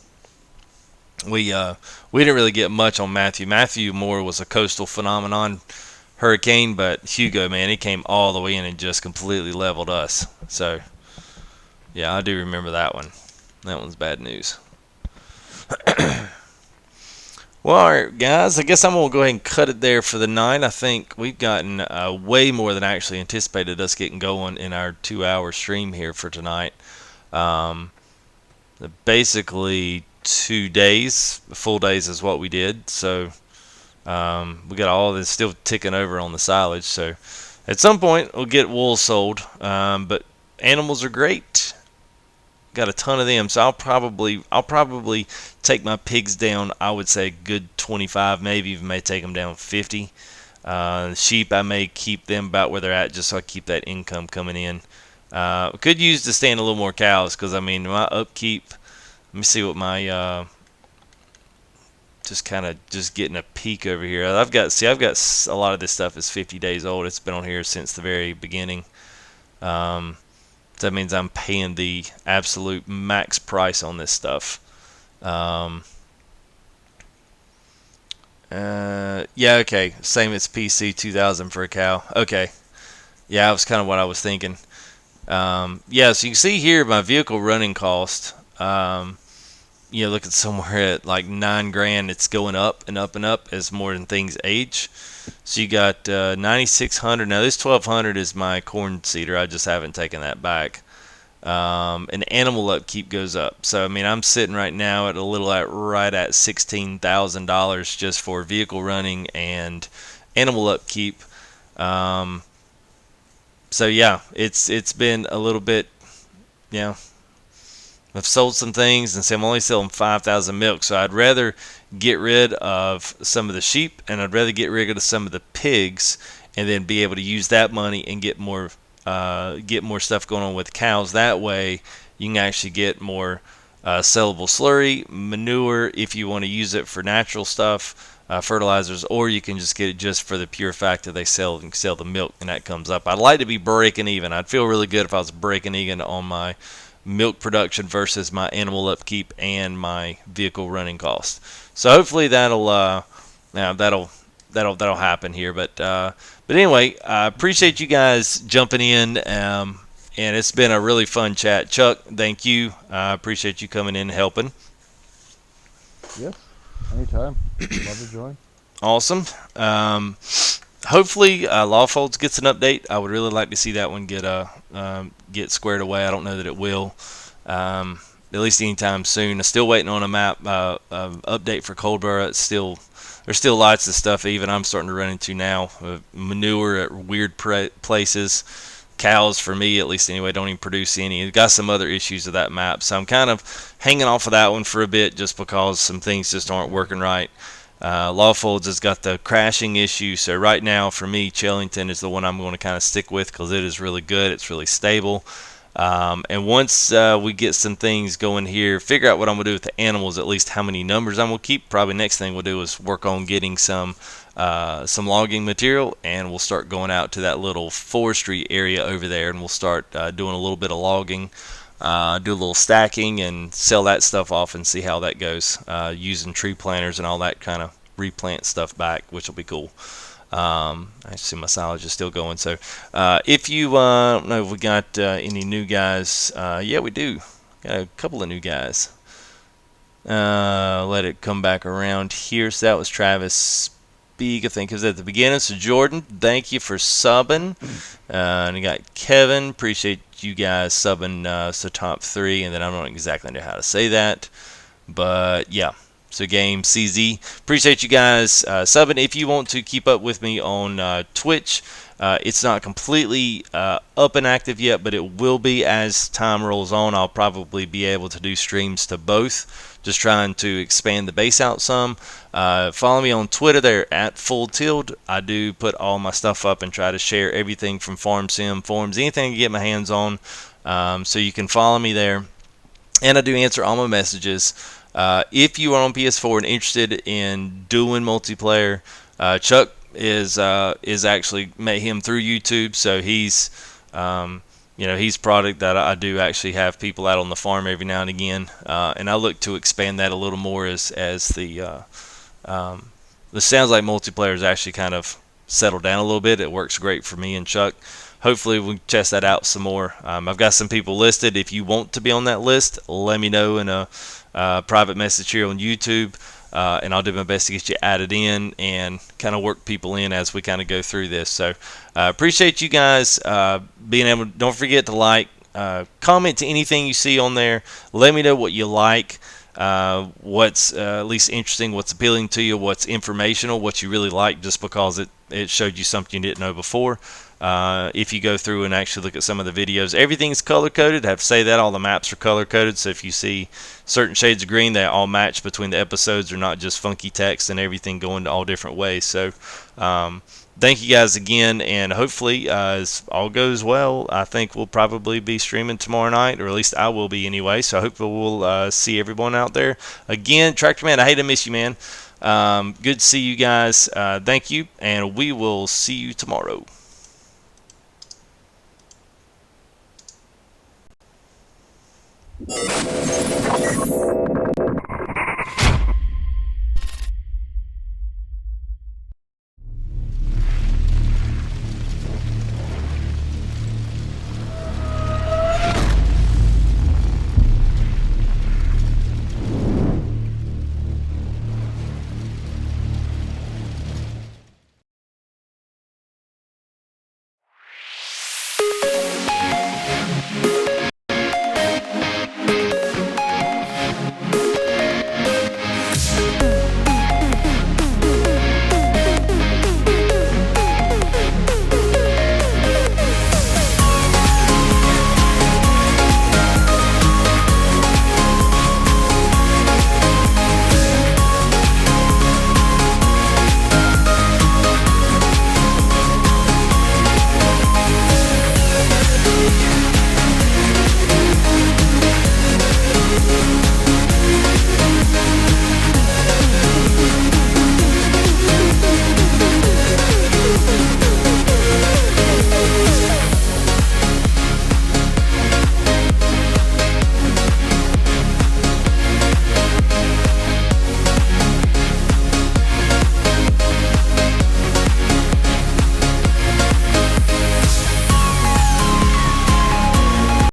We didn't really get much on Matthew. Matthew more was a coastal phenomenon hurricane, but Hugo, man, he came all the way in and just completely leveled us. So yeah, I do remember that one. That one's bad news. Well, all right, guys. I guess I'm gonna go ahead and cut it there for the night. I think we've gotten way more than I actually anticipated us getting going in our 2-hour stream here for tonight. Um, Basically 2 days, full days is what we did. So we got all this still ticking over on the silage. So at some point we'll get wool sold. But animals are great. Got a ton of them, so I'll probably take my pigs down. I would say good 25, maybe even may take them down 50. Sheep, I may keep them about where they're at just so I keep that income coming in. Could use to stand a little more cows because, I mean, my upkeep, let me see what my, just kind of just getting a peek over here. I've got a lot of this stuff is 50 days old. It's been on here since the very beginning. So that means I'm paying the absolute max price on this stuff. Yeah, okay. Same as PC 2000 for a cow. Okay. Yeah, that was kind of what I was thinking. Yeah, so you can see here my vehicle running cost. Looking somewhere at like 9 grand. It's going up and up and up as more than things age. So you got 9,600. Now this 1,200 is my corn seeder. I just haven't taken that back. And animal upkeep goes up. So I mean, I'm sitting right now at right at $16,000 just for vehicle running and animal upkeep. So yeah, it's been a little bit, yeah. I've sold some things and say I'm only selling 5,000 milk, so I'd rather get rid of some of the sheep and I'd rather get rid of some of the pigs and then be able to use that money and get more stuff going on with cows. That way, you can actually get more sellable slurry, manure if you want to use it for natural stuff, fertilizers, or you can just get it just for the pure fact that they sell the milk and that comes up. I'd like to be breaking even. I'd feel really good if I was breaking even on my milk production versus my animal upkeep and my vehicle running cost. So hopefully that'll happen here. But anyway, I appreciate you guys jumping in. And it's been a really fun chat. Chuck, thank you. I appreciate you coming in and helping. Yes, anytime. Love to join. Awesome. Hopefully, Lawfolds gets an update. I would really like to see that one get squared away. I don't know that it will, at least anytime soon. I'm still waiting on a map update for Coldborough. There's still lots of stuff even I'm starting to run into now. Manure at weird places. Cows, for me at least anyway, don't even produce any. It's got some other issues with that map, so I'm kind of hanging off of that one for a bit just because some things just aren't working right. Lawfolds has got the crashing issue, so right now for me, Chellington is the one I'm going to kind of stick with because it is really good. It's really stable. And once we get some things going here, figure out what I'm going to do with the animals, at least how many numbers I'm going to keep. Probably next thing we'll do is work on getting some logging material, and we'll start going out to that little forestry area over there, and we'll start doing a little bit of logging. Do a little stacking and sell that stuff off and see how that goes, using tree planters and all that kind of replant stuff back, which will be cool. I see my silage is still going. So if you don't know if we got any new guys, yeah, we do. Got a couple of new guys. Let it come back around here. So that was Travis Speak, I think it was at the beginning. So Jordan, thank you for subbing. And you got Kevin, appreciate you guys subbing so top 3, and then I don't exactly know how to say that, but yeah. So Game CZ, appreciate you guys subbing. If you want to keep up with me on Twitch, it's not completely up and active yet, but it will be as time rolls on. I'll probably be able to do streams to both. Just trying to expand the base out some. Follow me on Twitter there at Full Tilt. I do put all my stuff up and try to share everything from farm sim forums, anything I can get my hands on. So you can follow me there, and I do answer all my messages. If you are on PS4 and interested in doing multiplayer, Chuck is actually met him through YouTube, so he's he's product that I do actually have people out on the farm every now and again, and I look to expand that a little more as the sounds like multiplayer is actually kind of settled down a little bit. It works great for me and Chuck. Hopefully we can test that out some more. I've got some people listed. If you want to be on that list, let me know in a private message here on YouTube, and I'll do my best to get you added in and kind of work people in as we kind of go through this. So appreciate you guys being able to, don't forget to like, comment to anything you see on there. Let me know what you like, what's at least interesting, what's appealing to you, what's informational, what you really like just because it showed you something you didn't know before. If you go through and actually look at some of the videos, everything's color-coded. I have to say that all the maps are color-coded, so if you see certain shades of green, they all match between the episodes. They're not just funky text and everything going to all different ways. So thank you guys again, and hopefully, as all goes well, I think we'll probably be streaming tomorrow night, or at least I will be anyway. So hopefully we'll see everyone out there again. Tractor Man, I hate to miss you, man. Good to see you guys. Thank you, and we will see you tomorrow.